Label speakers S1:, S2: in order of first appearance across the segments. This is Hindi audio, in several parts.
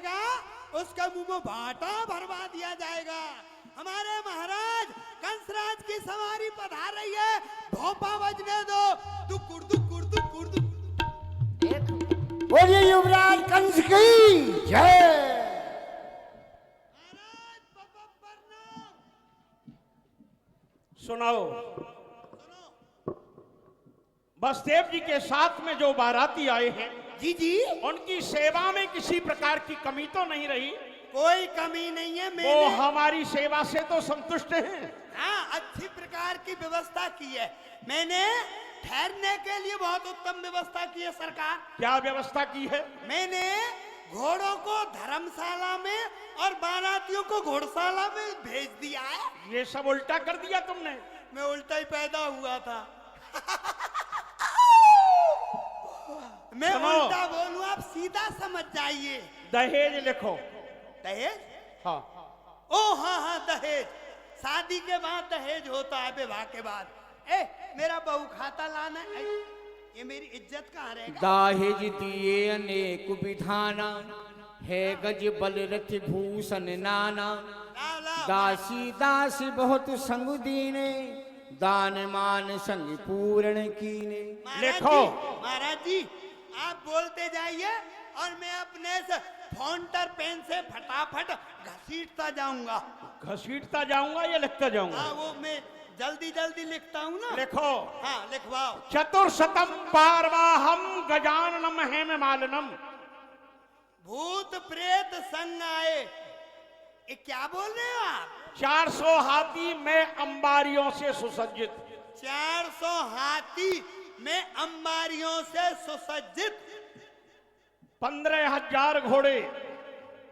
S1: आएगा उसका मुंह में भाटा भरवा दिया जाएगा। हमारे महाराज कंसराज की सवारी पधार रही है, भोपा बजने दो। दुकुर दुकुर दुकुर दुकुर।
S2: बोलिए युवराज कंस की जय।
S1: महाराज प्रणाम।
S3: सुनाओ, बसदेव जी के साथ में जो बाराती आए हैं,
S1: जी जी,
S3: उनकी सेवा में किसी प्रकार की कमी तो नहीं रही?
S1: कोई कमी नहीं है।
S3: वो
S1: मैंने
S3: हमारी सेवा से तो संतुष्ट हैं।
S1: हाँ, अच्छी प्रकार की व्यवस्था की है। मैंने ठहरने के लिए बहुत उत्तम व्यवस्था की है सरकार।
S3: क्या व्यवस्था की है?
S1: मैंने घोड़ों को धर्मशाला में और बारातियों को घोड़शाला में भेज दिया है।
S3: ये सब उल्टा कर दिया तुमने?
S1: मैं उल्टा ही पैदा हुआ था। मैं
S3: सुनो।
S1: उल्टा बोलूं, आप सीधा समझ जाइए।
S3: दहेज लिखो।
S1: दहेज?
S3: हाँ।
S1: ओ हाँ हाँ, दहेज। शादी के बाद दहेज होता है, विवाह के बाद। मेरा बहू खाता लाना है। ये मेरी इज्जत कहाँ रहेगा?
S2: दाहेज दिए अनेक विधाना, है गज बल रथ भूषण नाना।
S1: लाओ, लाओ।
S2: दासी दास बहुत संग दीने, दान मान संग पूर्ण कीने।
S3: लिखो।
S1: महाराज जी, आप बोलते जाइए और मैं अपने से फाउंटर पेन से फटाफट घसीटता जाऊंगा।
S3: घसीटता जाऊंगा या लिखता जाऊंगा?
S1: हाँ, वो मैं जल्दी जल्दी लिखता हूँ ना।
S3: लिखो।
S1: हाँ, लिखवाओ।
S3: चतुर्शतम पार्वाहम गजाननम हेम मालनम।
S1: भूत प्रेत संग आए। ये क्या बोल रहे हो आप?
S3: 400 हाथी में अंबारियों से सुसज्जित।
S1: 400 हाथी में अंबारियों से सुसज्जित।
S3: 15,000 घोड़े।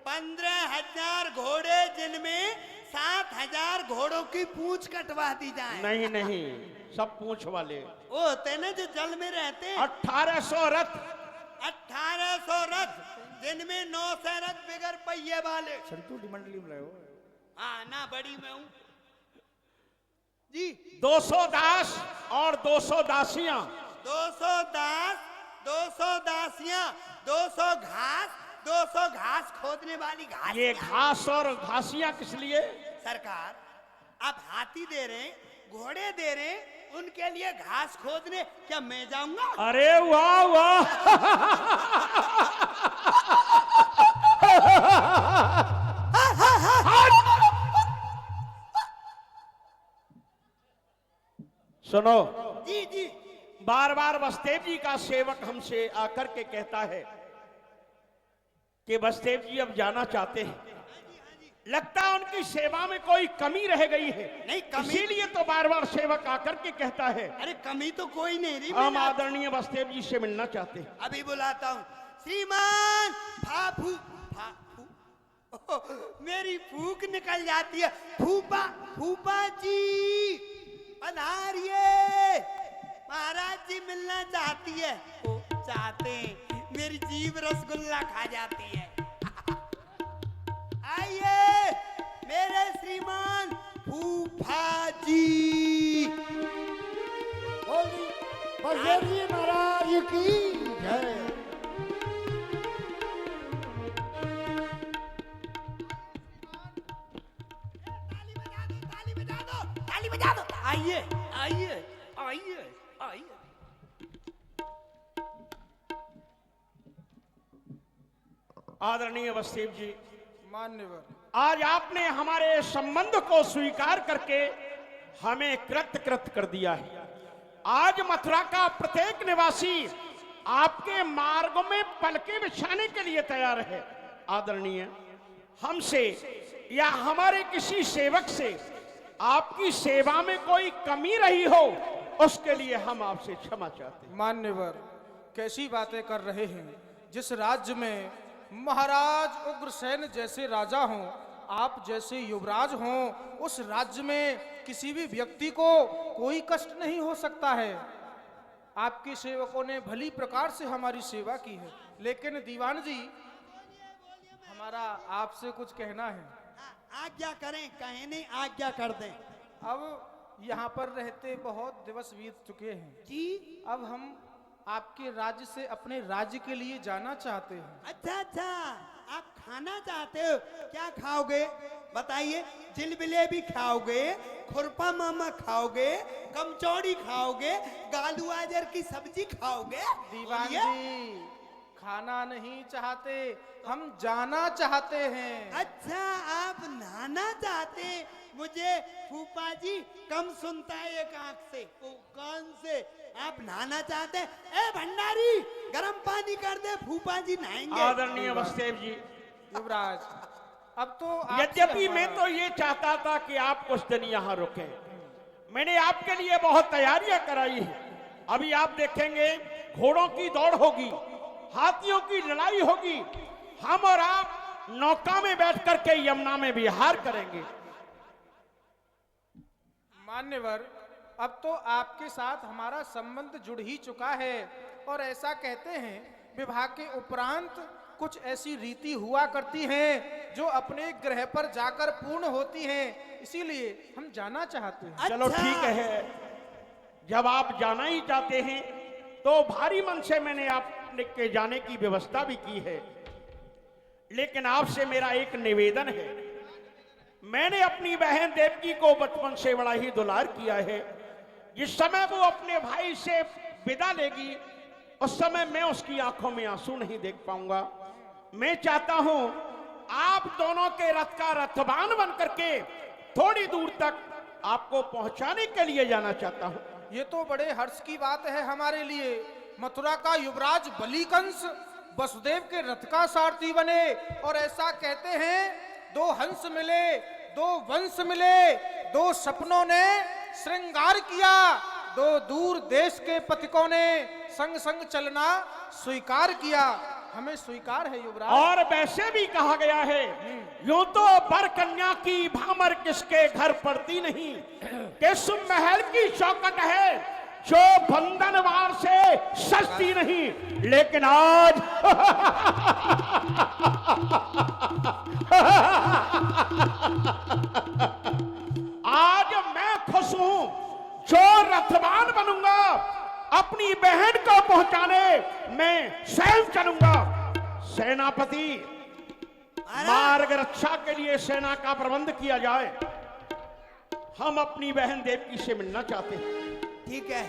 S1: 15,000 घोड़े, जिनमें 7,000 घोड़ों की पूंछ कटवा दी जाए।
S3: नहीं नहीं, सब पूंछ वाले।
S1: वो होते हैं ना जो जल में रहते हैं।
S3: 1800 रथ।
S1: 1800 रथ, जिनमें 900 रथ बिगर पहिए वाले।
S2: संतुष्टि मंडली में रहो।
S1: हाँ ना, बड़ी में हूं जी।
S3: 200 दास और 200 दासियां।
S1: 200 दास, 200 दासियां, 200 घास, 200 घास खोदने वाली घास।
S3: ये घास और घासियां किस लिए?
S1: सरकार, आप हाथी दे रहे हैं, घोड़े दे रहे हैं, उनके लिए घास खोदने क्या मैं जाऊंगा?
S3: अरे वाह वाह। सुनो,
S1: जी जी।
S3: बार बार बसदेव जी का सेवक हमसे आकर के कहता है कि बसदेव जी अब जाना चाहते हैं। लगता है उनकी सेवा में कोई कमी रह गई है।
S1: नहीं, कमी-
S3: इसीलिए तो बार बार सेवक आकर के कहता है
S1: अरे कमी तो कोई नहीं रही।
S3: हम
S1: मैंने
S3: आदरणीय बसदेव जी से मिलना चाहते हैं।
S1: अभी बुलाता हूँ। श्रीमान फाफू फाफू। ओह, मेरी फूक निकल जाती है। फूफा, फूफा जी पधारिए। महाराज जी मिलना चाहती है। ओ, चाहते हैं। मेरी जीभ रसगुल्ला खा जाती है। आइए मेरे श्रीमान फूफा जी।
S2: बोलिए बलदेव जी महाराज की जय।
S1: ताली बजा दो, ताली बजा दो, ताली बजा दो। आइए आइए आइए आइए।
S3: आदरणीय बसदेव जी,
S2: मान्यवर,
S3: आज आपने हमारे संबंध को स्वीकार करके हमें कृत कर दिया है। आज मथुरा का प्रत्येक निवासी आपके मार्ग में पलके बिछाने के लिए तैयार है। आदरणीय, हमसे या हमारे किसी सेवक से आपकी सेवा में कोई कमी रही हो, उसके लिए हम आपसे क्षमा चाहते हैं।
S4: मान्यवर, कैसी बातें कर रहे हैं। जिस राज्य में महाराज उग्रसेन जैसे राजा हों, आप जैसे युवराज हों, उस राज्य में किसी भी व्यक्ति को कोई कष्ट नहीं हो सकता है। आपके सेवकों ने भली प्रकार से हमारी सेवा की है, लेकिन दीवान जी, हमारा आपसे कुछ कहना है।
S1: आज्ञा करें, कहें नहीं, आज्ञा कर दें।
S4: अब यहाँ पर रहते बहुत दिवस बीत चुके हैं
S1: जी।
S4: अब हम आपके राज्य से अपने राज्य के लिए जाना चाहते हैं।
S1: अच्छा अच्छा, आप नाना चाहते हो? क्या खाओगे बताइए? जिलबिले भी खाओगे, खुरपा मामा खाओगे, कमचौड़ी खाओगे, गालू आजर की सब्जी खाओगे?
S4: दीवान
S1: बोलिए।
S4: जी, खाना नहीं चाहते, हम जाना चाहते हैं।
S1: अच्छा, आप नहाना चाहते? मुझे फूफा जी कम सुनता है एक आंख से, वो कान से। आप नहाना चाहते? ए भंडारी, गर्म पानी कर दे, फूफा जी नहाएंगे।
S3: आदरणीय वसुदेव जी,
S4: युवराज, अब तो आपसे
S3: यद्यपि मैं
S4: हमारा-
S3: तो ये चाहता था कि आप कुछ दिन यहाँ रुके। मैंने आपके लिए बहुत तैयारियां कराई है। अभी आप देखेंगे घोड़ों की दौड़ होगी, हाथियों की लड़ाई होगी। हम और आप नौका में बैठ करके यमुना में विहार करेंगे।
S4: मान्यवर, अब तो आपके साथ हमारा संबंध जुड़ ही चुका है और ऐसा कहते हैं विवाह के उपरांत कुछ ऐसी रीति हुआ करती हैं जो अपने ग्रह पर जाकर पूर्ण होती हैं, इसीलिए हम जाना चाहते हैं।
S3: चलो
S1: अच्छा।
S3: ठीक है, जब आप जाना ही चाहते हैं तो भारी मन से मैंने आपके जाने की व्यवस्था भी की है। लेकिन आपसे मेरा एक निवेदन है। मैंने अपनी बहन देवकी को बचपन से बड़ा ही दुलार किया है। जिस समय वो अपने भाई से विदा लेगी उस समय मैं उसकी आंखों में आंसू नहीं देख पाऊंगा। मैं चाहता हूं आप दोनों के रथ का रथवान बन करके थोड़ी दूर तक आपको पहुंचाने के लिए जाना चाहता हूं।
S4: ये तो बड़े हर्ष की बात है हमारे लिए। मथुरा का युवराज बलिकंस वसुदेव के रथ का सारथी बने और ऐसा कहते हैं दो हंस मिले, दो वंश मिले, दो सपनों ने श्रृंगार किया, दो दूर देश के पथिकों ने संग संग चलना स्वीकार किया। हमें स्वीकार है युवराज।
S3: और वैसे भी कहा गया है, यूं तो बर कन्या की भामर किसके घर पड़ती नहीं, किस महल की चौकट है जो बंधनवार से सस्ती नहीं। लेकिन आज आज मैं खुश हूं जो रथवान बनूंगा। अपनी बहन को पहुंचाने मैं स्वयं चलूंगा। सेनापति, मार्ग रक्षा के लिए सेना का प्रबंध किया जाए। हम अपनी बहन देवकी से मिलना चाहते हैं।
S1: ठीक है।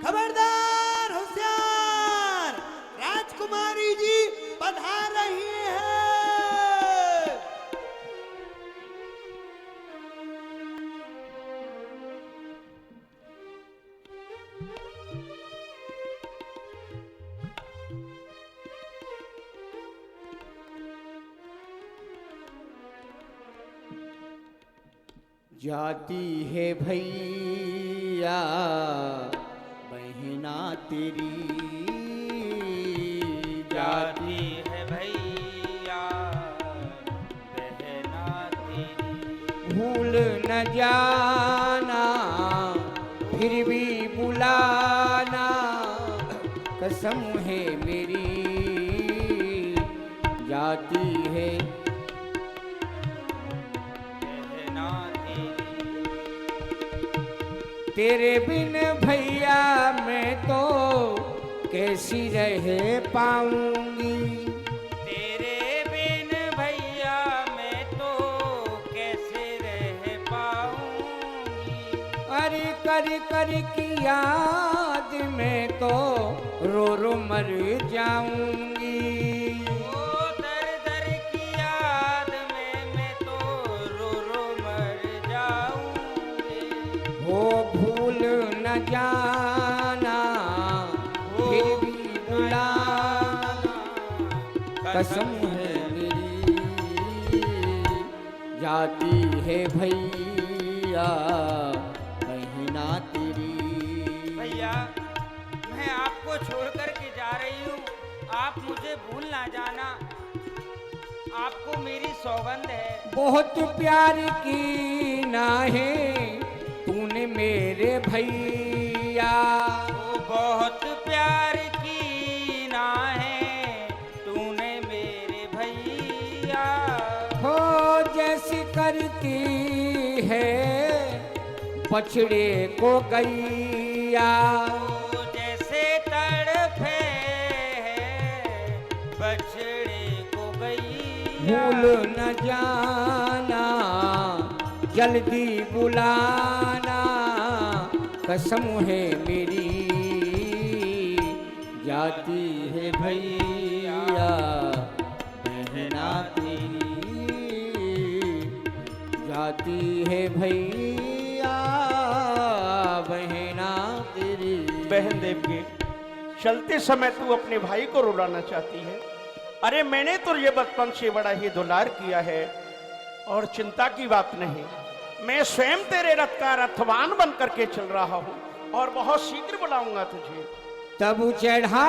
S1: खबरदार, होशियार, राजकुमारी जी पधार रही है।
S2: जाती है भैया बहना तेरी,
S5: जाती है भैया बहना तेरी,
S2: भूल न जाना फिर भी बुलाना, कसम है मेरी जाती है
S5: बहना तेरी।
S2: तेरे बिन भैया मैं तो कैसी रह पाऊंगी,
S5: तेरे बिन भैया मैं तो कैसे रह पाऊंगी।
S2: अरे कर कर की याद में तो रो रो मर जाऊंगी।
S5: ओ दर दर की याद में मैं तो रो रो मर जाऊंगी।
S2: हो भूल न जाना फिर भी बुलाना, कसम है मेरी जाती है भैया बहना तेरी।
S5: भैया, मैं आपको छोड़ कर के जा रही हूँ, आप मुझे भूल ना जाना। आपको मेरी सौगंध है।
S2: बहुत प्यार की ना है तूने मेरे भैया,
S5: वो बहुत प्यार की ना है तूने मेरे भैया।
S2: हो जैसी करती है बछड़े को गैया,
S5: वो जैसे तड़पे है बछड़े को गैया।
S2: भूल न जाना, जल्दी बुलाना, कसम है मेरी जाती है भैया बहना तेरी, जाती है भैया बहना तेरी।
S3: बहन देवकी, चलते समय तू अपने भाई को रुलाना चाहती है। अरे मैंने तो ये बचपन से बड़ा ही दुलार किया है, और चिंता की बात नहीं, मैं स्वयं तेरे रथ का रथवान बन करके चल रहा हूं, और बहुत शीघ्र बुलाऊंगा तुझे।
S2: तब चढ़ा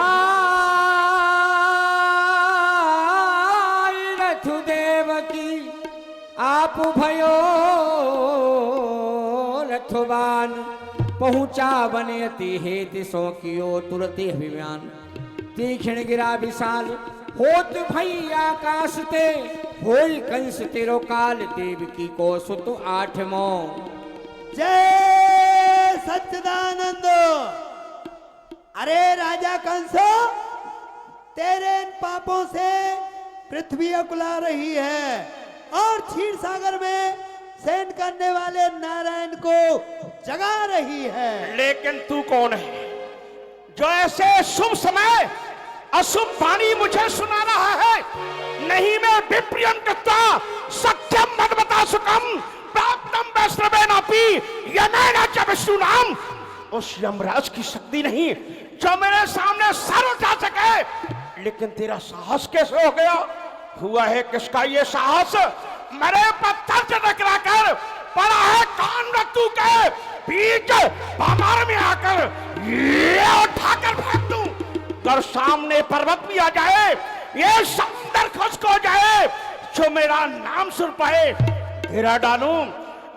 S2: रथ देवकी, आप भयो रथवान, पहुंचा बने अति हेत सो कियो तुरते अभिमान, तीक्ष्ण गिरा विशाल होत भई आकाश ते, होई कंस तेरो काल, देवकी को सुत आठमो।
S1: जय सच्चिदानंद। अरे राजा कंस, तेरे इन पापों से पृथ्वी अकुला रही है, और क्षीर सागर में शयन करने वाले नारायण को जगा रही है।
S3: लेकिन तू कौन है जो ऐसे शुभ समय अशुभ वाणी मुझे सुना रहा है? नहीं, मैं विप्रियंकृता सत्यम मदमता सुखम प्राप्तम वैष्णवेनापि यनेन च विष्णु नाम। उस यमराज की शक्ति नहीं जो मेरे सामने सर उठा सके। लेकिन तेरा साहस कैसे हो गया? हुआ है किसका ये साहस? मेरे पत्थर से टकराकर पड़ा है कान रत्तू के बीच भंवर में आकर ये उठाकर फेंक दूं। अगर सामने पर्वत भी आ जाए, ये समुद्र खुश्क हो जाए, जो मेरा नाम सुन पाए गिरा डालूं।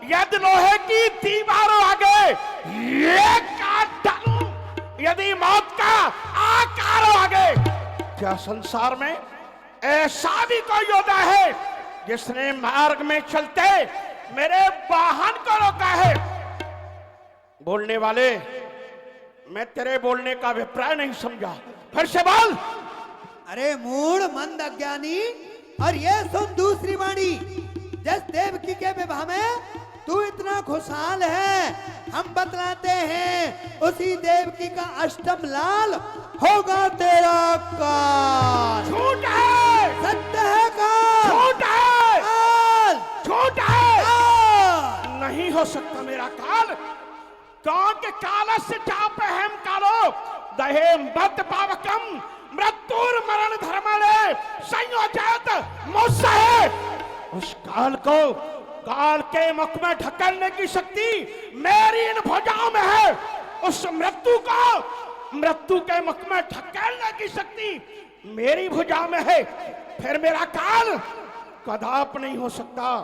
S3: यदि लोहे की दीवारों आगे ये काट डालूं, यदि मौत का आकार आगे। क्या संसार में ऐसा भी कोई योद्धा है जिसने मार्ग में चलते मेरे वाहन को रोका है? बोलने वाले, मैं तेरे बोलने का अभिप्राय नहीं समझा, फिर से बोल।
S1: अरे मूढ़ मंद अज्ञानी, और ये सुन दूसरी वाणी। जिस देवकी के विवाह में तू इतना खुशहाल है, हम बतलाते हैं उसी देवकी का अष्टम लाल होगा तेरा काल।
S3: झूठ है,
S1: सत्य है काल।
S3: झूठ है,
S1: काल।
S3: झूठ है।
S1: काल।
S3: नहीं हो सकता मेरा काल। कौन के काल से चाप हम कालो दहे मत पावकम मृत्युर मरण धर्मले संयोजत मुझसे। उस काल को, काल के मुख में ढकलने की शक्ति मेरी इन भुजाओं में है। उस मृत्यु को मृत्यु के मुख में ढकलने की शक्ति मेरी भुजा में है। फिर मेरा काल कदाप नहीं हो सकता।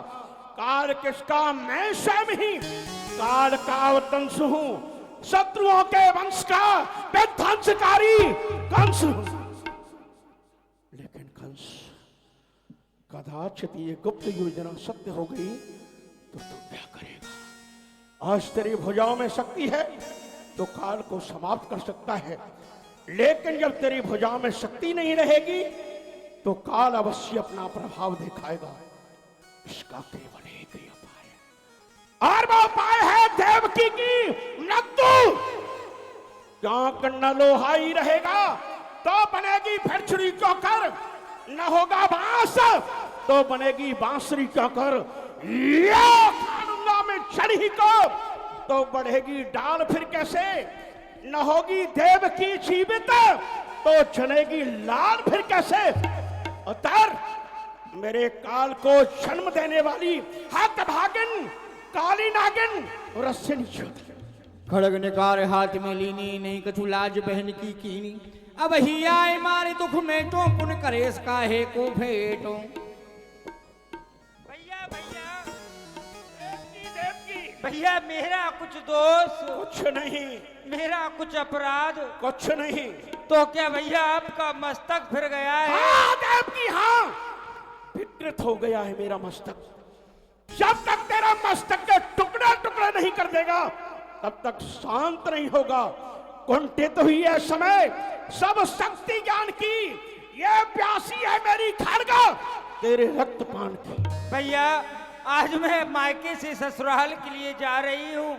S3: काल किसका? मैं स्वयं ही काल का अवतंस हूं, शत्रुओं के वंश का विध्वंसकारी कंस हूं। लेकिन कंस, कदाचित ये गुप्त योजना सत्य हो गई तो तू क्या करेगा? आज तेरी भुजाओं में शक्ति है तो काल को समाप्त कर सकता है, लेकिन जब तेरी भुजाओं में शक्ति नहीं रहेगी तो काल अवश्य अपना प्रभाव दिखाएगा। इसका केवल एक ही उपाय है, और वो उपाय है देवकी की मृत्यु। जहां कन्ना लोहाई रहेगा तो बनेगी फिर छुरी चौकर, न होगा बांस तो बनेगी बांसुरी चौकर। खानूंगा में छड़ी को तो बढ़ेगी डाल फिर कैसे? न होगी देवकी जीवित तो चलेगी लाल फिर कैसे? उतर, मेरे काल को जन्म देने वाली हतभागिन काली नागिन रस्से नीचे उतर।
S2: खड़ग निकार हाथ में लीनी, नहीं कछु लाज बहन की कीनी। अब ही आए मारे दुख में तो पुन करे इसका है को भेटो।
S5: भैया भैया
S3: देवकी,
S5: भैया, मेरा कुछ दोष,
S3: कुछ नहीं,
S5: मेरा कुछ अपराध,
S3: कुछ नहीं।
S5: तो क्या भैया आपका मस्तक फिर गया है?
S3: हाँ देवकी, हाँ, विकृत हो गया है मेरा मस्तक। जब तक तेरा मस्तक के टुकड़े टुकड़े नहीं कर देगा तब तक शांत नहीं होगा। कुंठित हुई है समय सब शक्ति ज्ञान की, ये प्यासी है मेरी खड़ग, तेरे रक्तपान की।
S5: भैया आज मैं मायके से ससुराल के लिए जा रही हूँ।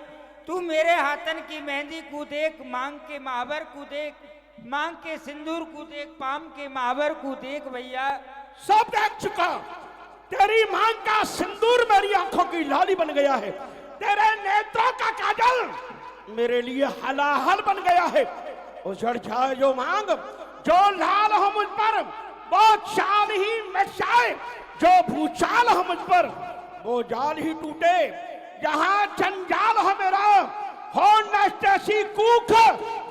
S5: तू मेरे हाथन की मेहंदी को देख, मांग के महावर को देख, मांग के सिंदूर को देख, पाम के महावर को देख भैया।
S3: सब देख चुका। तेरी मांग का सिंदूर मेरी आंखों की लाली बन गया है। तेरे नेत्रों का काजल मेरे लिए हलाहल बन गया है। उजड़ जाए जो मांग, जो लाल हो मुझ पर वो चाल ही मिट जाए, जो भूचाल हो मुझ पर वो जाल ही टूटे। जहां जंजाल हो मेरा, हो नष्ट ऐसी कूख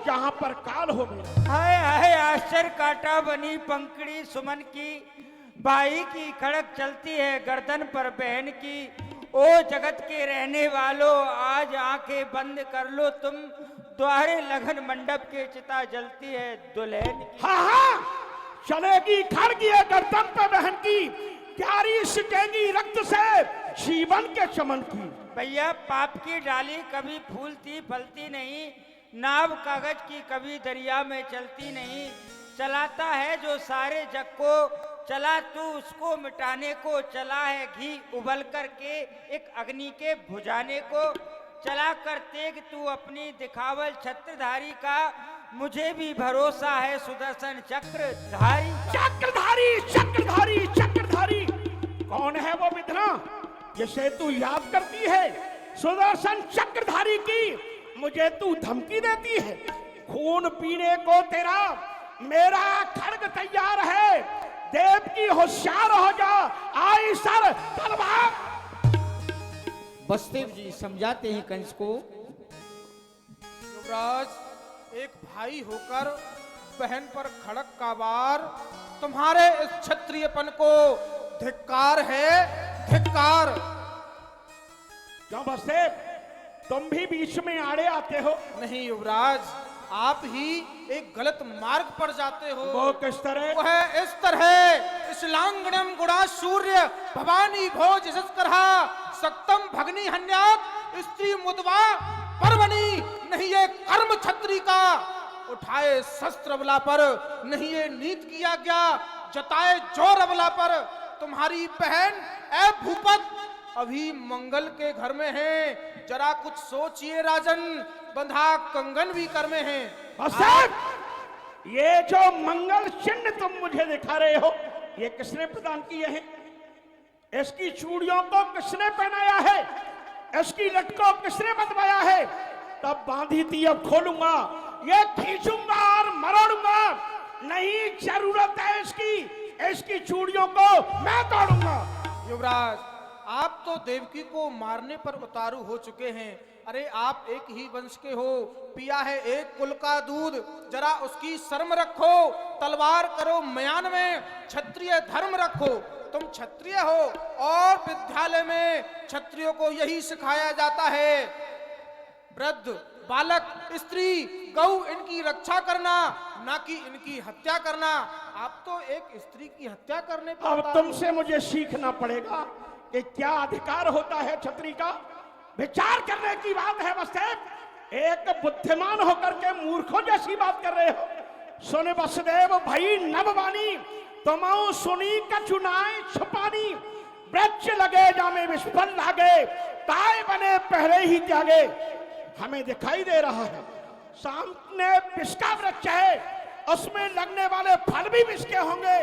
S3: जहां पर काल हो मेरा।
S5: हाय हाय आश्चर्य काटा बनी पंखड़ी सुमन की, भाई की खड़क चलती है गर्दन पर बहन की। ओ जगत के रहने वालों आज आंखें बंद कर लो तुम, द्वारे लगन मंडप के चिता जलती है दुल्हन की।
S3: हाँ हाँ चलेगी खड़गी है गर्दन पे बहन की, प्यारी सिकेगी रक्त से जीवन के चमन की।
S5: भैया पाप की डाली कभी फूलती फलती नहीं, नाव कागज की कभी दरिया में चलती नहीं। चलाता है जो सारे जग को, चला तू उसको मिटाने को। चला है घी उबल कर के एक अग्नि के बुझाने को। चला कर तेग तू अपनी दिखावल छत्रधारी का, मुझे भी भरोसा है सुदर्शन चक्रधारी।
S3: चक्रधारी चक्रधारी चक्रधारी कौन है वो विधना जिसे तू याद करती है? सुदर्शन चक्रधारी की मुझे तू धमकी देती है। खून पीने को तेरा मेरा खड्ग तैयार है। देव की होशियार हो जा, आई सर तलवार।
S2: बसदेव जी समझाते हैं कंस को।
S4: युवराज एक भाई होकर बहन पर खड़क का वार, तुम्हारे इस क्षत्रियपन को धिक्कार है, धिक्कार।
S3: क्यों बसदेव, तुम भी बीच में आड़े आते हो?
S4: नहीं युवराज, आप ही एक गलत मार्ग पर जाते हो।
S3: वो किस तरह?
S4: वो है इस तरह, इस लांगणम गुणा सूर्य भवानी भोज करहा सक्तम भगनी हन्यात स्त्री मुदवा परवनी। नहीं ये कर्म छत्री का, उठाए शस्त्र बला पर। नहीं ये नीत की आज्ञा, जताए जोर बला पर। तुम्हारी बहन ए भूपत अभी मंगल के घर में है, जरा कुछ सोचिए राजन, बंधा कंगन भी कर में है।
S3: ये जो मंगल चिन्ह तुम मुझे दिखा रहे हो, ये किसने प्रदान किए हैं? इसकी चूड़ियों को किसने पहनाया है? इसकी लट को किसने बंधवाया है? तब बांधी थी अब खोलूंगा, ये खींचूंगा और मरोड़ूंगा। नहीं जरूरत है इसकी चूड़ियों को मैं तोड़ूंगा।
S4: युवराज आप तो देवकी को मारने पर उतारू हो चुके हैं। अरे आप एक ही वंश के हो, पिया है एक कुल का दूध, जरा उसकी शर्म रखो। तलवार करो मयान में, क्षत्रिय धर्म रखो। तुम क्षत्रिय हो और विद्यालय में क्षत्रियों को यही सिखाया जाता है, वृद्ध बालक स्त्री गौ इनकी रक्षा करना, ना कि इनकी हत्या करना। आप तो एक स्त्री की हत्या करने पर
S3: अब तुमसे मुझे सीखना पड़ेगा कि क्या अधिकार होता है छत्री का। विचार करने की बात है बसदेव, एक बुद्धिमान होकर के मूर्खों जैसी बात कर रहे हो। सुन बसदेव भई नववानी, तुमऊ सुनी कचुनाए छुपानी। वृक्ष लगे जामे विस्फल लागे, ताए बने पहले ही त्यागे। हमें दिखाई दे रहा है सामने विष का वृक्ष है, उसमें लगने वाले फल भी विष के होंगे।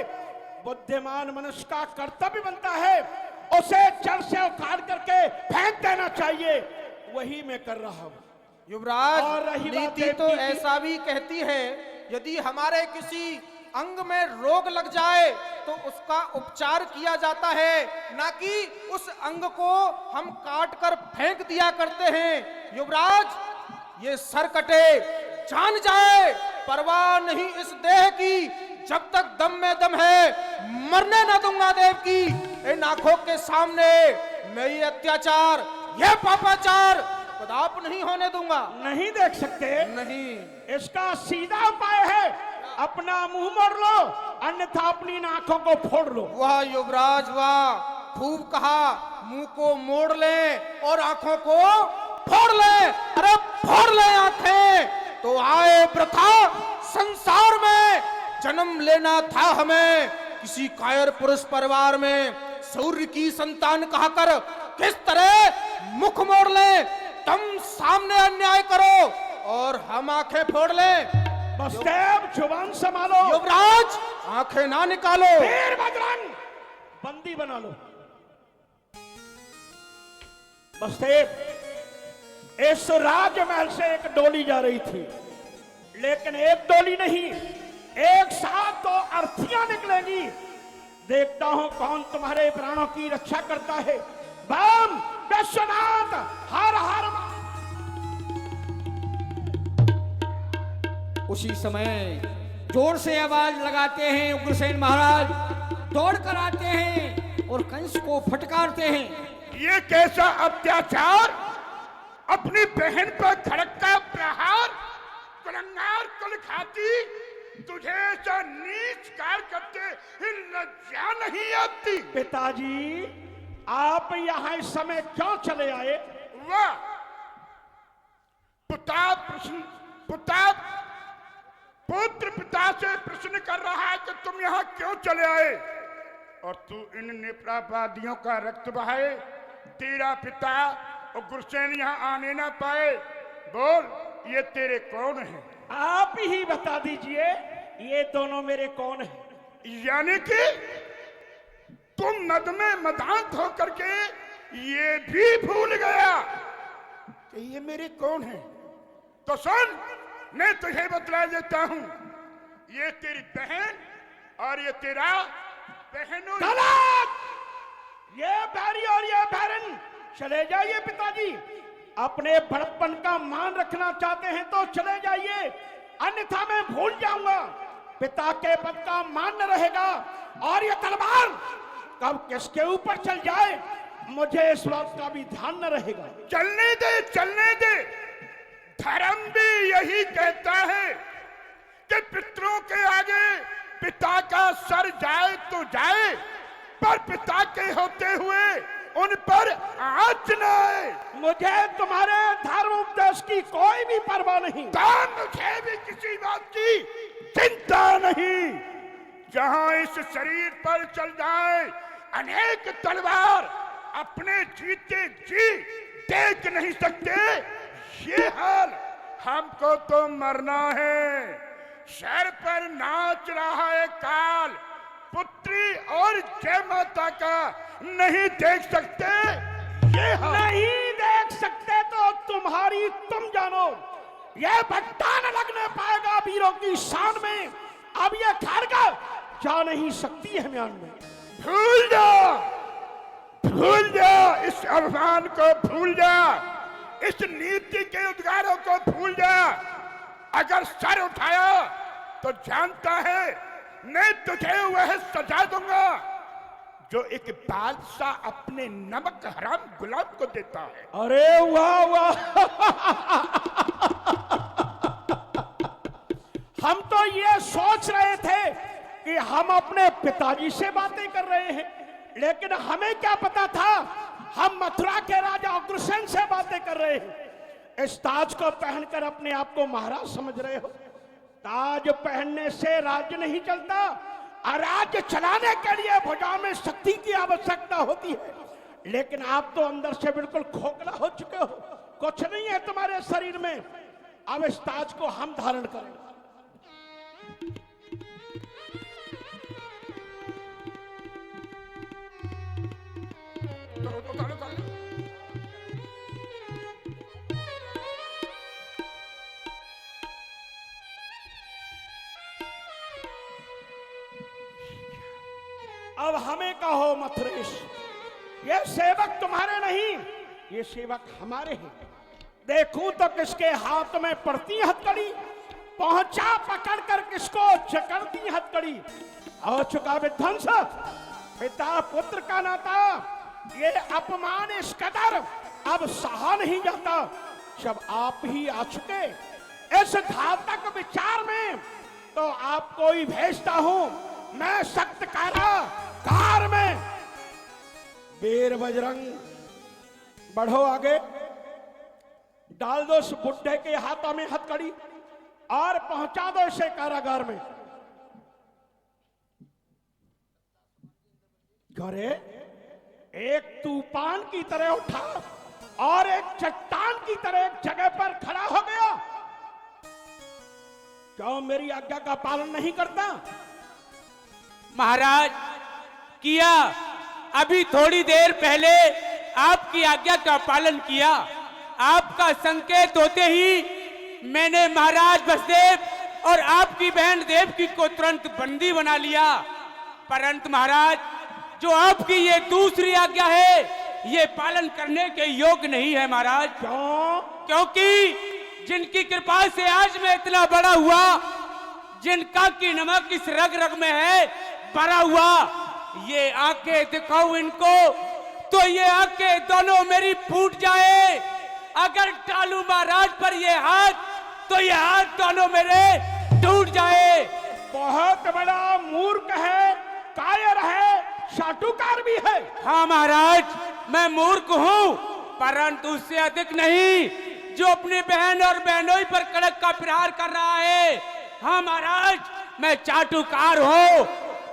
S3: बुद्धिमान मनुष्य का कर्तव्य बनता है उसे जड़ से उखाड़ करके फेंक देना चाहिए, वही मैं कर रहा हूं।
S4: युवराज नीति तो ऐसा भी कहती है, यदि हमारे किसी अंग में रोग लग जाए तो उसका उपचार किया जाता है, ना कि उस अंग को हम काट कर फेंक दिया करते हैं। युवराज ये सर कटे जान जाए, परवाह नहीं इस देह की, जब तक दम में दम है मरने न दूंगा देव की। इन आंखों के सामने मैं ये अत्याचार, ये पापाचार कदाप नहीं होने दूंगा।
S3: नहीं देख सकते?
S4: नहीं।
S3: इसका सीधा उपाय है, अपना मुंह मोड़ लो, अन्यथा अपनी आंखों को फोड़ लो।
S4: वाह युवराज वाह, खूब कहा। मुंह को मोड़ ले और आंखों को फोड़ ले। अरे फोड़ ले आंखें, तो आए प्रथा संसार में जन्म लेना था हमें। किसी कायर पुरुष परिवार में सूर्य की संतान कहकर किस तरह मुख मोड़ ले। तुम सामने अन्याय करो और हम आंखें फोड़ लें।
S3: बसदेव जुबान संभालो।
S4: युवराज आंखें ना निकालो।
S3: वीर बजरंग बंदी बना लो। बसदेव इस राजमहल से एक डोली जा रही थी, लेकिन एक डोली नहीं, एक साथ 2 अर्थियां निकलेंगी। देखता हूं कौन तुम्हारे प्राणों की रक्षा करता है। बम विश्वनाथ हर हर।
S2: उसी समय जोर से आवाज लगाते हैं उग्रसेन महाराज, दौड़कर आते हैं और कंस को फटकारते हैं।
S3: ये कैसा अत्याचार! अपनी बहन पर खड़का प्रहार! कुलंगार कुलघाती, तुझे ऐसा नीच कार्य करते लज्जा नहीं आती? पिताजी, आप यहाँ इस समय क्यों चले आए? वाह! पुत्र पिता से प्रश्न कर रहा है कि तुम यहाँ क्यों चले आए, और तू इन नेत्रापादियों का रक्त बहाए। तेरा पिता उग्रसेन यहाँ आने ना पाए। बोल, ये तेरे कौन हैं? आप ही बता दीजिए, ये दोनों मेरे कौन हैं? यानी कि तुम मद में मदांत होकर के ये भी भूल गया कि ये मेरे कौन हैं? तो सुन, मैं तुझे बतला देता हूं। ये तेरी बहन और ये तेरा बहनोई। गलत! ये बैरी और ये बहन। चले जाइए पिताजी, अपने बड़प्पन का मान रखना चाहते हैं तो चले जाइए, अन्यथा मैं भूल जाऊंगा। पिता के पद का मान न रहेगा, और ये तलवार कब किसके ऊपर चल जाए मुझे इस बात का भी ध्यान न रहेगा। चलने दे, चलने दे। धर्म भी यही कहता है कि पितरों के आगे पिता का सर जाए तो जाए, पर पिता के होते हुए उन पर आँच न आए। मुझे तुम्हारे धर्म उपदेश की कोई भी परवाह नहीं। मुझे भी किसी बात की चिंता नहीं। जहां इस शरीर पर चल जाए अनेक तलवार, अपने जीते जी देख नहीं सकते। ये हाल हमको तो मरना है। सर पर नाच रहा है काल, पुत्री और जय माता का नहीं देख सकते। ये हाल नहीं देख सकते तो तुम्हारी तुम जानो। ये भट्टा न लगने पाएगा वीरों की शान में। अब ये खड़गा जा नहीं सकती है म्यान में। भूल जा, भूल जा, इस अभिमान को भूल जा, इस नीति के उद्गारों को भूल जा। अगर सर उठाया तो जानता है मैं तुझे वह सजा दूंगा जो एक बादशाह अपने नमक हराम गुलाम को देता है। अरे वाह वाह! हम तो ये सोच रहे थे कि हम अपने पिताजी से बातें कर रहे हैं, लेकिन हमें क्या पता था हम मथुरा के राजा उग्रसेन से बातें कर रहे हैं। इस ताज को पहनकर अपने आप को महाराज समझ रहे हो। ताज पहनने से राज्य नहीं चलता, और राज्य चलाने के लिए भुजाओं में शक्ति की आवश्यकता होती है। लेकिन आप तो अंदर से बिल्कुल खोखला हो चुके हो, कुछ नहीं है तुम्हारे शरीर में। अब इस ताज को हम धारण करेंगे। अब हमें कहो मथुरेश, ये सेवक तुम्हारे नहीं, ये सेवक हमारे हैं। देखूं तो किसके हाथ में पड़ती हथकड़ी, पहुंचा पकड़कर किसको जकड़ती हथकड़ी। हो चुका विध्वंस पिता पुत्र का नाता, ये अपमान इस कदर अब सहा नहीं जाता। जब आप ही आ चुके इस घातक विचार में, तो आपको ही भेजता हूं मैं सख्त कारागार में। वीर बजरंग, बढ़ो आगे, डाल दो उस बुड्ढे के हाथों में हथकड़ी और पहुंचा दो इसे कारागार में। करे एक तूफान की तरह उठा और एक चट्टान की तरह एक जगह पर खड़ा हो गया। क्यों मेरी आज्ञा का पालन नहीं करता?
S6: महाराज किया, अभी थोड़ी देर पहले आपकी आज्ञा का पालन किया। आपका संकेत होते ही मैंने महाराज बसदेव और आपकी बहन देवकी को तुरंत बंदी बना लिया। परंतु महाराज, जो आपकी ये दूसरी आज्ञा है, ये पालन करने के योग्य नहीं है महाराज।
S3: क्यों?
S6: क्योंकि जिनकी कृपा से आज मैं इतना बड़ा हुआ, जिनका की नमक इस रग रग में है भरा हुआ, ये आंखें दिखाऊं इनको तो ये आंखें दोनों मेरी फूट जाए। अगर डालू महाराज पर ये हाथ तो ये हाथ दोनों मेरे टूट जाए।
S3: बहुत बड़ा मूर्ख है, कायर है, चाटुकार भी है।
S6: हाँ महाराज, मैं मूर्ख हूँ, परंतु उससे अधिक नहीं जो अपनी बहन और बहनोई पर कड़क का प्रहार कर रहा है। हाँ महाराज, मैं चाटुकार हूँ,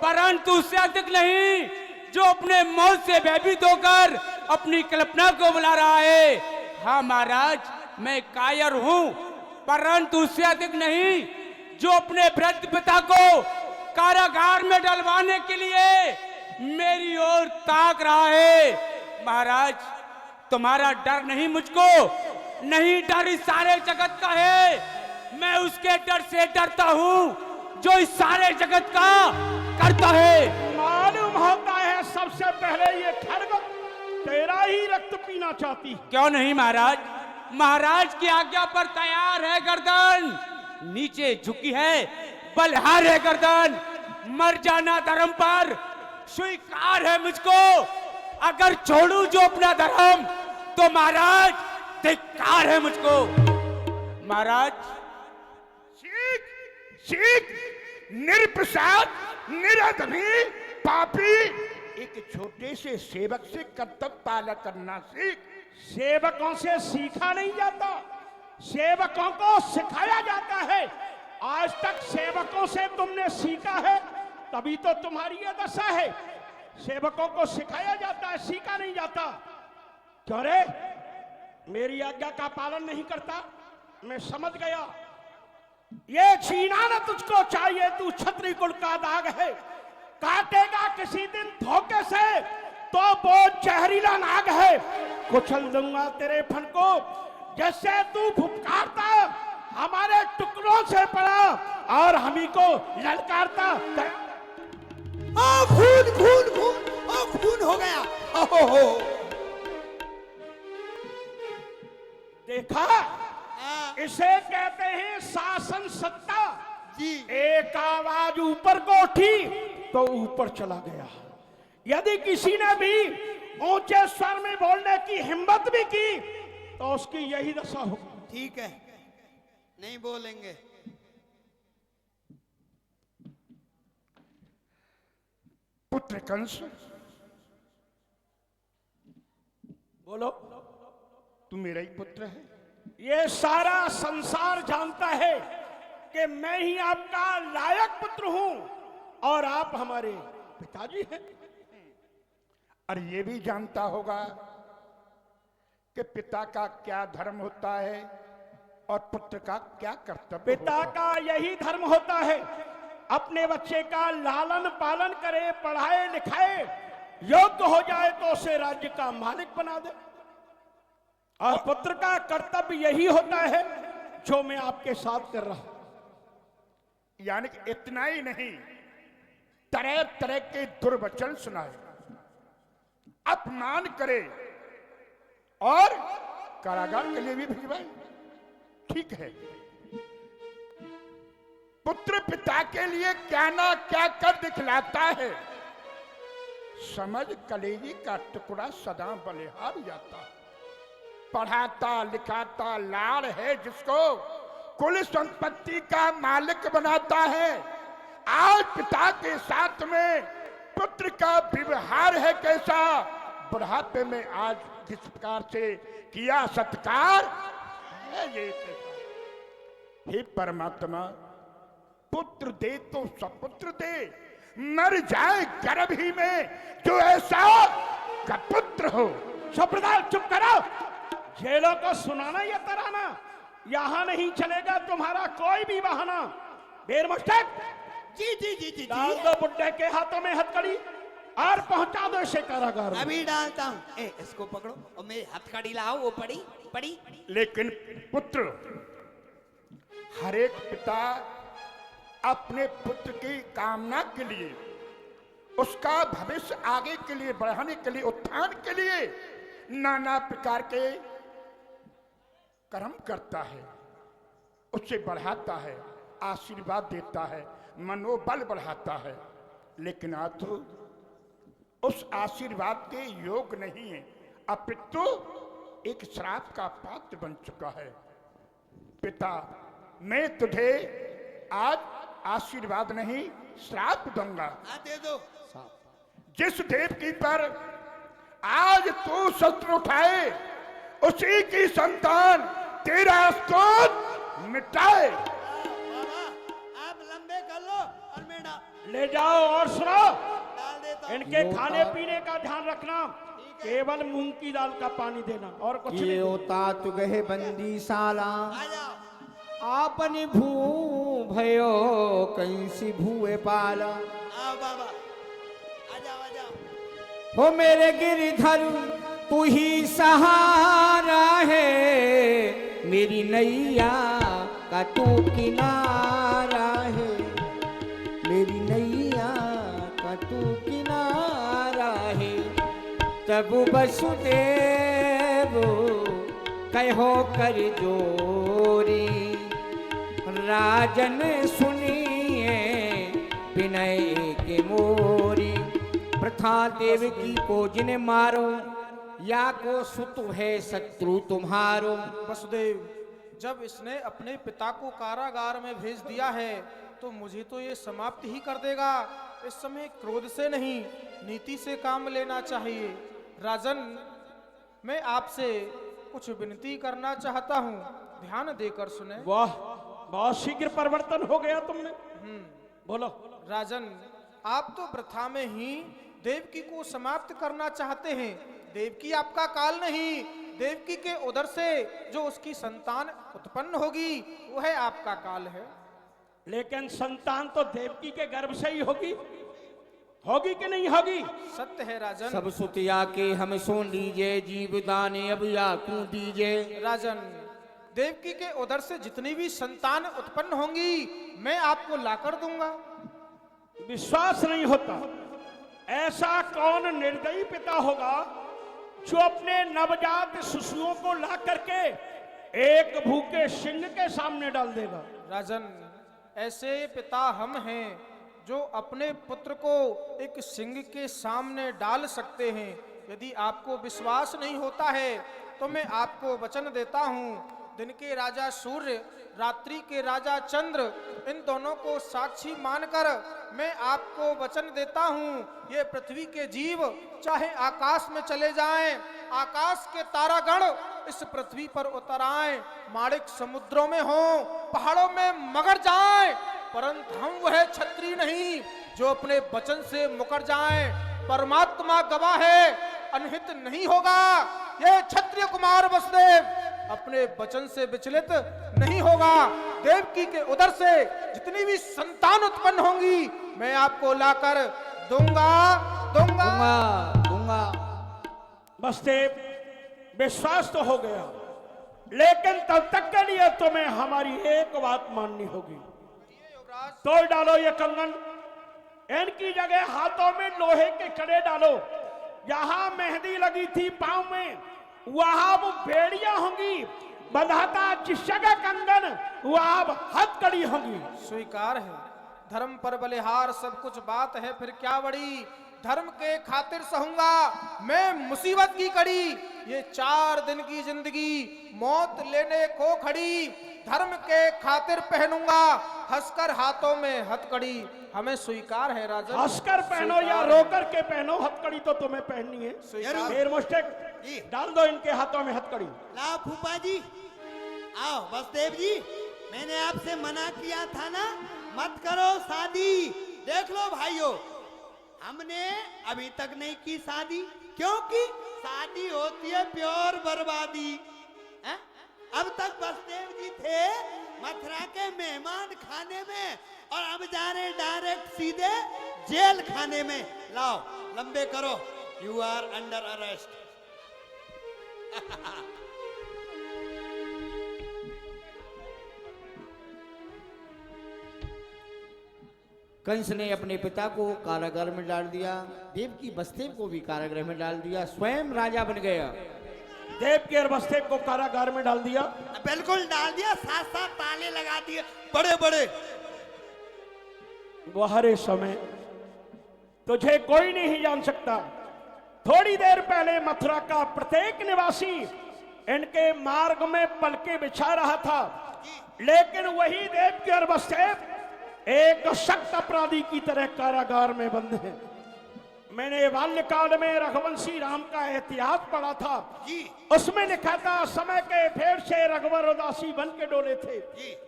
S6: परंतु उससे अधिक नहीं जो अपने मौत से भयभीत होकर अपनी कल्पना को बुला रहा है। हाँ महाराज, मैं कायर हूँ, परंतु उससे अधिक नहीं जो अपने वृद्ध पिता को कारागार में डलवाने के लिए मेरी ओर ताक रहा है। महाराज, तुम्हारा डर नहीं मुझको, नहीं डर इस सारे जगत का है। मैं उसके डर से डरता हूँ जो इस सारे जगत का करता है।
S3: मालूम होता है सबसे पहले ये खड़ग तेरा ही रक्त पीना चाहती।
S6: क्यों नहीं महाराज, महाराज की आज्ञा पर तैयार है गर्दन, नीचे झुकी है, बलहार है गर्दन, मर जाना धर्म पर स्वीकार है मुझको। अगर छोड़ू जो अपना धर्म तो महाराज धिक्कार है मुझको। महाराज,
S3: सीख सीख, निरपराध, निराधमी, पापी, एक छोटे से सेवक से कर्तव्य पालन करना सीख। सेवकों से सीखा नहीं जाता, सेवकों को सिखाया जाता है। आज तक सेवकों से तुमने सीखा है, तभी तो तुम्हारी ये दशा है। सेवकों को सिखाया जाता है, सीखा नहीं जाता। क्यों रे, मेरी आज्ञा का पालन नहीं करता? मैं समझ गया, ये छीना न तुझको चाहिए, तू क्षत्रिय कुल का दाग है। काटेगा किसी दिन धोखे से तो वो जहरीला नाग है। कुचल दूंगा तेरे फन को, जैसे तू फुफकारता हमारे टुकड़ों से पड़ा और हमी को ललकारता।
S1: खून खून खून, खून हो गया। हो
S3: देखा, इसे कहते हैं शासन सत्ता
S1: जी।
S3: एक आवाज ऊपर को उठी तो ऊपर चला गया। यदि किसी ने भी ऊंचे स्वर में बोलने की हिम्मत भी की तो उसकी यही दशा होगी।
S1: ठीक है, नहीं बोलेंगे।
S3: पुत्र कंस, बोलो, तू मेरा ही पुत्र है। ये सारा संसार जानता है कि मैं ही आपका लायक पुत्र हूं और आप हमारे पिताजी हैं। और ये भी जानता होगा कि पिता का क्या धर्म होता है और पुत्र का क्या कर्तव्य। पिता का यही धर्म होता है, अपने बच्चे का लालन पालन करे, पढ़ाए लिखाए, योग्य हो जाए तो उसे राज्य का मालिक बना दे। और पुत्र का कर्तव्य यही होता है जो मैं आपके साथ कर रहा हूं। यानी कि इतना ही नहीं, तरह तरह के दुर्वचन सुनाए, अपमान करे और कारागार के लिए भी भिजवाए। ठीक है, पुत्र पिता के लिए क्या ना क्या कर दिखलाता है। समझ कलेजी का टुकड़ा सदा बलिहार जाता है। पढ़ाता लिखाता लाड़ है जिसको कुल संपत्ति का मालिक बनाता है। आज पिता के साथ में पुत्र का व्यवहार है कैसा, बुढ़ापे में आज जिस प्रकार से किया सत्कार है ये कैसा। हे परमात्मा, पुत्र दे तो सपुत्र दे,
S7: मर जाए गर्भ ही में जो ऐसा का पुत्र हो।
S3: सुप्रदाल चुप करो। जेलों को सुनाना या तराना यहाँ नहीं चलेगा तुम्हारा कोई भी बहाना। बेर मुश्तक
S1: जी जी जी जी
S3: डाल
S1: जी
S3: दो बुड्ढे के हाथों में हथकड़ी और पहुंचा दो इसे कारागार में।
S1: अभी डालता हूँ। ए इसको पकड़ो और मेरी हथकड़ी लाओ। वो पड़ी पड़ी।
S7: लेकिन पुत्र, हर एक पिता अपने पुत्र की कामना के लिए, उसका भविष्य आगे के लिए बढ़ाने के लिए, उत्थान के लिए नाना प्रकार के कर्म करता है, उससे बढ़ाता है, आशीर्वाद देता है, मनोबल बढ़ाता है। लेकिन आज तो उस आशीर्वाद के योग नहीं है, अपितु एक श्राप का पात्र बन चुका है। पिता, मैं तुझे आज आशीर्वाद नहीं श्राप दूंगा।
S1: हाँ दे दो।
S7: जिस देवकी पर आज तू शस्त्र उठाए, उसी की संतान तेरा स्तोत्र मिटाए।
S1: बाबा आप लंबे कर लो और मैं
S3: ले जाओ और सुनो।
S1: डाल देता हूँ।
S3: इनके खाने पीने का ध्यान रखना, केवल मूंग की दाल का पानी देना और कुछ
S2: ये
S3: नहीं।
S2: होता तु गहे बंदी साला,
S1: आ जाओ।
S2: आपन भू भयो कैसी भूए पाला।
S1: आओ बाबा आ जाओ आ जाओ।
S2: हो मेरे गिरधर तू ही सहारा है, मेरी नैया का तू किनारा है, मेरी नैया का तू किनारा है। तब वसुदेव कहो कर जोरी, राजन सुनिए विनय के मोरी। प्रथा देव की को जिन्हें मारो, या को सुत है शत्रु तुम्हारो।
S4: वसुदेव, जब इसने अपने पिता को कारागार में भेज दिया है तो मुझे तो ये समाप्त ही कर देगा। इस समय क्रोध से नहीं, नीति से काम लेना चाहिए। राजन, मैं आपसे कुछ विनती करना चाहता हूँ, ध्यान देकर सुने।
S3: वाह, बहुत शीघ्र परिवर्तन हो गया तुमने। बोलो।
S4: राजन, आप तो प्रथा में ही देवकी को समाप्त करना चाहते हैं। देवकी आपका काल नहीं, देवकी के उदर से जो उसकी संतान उत्पन्न होगी वह आपका काल है।
S3: लेकिन संतान तो देवकी के गर्भ से ही होगी, होगी कि नहीं होगी?
S4: सत्य है राजन।
S2: सब सुतिया के हम सुन लीजिए, जीव दाने अब या क्यों दीजिए।
S4: राजन, देवकी के उदर से जितनी भी संतान उत्पन्न होंगी मैं आपको लाकर दूंगा।
S3: विश्वास नहीं होता। ऐसा कौन निर्दयी पिता होगा जो अपने नवजात शिशुओं को ला करके एक भूखे सिंह के सामने डाल देगा?
S4: राजन, ऐसे पिता हम हैं जो अपने पुत्र को एक सिंह के सामने डाल सकते हैं। यदि आपको विश्वास नहीं होता है तो मैं आपको वचन देता हूँ, दिन के राजा सूर्य, रात्रि के राजा चंद्र, इन दोनों को साक्षी मानकर मैं आपको वचन देता हूँ, ये पृथ्वी के जीव चाहे आकाश में चले जाएं, आकाश के तारागण इस पृथ्वी पर उतर आएं, माणिक समुद्रों में हों, पहाड़ों में मगर जाएं, परंतु हम वह क्षत्रिय नहीं जो अपने वचन से मुकर जाएं। परमात्मा गवाह है, अनहित नहीं होगा। ये क्षत्रिय कुमार वसुदेव अपने वचन से विचलित नहीं होगा। देवकी के उदर से जितनी भी संतान उत्पन्न होंगी मैं आपको लाकर दूंगा दूंगा
S2: दूंगा दूंगा।
S3: बसदेव, विश्वास तो हो गया, लेकिन तब तक के लिए तुम्हें हमारी एक बात माननी होगी। तोड़ डालो ये कंगन, इनकी जगह हाथों में लोहे के कड़े डालो। जहां मेहंदी लगी थी पांव में, वहां वो बेड़ियां होंगी। बंधाता जिस जगह कंगन, वहां हथकड़ी होंगी।
S4: स्वीकार है, धर्म पर बलिहार सब कुछ बात है, फिर क्या बड़ी। धर्म के खातिर सहूंगा मैं मुसीबत की कड़ी। ये 4 दिन की जिंदगी मौत लेने को खड़ी। धर्म के खातिर पहनूंगा हंसकर हाथों में हथकड़ी। हमें स्वीकार है राजन।
S3: हंसकर पहनो या रोकर के पहनो, हथकड़ी तो तुम्हें पहननी है।
S1: जरूर।
S3: फिर मुश्तक
S1: जी।
S3: डाल दो इनके हाथों में हथकड़ी।
S1: लाओ फूफा जी, आओ। बसदेव जी, मैंने आपसे मना किया था ना, मत करो शादी। देख लो भाइयों, हमने अभी तक नहीं की शादी, क्योंकि शादी होती है प्योर बर्बादी। हैं? अब तक बसदेव जी थे मथुरा के मेहमान खाने में, और अब जा रहे डायरेक्ट सीधे जेल खाने में। लाओ लंबे करो, you are under arrest.
S2: Kans ने अपने पिता को कारागार में डाल दिया, देव की बसदेव को भी कारागृह में डाल दिया, स्वयं राजा बन गया।
S3: देव के और बसदेव को कारागार में डाल दिया।
S1: बिल्कुल डाल दिया, साथ साथ ताले लगा दिए बड़े बड़े।
S3: वहरे समय तुझे कोई नहीं जान सकता। थोड़ी देर पहले मथुरा का प्रत्येक निवासी इनके मार्ग में पलके बिछा रहा था, लेकिन वही देव के और बसदेव एक सख्त अपराधी की तरह कारागार में बंद है। मैंने बाल्यकाल में रघुवंशी राम का इतिहास पढ़ा था, उसमें लिखा था समय के फेर से रघुवर उदासी बन के डोले थे।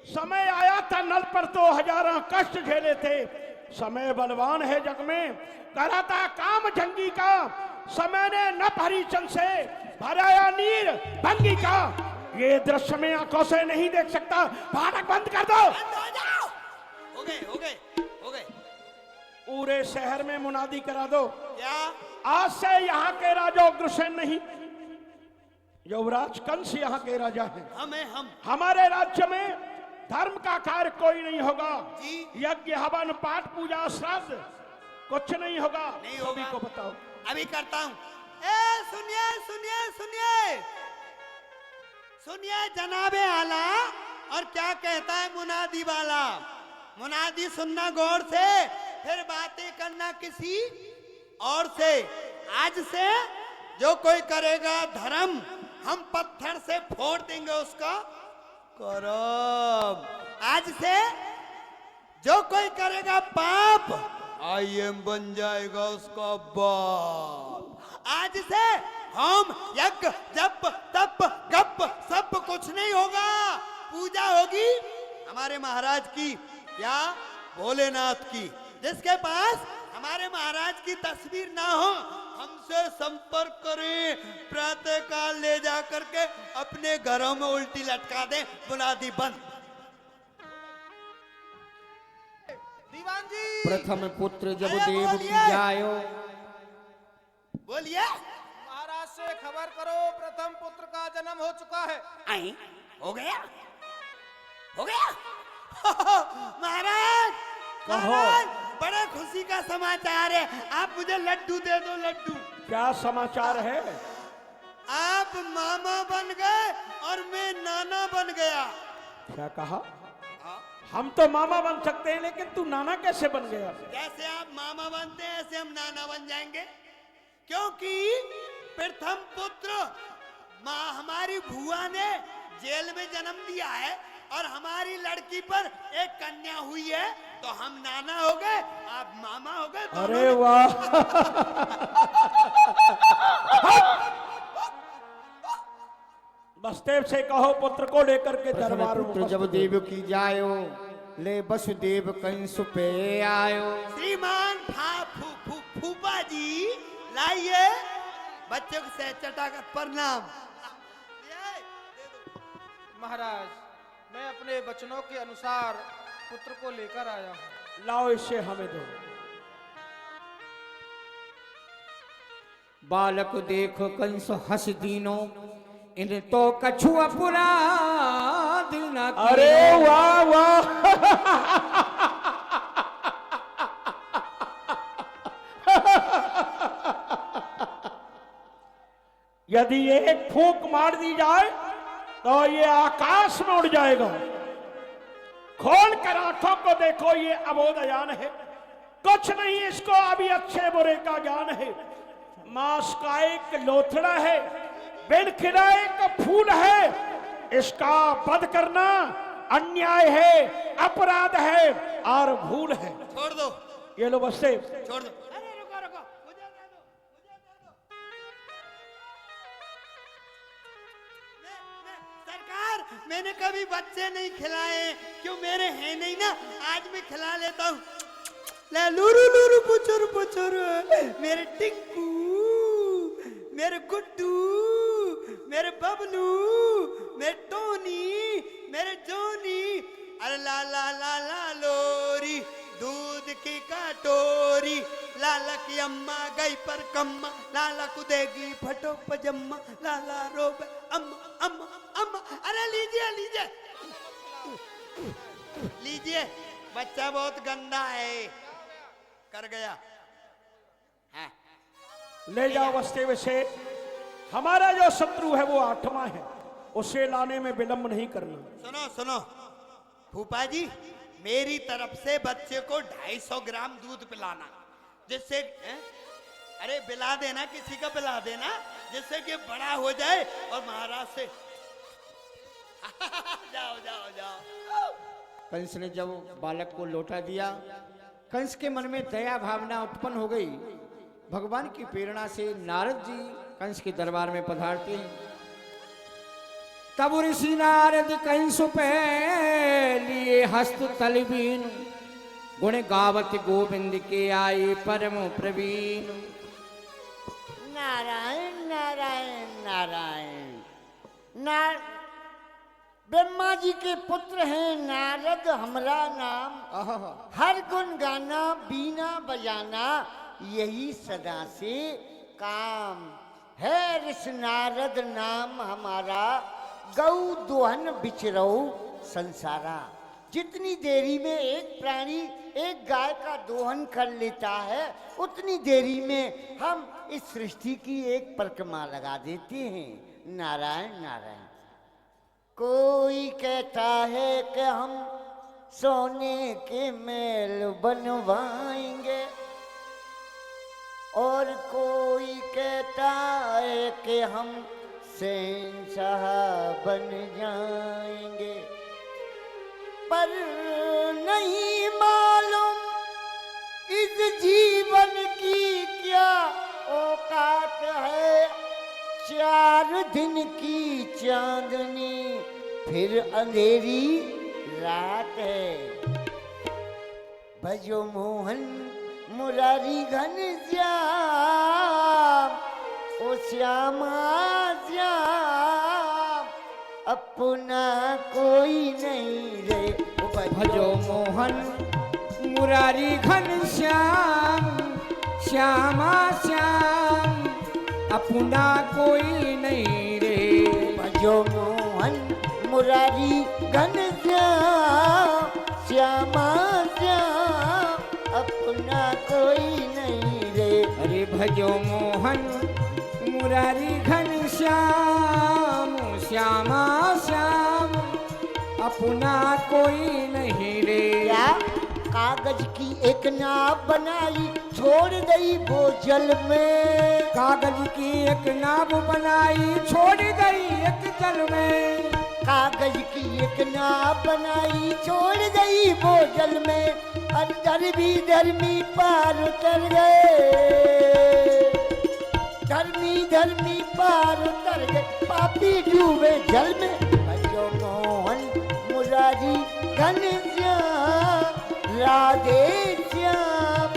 S3: समय आया था नल पर तो हजारों कष्ट झेले थे। समय बलवान है जग में करा था काम जंगी का, समय ने न हरिचंद से भराया नीर भंगी का। ये दृश्य में आंखों से नहीं देख सकता, फाटक बंद कर दो।
S1: हो गए हो गए हो गए।
S3: पूरे शहर में मुनादी करा दो,
S1: क्या?
S3: आज से यहाँ के राजा उग्रसेन नहीं, युवराज कंस यहाँ के राजा हैं।
S1: हम
S3: हमारे राज्य में धर्म का कार्य कोई नहीं होगा।
S1: जी।
S3: यज्ञ हवन पाठ पूजा श्राद्ध कुछ नहीं होगा।
S1: नहीं
S3: सभी
S1: होगा।
S3: को बताओ।
S1: अभी करता हूं। ए सुनिए सुनिए सुनिए सुनिए जनाबे आला, और क्या कहता है मुनादी वाला। मुनादी सुनना गौर से, फिर बातें करना किसी और से। आज से जो कोई करेगा धर्म, हम पत्थर से फोड़ देंगे उसका करम। आज से जो कोई करेगा पाप, IM बन जाएगा उसका बाप। आज से हम यज्ञ जप तप गप सब कुछ नहीं होगा। पूजा होगी हमारे महाराज की या भोलेनाथ की। जिसके पास हमारे महाराज की तस्वीर ना हो, हमसे संपर्क करें, प्रातः काल ले जा करके अपने घरों में उल्टी लटका दें। बुलादी बंद।
S4: दीवान जी,
S2: प्रथम पुत्र जब
S1: अरे
S2: देव की
S1: बोलिए।
S2: जायो।
S1: बोलिए।
S4: महाराज से खबर करो, प्रथम पुत्र का जन्म हो चुका है।
S1: आई हो गया हो गया। महाराज महाराज, बड़े खुशी का समाचार है। आप मुझे लड्डू दे दो, लड्डू।
S3: क्या समाचार है?
S1: आप मामा बन गए और मैं नाना बन गया।
S3: क्या कहा? हम तो मामा बन सकते हैं, लेकिन तू नाना कैसे बन गया?
S1: जैसे आप मामा बनते हैं ऐसे हम नाना बन जाएंगे, क्योंकि प्रथम पुत्र माँ हमारी बुआ ने जेल में जन्म दिया है, और हमारी लड़की पर एक कन्या हुई है, तो हम नाना हो गए, आप मामा हो गए।
S3: अरे वाह। बसदेव से कहो पुत्र को लेकर के
S2: प्रथम
S3: दरबार में
S2: पुत्र जब देव की जायो, ले वसुदेव कंस पे आयो।
S1: श्रीमान फूफा जी लाइए बच्चे को सहचटा का प्रणाम।
S4: महाराज, मैं अपने वचनों के अनुसार पुत्र को लेकर आया हूँ।
S3: लाओ इसे हमें दो।
S2: बालक देखो कंस हस दीनो, इन तो कछु अपराध न कीनो।
S3: अरे वाह वाह। यदि एक फूंक मार दी जाए तो ये आकाश में उड़ जाएगा। खोल कर आंखों को देखो, ये अबोधयान है, कुछ नहीं इसको अभी अच्छे बुरे का ज्ञान है। मांस का एक लोथड़ा है, बिन खिला एक फूल है, इसका वध करना अन्याय है, अपराध है और भूल है।
S1: छोड़ दो,
S3: ये लो बस से
S1: छोड़ दो। अरे रुको रुको, मुझे दे दो, मुझे दे दो। सरकार, मैंने कभी बच्चे नहीं खिलाए, क्यों मेरे हैं नहीं ना, आज मैं खिला लेता हूँ। ले लुरु लुरु पुचुर पुचुर, मेरे टिंकू, मेरे गुड्डू, मेरे बबलू, मेरे टोनी, मेरे जोनी। अरे ला ला ला ला लोरी, दूध की कटोरी, लाला की अम्मा गई पर कम्मा, लाला को देगी फटो पजम्मा, लाला रोबे अम्मा अम्मा अम्मा। अरे लीजिए लीजिए लीजिए, बच्चा बहुत गंदा है, कर गया। हाँ।
S3: ले जाओ बस्ते में से। हमारा जो शत्रु है वो 8वां है, उसे लाने में विलंब नहीं करना।
S1: सुनो सुनो फूफा जी, मेरी तरफ से बच्चे को 250 ग्राम दूध पिलाना, जिससे अरे पिला देना, किसी का पिला देना, जिससे कि बड़ा हो जाए और महाराज से जाओ जाओ जाओ।
S2: कंस ने जब बालक को लौटा दिया, कंस के मन में दया भावना उत्पन्न हो गई। भगवान की प्रेरणा से नारद जी कंस के दरबार में पधारते हैं। तब ऋषि नारद कंस पे लिए हस्त तलबीन, गुण गावत गोविंद के आए परम प्रवीण।
S8: नारायण नारायण नारायण। नार ब्रह्मा जी के पुत्र हैं नारद हमरा नाम, हर गुण गाना बीना बजाना यही सदा से काम है। ऋषि नारद नाम हमारा, गौ दोहन बिचरऊ संसारा। जितनी देरी में एक प्राणी एक गाय का दोहन कर लेता है, उतनी देरी में हम इस सृष्टि की एक परिक्रमा लगा देते हैं। नारायण नारायण। कोई कहता है कि हम सोने के महल बनवाएंगे, और कोई कहता है कि हम शहंशाह बन जाएंगे, पर नहीं मालूम इस जीवन की क्या औकात है। 4 दिन की चांदनी फिर अंधेरी रात है। भजो मोहन मुरारी घनश्याम, ओ श्यामा श्याम, अपना कोई नहीं रे।
S2: भजो मोहन मुरारी घनश्याम, श्यामा श्याम, अपना कोई नहीं रे।
S8: भजो मोहन मुरारी घनश्याम, श्यामा श्याम, अपना कोई नहीं रे।
S2: अरे भजो मोहन मुरारी घनश्याम, श्यामा श्याम, अपना कोई नहीं रे।
S8: क्या कागज की एक नाव बनाई, छोड़ गई वो जल में।
S2: कागज की एक नाव बनाई, छोड़ गई एक जल में।
S8: कागज की एक नाव बनाई, छोड़ गई वो जल में। अंदर भी धर्मी पार उतर गए, धर्मी धर्मी पार उतर गए, पापी डूबे जल में। भजो मोहन मुरारी घनश्याम, राधे श्याम,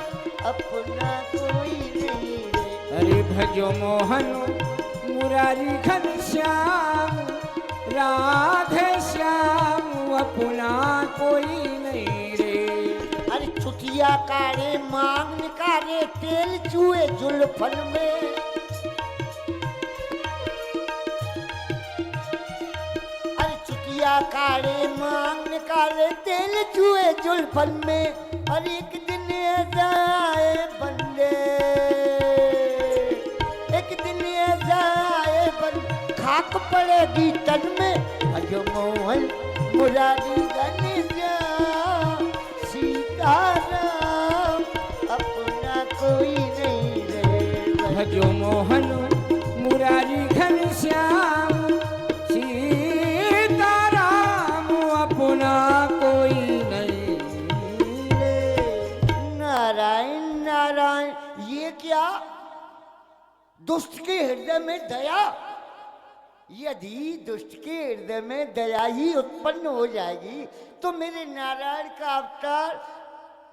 S8: अपना कोई नहीं रे।
S2: अरे भजो मोहन मुरारी घनश्याम, राधे श्याम, अपना कोई नहीं रे।
S8: अरे छुटिया कारे मांग निकारे, तेल चूहे जुल्फन में। अरे छुटिया कारे मांग निकारे, तेल चूहे जुल्फन में। और एक दिन ऐसा आए बंदे, एक दिन ऐसा आए बंदे, खाक पड़ेगी तन में। भजो मोहन मुरारी घनश्याम, सीताराम, अपना कोई नहीं रे।
S2: भजो मोहन मुरारी घनश्याम, सीताराम, अपना कोई नहीं रे।
S8: नारायण नारायण। ये क्या दुष्ट के हृदय में दया? यदि दुष्ट के हृदय में दया ही उत्पन्न हो जाएगी तो मेरे नारायण का अवतार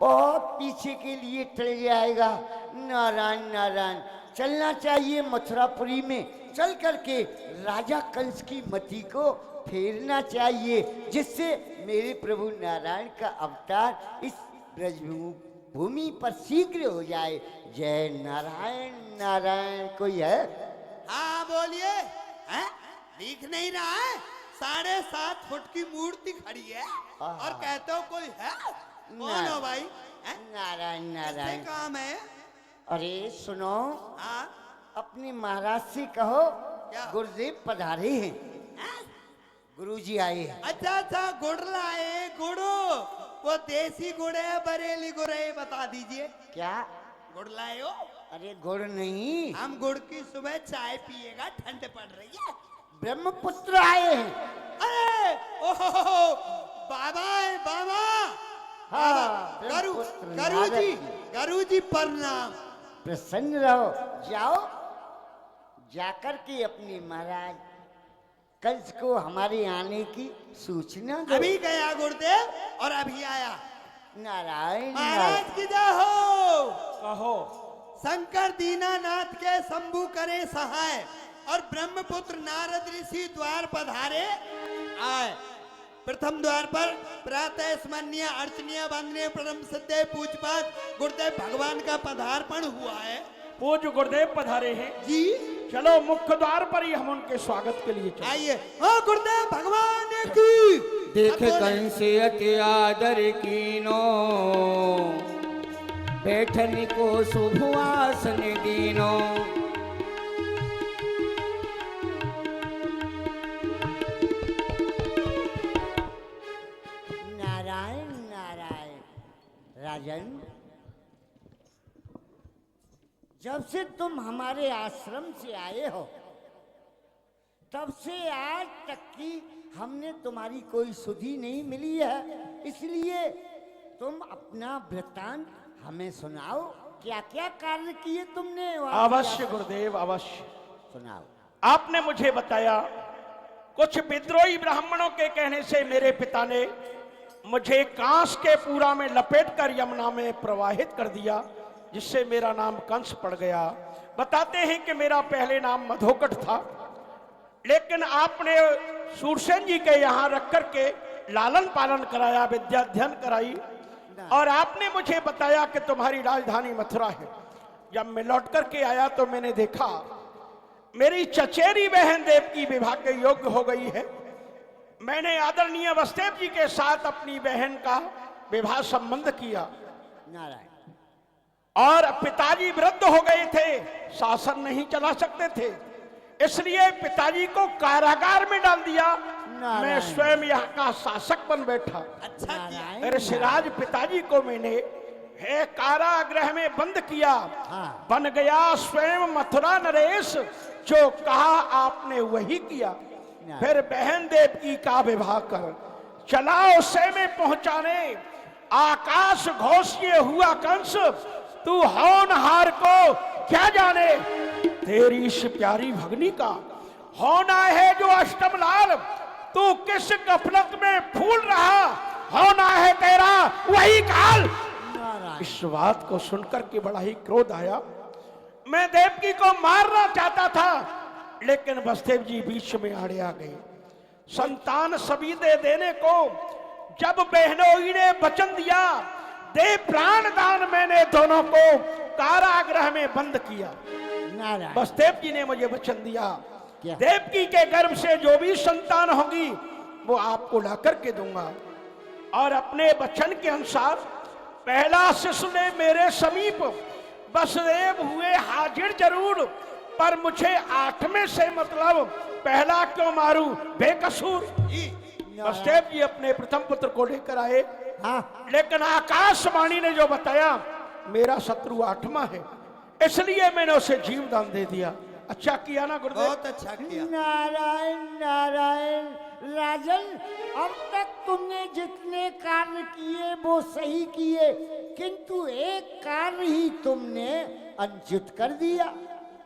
S8: बहुत पीछे के लिए टल जाएगा। नारायण नारायण, चलना चाहिए मथुरापुरी में, चल करके राजा कंस की मति को फेरना चाहिए, जिससे मेरे प्रभु नारायण का अवतार इस ब्रजभूमि पर शीघ्र हो जाए। जय नारायण नारायण। कोई है?
S1: हाँ बोलिए। हैं? दिख नहीं रहा है? 7.5 फुट की मूर्ति खड़ी है और कहते हो कोई है? कौन हो भाई? हैं?
S8: नारायण नारायण।
S1: किससे काम है?
S8: अरे सुनो,
S1: हाँ
S8: अपने महाराज से कहो
S1: क्या?
S8: गुरुदेव पधारे हैं, गुरुजी आए हैं।
S1: अच्छा अच्छा, गुड़ लाए। गुड़ो वो देसी गुड़ है बरेली गुड़ है, बता दीजिए।
S8: क्या?
S1: गुड़ लाए हो?
S8: अरे गुड़ नहीं,
S1: हम गुड़ की सुबह चाय पिएगा, ठंड पड़ रही है।
S8: ब्रह्मपुत्र आए हैं।
S1: अरे ओहो, बाबा है बाबा।
S8: हाँ,
S1: गरु
S8: ब्रह्मपुत्र
S1: गरु
S8: नारद
S1: जी,
S8: जी।
S1: गरु जी प्रणाम।
S8: प्रसन्न रहो, जाओ जाकर के अपने महाराज कंस को हमारे आने की सूचना दो।
S1: अभी गया गुरुदेव और अभी आया।
S8: नारायण
S1: महाराज
S8: नारायण।
S1: की जय हो।
S3: कहो।
S1: शंकर दीनानाथ के शंभु करे सहाय और ब्रह्मपुत्र नारद ऋषि द्वार पधारे आए। प्रथम द्वार पर प्रातः स्मरणीय अर्चनीय वंदनीय परम सिद्धे पूजपाठ गुरुदेव भगवान का पधारपण हुआ है।
S3: पूज्य गुरुदेव पधारे हैं
S1: जी।
S3: चलो मुख्य द्वार पर ही हम उनके स्वागत के लिए चलें।
S1: आइए। हाँ गुरुदेव भगवान की।
S2: देख
S1: अब बोले।
S2: कंस अति आदर कीनो, बैठन को शुभवासन दीनो।
S8: नारायण नारायण। राजन, जब से तुम हमारे आश्रम से आए हो तब से आज तक की हमने तुम्हारी कोई सुधि नहीं मिली है, इसलिए तुम अपना वृत्तांत हमें सुनाओ। क्या क्या कार्य किए तुमने वहाँ?
S3: अवश्य गुरुदेव अवश्य।
S8: सुनाओ।
S3: आपने मुझे बताया कुछ विद्रोही ब्राह्मणों के कहने से मेरे पिता ने मुझे कांस के पूरा में लपेटकर यमुना में प्रवाहित कर दिया, जिससे मेरा नाम कंस पड़ गया। बताते हैं कि मेरा पहले नाम मधोकट था, लेकिन आपने सूरसेन जी के यहाँ रख करके लालन पालन कराया, विद्या अध्ययन कराई, और आपने मुझे बताया कि तुम्हारी राजधानी मथुरा है। जब मैं लौट करके आया तो मैंने देखा मेरी चचेरी बहन देवकी विवाह के योग्य हो गई है। मैंने आदरणीय वसुदेव जी के साथ अपनी बहन का विवाह संबंध किया,
S8: नारायण।
S3: और पिताजी वृद्ध हो गए थे, शासन नहीं चला सकते थे, इसलिए पिताजी को कारागार में डाल दिया। मैं स्वयं यहाँ का शासक बन बैठा।
S1: अच्छा किया।
S3: मेरे सिराज पिताजी को मैंने है कारागृह में बंद किया।
S8: हाँ।
S3: बन गया स्वयं मथुरा नरेश, जो कहा आपने वही किया। फिर बहन देवकी का विवाह कर चला उसे में पहुंचाने, आकाश घोष ये हुआ कंस, तू होनहार को क्या जाने। तेरी इस प्यारी भगनी का होना है जो अष्टम लाल, तू किस गफलत में फूल रहा, होना है तेरा वही काल। इस बात को सुनकर के बड़ा ही क्रोध आया। मैं देवकी को मारना चाहता था, लेकिन वसुदेव जी बीच में आड़े आ गए। संतान सभी दे देने को जब बहनोई ने वचन दिया, दे प्राण दान, मैंने दोनों को कारागृह में बंद किया। वसुदेव जी ने मुझे वचन दिया, देवकी के गर्भ से जो भी संतान होगी वो आपको ला करके दूंगा, और अपने वचन के अनुसार पहला शिशु ने मेरे समीप वसुदेव हुए हाजिर जरूर, पर मुझे 8वें से मतलब पहला क्यों मारूं बेकसूर। वसुदेव जी अपने प्रथम पुत्र को लेकर आए।
S8: हाँ।
S3: लेकिन आकाशवाणी ने जो बताया मेरा शत्रु 8वां है, इसलिए मैंने उसे जीवदान दे दिया। अच्छा किया ना गुरुदेव?
S1: बहुत अच्छा किया।
S8: नारायण नारायण। राजन, अब तक तुमने जितने कार्य किए वो सही किए, किंतु एक कार्य ही तुमने अनुचित कर दिया।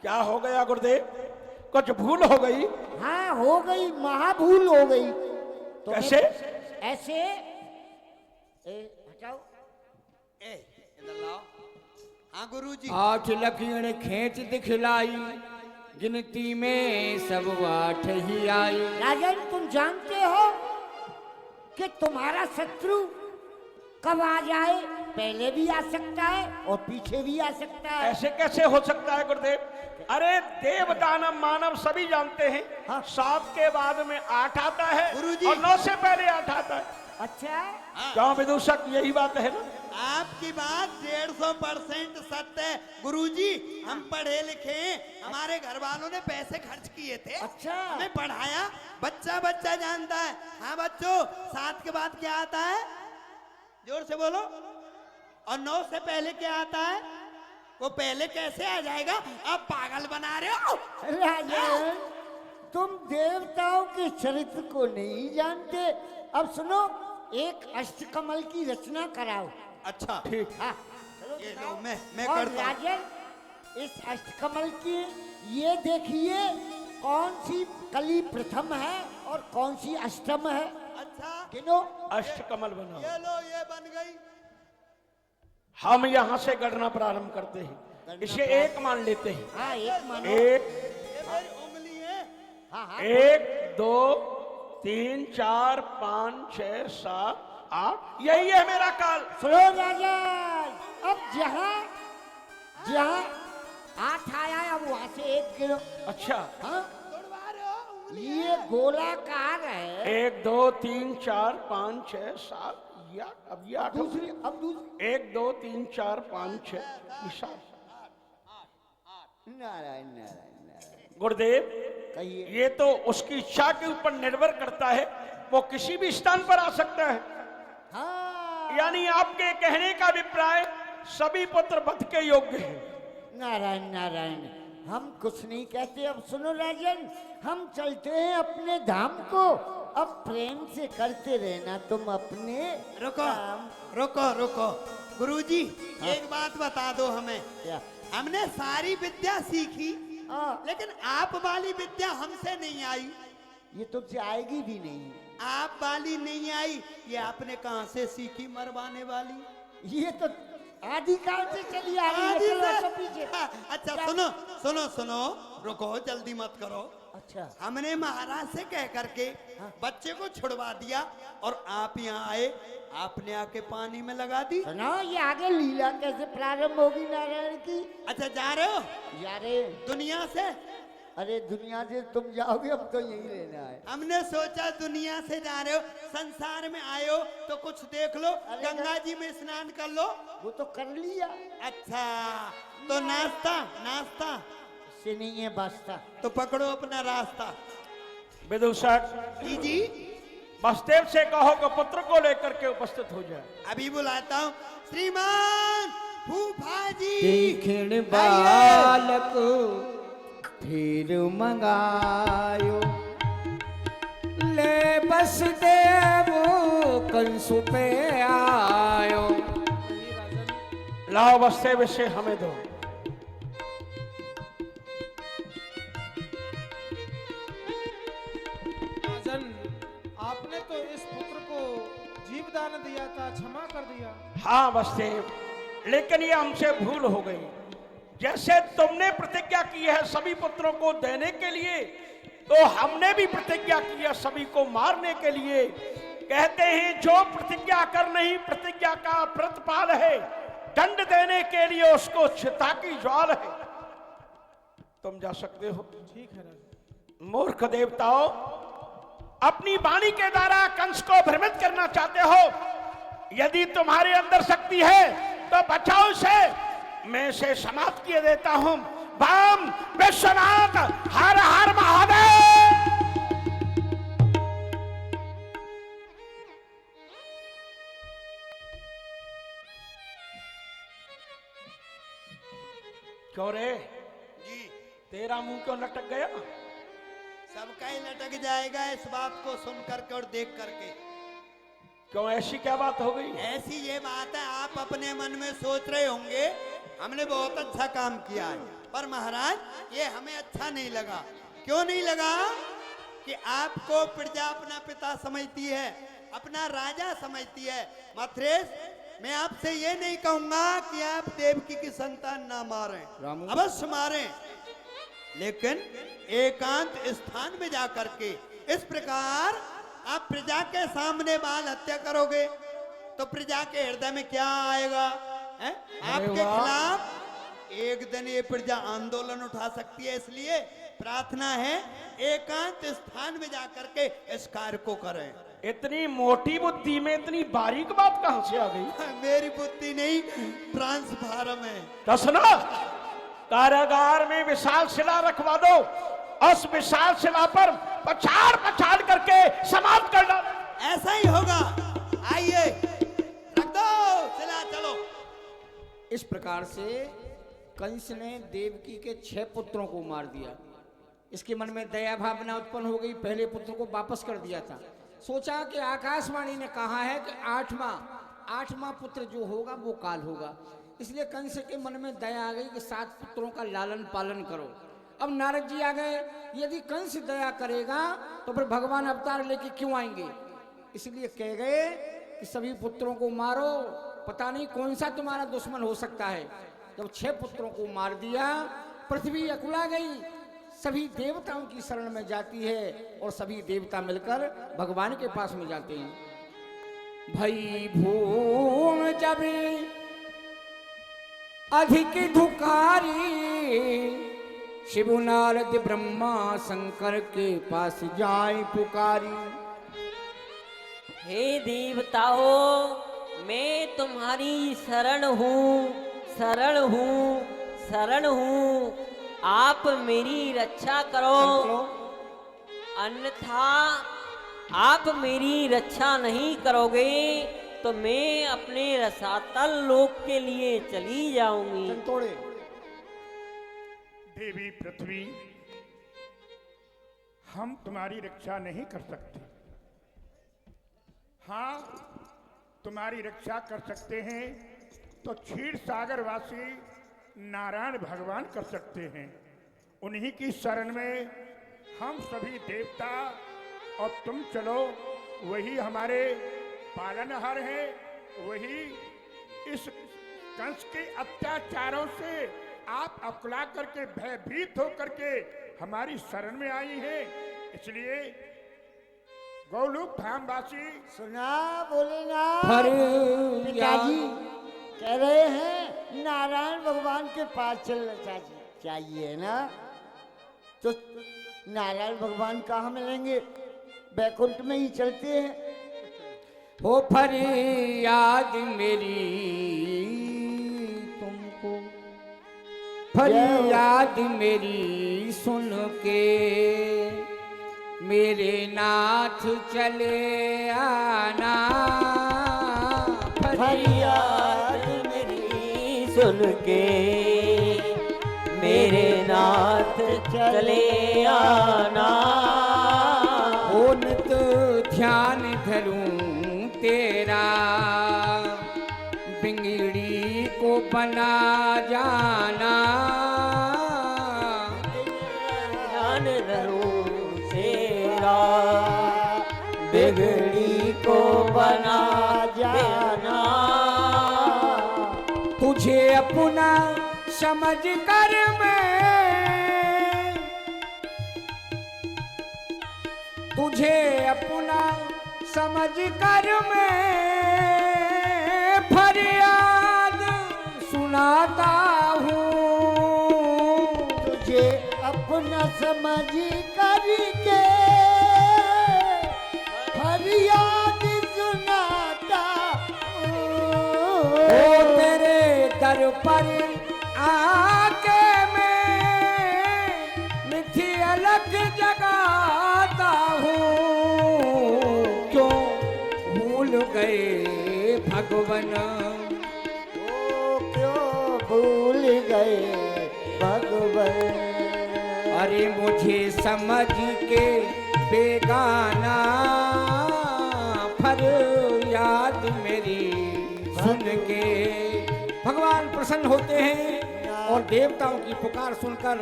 S3: क्या हो गया गुरुदेव? कुछ भूल हो गई?
S8: हाँ हो गई, महाभूल हो गई।
S3: कैसे?
S8: ऐसे हटाओ,
S1: ए इधर लाओ। हाँ गुरुजी।
S2: 8 लकीर खींच दिखलाई, गिनती में सब 8 ही आई।
S8: राजन तुम जानते हो कि तुम्हारा शत्रु कब आ जाए, पहले भी आ सकता है और पीछे भी आ सकता है।
S3: ऐसे कैसे हो सकता है गुरुदेव? अरे देव दानव मानव सभी जानते हैं,
S8: हाँ।
S3: 7 के बाद में 8 आता है
S1: गुरुजी।
S3: और 9 से पहले 8 आता है।
S8: अच्छा
S3: क्यों विदूषक, यही बात है ना?
S1: आपकी बात 150% सत्य है गुरुजी। हम पढ़े लिखे हैं, हमारे घर वालों ने पैसे खर्च किए थे,
S8: अच्छा।
S1: हमें पढ़ाया, बच्चा बच्चा जानता है। हाँ बच्चों, 7 के बाद क्या आता है? जोर से बोलो। और 9 से पहले क्या आता है? वो पहले कैसे आ जाएगा? आप पागल बना रहे हो।
S8: राजन तुम देवताओं के चरित्र को नहीं जानते। अब सुनो, एक अष्टकमल की रचना कराओ।
S1: अच्छा
S3: ठीक।
S8: हाँ, चलो
S1: ये
S8: बताओ।
S1: लो, मैं
S8: और
S1: करता हूं।
S8: राजन इस अष्टकमल की ये देखिए कौन सी कली प्रथम है और कौन सी अष्टम है।
S1: अच्छा
S8: गिनो।
S3: अष्टकमल बनाओ।
S1: ये लो, ये बन गई।
S3: हम यहाँ से गणना प्रारंभ करते हैं, इसे 1 मान लेते हैं।
S8: हाँ एक मानो।
S3: 1
S1: ये मेरी उंगली है।
S8: हाँ हाँ
S3: 1 2 3 4 5 6 7 8, यही है मेरा काल।
S8: सुनो राजन, अब जहाँ जहाँ 8 आया है, अब वहां से 1 गिनो।
S3: अच्छा,
S8: हाँ
S1: तोड़वा रहे हो उंगली।
S8: ये गोलाकार है।
S3: 1 2 3 4 5 6 7 या अब ये 8।
S8: दूसरी, अब दूसरी।
S3: 1 2 3 4 5 6 7।
S8: नारायण नारायण नारायण।
S3: गुरुदेव,
S8: कहिए।
S3: ये तो उसकी इच्छा के ऊपर निर्भर करता है, वो किसी भी स्थान पर आ सकता है।
S8: हाँ
S3: यानी आपके कहने का अभिप्राय सभी पुत्र वध के योग्य हैं।
S8: नारायण नारायण, हम कुछ नहीं कहते। अब सुनो राजन, हम चलते हैं अपने धाम को। अब प्रेम से करते रहना तुम अपने
S1: रुको
S8: काम।
S1: रुको रुको गुरुजी, एक बात बता दो हमें।
S8: क्या?
S1: हमने सारी विद्या सीखी,
S8: हाँ,
S1: लेकिन आप वाली विद्या हमसे नहीं आई।
S8: ये तुमसे आएगी भी नहीं।
S1: आप वाली नहीं आई, ये आपने कहां से सीखी? मरवाने वाली।
S8: ये तो आदिकाल से चली आ रही है।
S1: आदि
S8: चलो
S1: से-
S8: तो पीछे।
S1: अच्छा
S8: क्या?
S1: सुनो सुनो सुनो, रुको, जल्दी मत करो।
S8: अच्छा
S1: हमने महाराज से कह करके बच्चे को छुड़वा दिया और आप यहाँ आए, आपने आके पानी में लगा दी।
S8: सुनो, ये आगे लीला कैसे प्रारंभ होगी नारायण की?
S1: अच्छा जा रहे हो
S8: यारे,
S1: दुनिया से?
S8: अरे दुनिया से तुम जाओगे, अब तो यही रहना है।
S1: हमने सोचा दुनिया से जा रहे हो, संसार में आए हो तो कुछ देख लो,
S8: अरे
S1: गंगा जी में स्नान कर लो।
S8: वो तो कर लिया।
S1: अच्छा तो नाश्ता नाश्ता
S8: से नहीं है बसता।
S1: तो पकड़ो अपना रास्ता।
S3: विदूषक,
S1: जी जी,
S3: वसुदेव से कहो कि पुत्र को लेकर के उपस्थित हो जाए।
S1: अभी बुलाता हूँ। श्रीमान फूफा जी,
S2: तीखण बालक फिर मंगायो, ले बस देव कंसु पे आयो।
S3: लाओ वसुदेव, से हमें दो।
S4: राजन, आपने तो इस पुत्र को जीवदान दिया था, क्षमा कर दिया।
S3: हाँ वसुदेव, लेकिन ये हमसे भूल हो गई। जैसे तुमने प्रतिज्ञा की है सभी पुत्रों को देने के लिए, तो हमने भी प्रतिज्ञा की है सभी को मारने के लिए। कहते हैं जो प्रतिज्ञा कर नहीं, प्रतिज्ञा का प्रतिपाल है। दंड देने के लिए उसको चिता की ज्वाल है। तुम जा सकते हो।
S4: ठीक है राजन।
S3: मूर्ख देवताओं, अपनी वाणी के द्वारा कंस को भ्रमित करना चाहते हो। यदि तुम्हारे अंदर शक्ति है तो बचाओ उसे। मैं इसे समाप्त किए देता हूं। बम विश्वनाथ, हर हर महादेव। क्यों रे,
S1: जी
S3: तेरा मुंह क्यों लटक गया?
S1: सबका ही लटक जाएगा इस बात को सुन करके और देख करके।
S3: क्यों, ऐसी क्या बात हो गई?
S1: ऐसी ये बात है, आप अपने मन में सोच रहे होंगे हमने बहुत अच्छा काम किया है, पर महाराज ये हमें अच्छा नहीं लगा। क्यों नहीं लगा? कि आपको प्रजा अपना पिता समझती है, अपना राजा समझती है। मथुरेश, मैं आपसे ये नहीं कहूंगा कि आप देवकी की संतान ना मारें,
S2: रामू।
S1: अवश्य मारें, लेकिन एकांत स्थान में जाकर के इस प्रकार आप प्रजा के सामने बाल हत्या करोगे तो प्रजा के हृदय में क्या आएगा? हैं? आपके
S2: वाह।
S1: खिलाफ एक दिन ये प्रजा आंदोलन उठा सकती है, इसलिए प्रार्थना है एकांत स्थान में जाकर के इस कार्य को करें।
S3: इतनी मोटी बुद्धि में इतनी बारीक बात कहां से आ गई?
S1: मेरी बुद्धि नहीं, ट्रांसफार्म है।
S3: तो सुनो, कारागार में विशाल शिला रखवा दो, उस विशाल शिला पर पछाड़ पछाड़ करके समाप्त कर डालो।
S1: ऐसा ही होगा। आइए रख दो शिला, चलो।
S2: इस प्रकार से कंस ने देवकी के 6 पुत्रों को मार दिया। इसके मन में दया भावना उत्पन्न हो गई, पहले पुत्र को वापस कर दिया था। सोचा कि आकाशवाणी ने कहा है कि आठवां पुत्र जो होगा वो काल होगा, इसलिए कंस के मन में दया आ गई कि 7 पुत्रों का लालन पालन करो। अब नारद जी आ गए, यदि कंस दया करेगा तो फिर भगवान अवतार लेके क्यों आएंगे, इसलिए कह गए कि सभी पुत्रों को मारो, पता नहीं कौन सा तुम्हारा दुश्मन हो सकता है। जब 6 पुत्रों को मार दिया, पृथ्वी अकुला गई, सभी देवताओं की शरण में जाती है और सभी देवता मिलकर भगवान के पास में जाते हैं। भई भूम जब अधिक धुकारी, शिव नारद ब्रह्मा शंकर के पास जाए पुकारी।
S9: हे देवताओं, मैं तुम्हारी शरण हूँ, शरण हूँ, शरण हूँ, आप मेरी रक्षा करो, अन्यथा आप मेरी रक्षा नहीं करोगे तो मैं अपने रसातल लोक के लिए चली जाऊंगी।
S7: देवी पृथ्वी, हम तुम्हारी रक्षा नहीं कर सकते। हाँ, तुम्हारी रक्षा कर सकते हैं तो क्षीर सागर वासी नारायण भगवान कर सकते हैं। उन्हीं की शरण में हम सभी देवता और तुम चलो, वही हमारे पालनहार हैं, वही इस कंस के अत्याचारों से आप अकुला करके भयभीत होकर के हमारी शरण में आई हैं। इसलिए गौलोक धामवासी
S8: सुना बोले ना,
S2: फरियाद।
S8: पिताजी कह रहे हैं नारायण भगवान के पास चलना चाहिए ना, तो नारायण भगवान कहाँ मिलेंगे? बैकुंठ में ही चलते हैं।
S2: हो फरियाद मेरी तुमको, फरियाद मेरी सुन के मेरे नाथ चले आना।
S9: फरियाद मेरी सुन के मेरे नाथ चले आना।
S2: हो नित ध्यान धरूं तेरा, बिंगड़ी को बना जाना।
S9: ध्यान धरूं तेरा, बिगड़ी को बना जाना।
S2: तुझे अपना समझ कर मैं, तुझे अपना समझ कर मैं फरियाद सुनाता हूँ।
S8: तुझे अपना समझ करके फरियाद सुनाता
S2: ओ तेरे दर पर आके मैं मिठी अलग जगाता हूँ। क्यों भूल गए भगवन,
S8: ओ क्यों भूल गए भगवान।
S2: अरे मुझे समझ के बेगाना, फरियाद मेरी सुन के। भगवान प्रसन्न होते हैं और देवताओं की पुकार सुनकर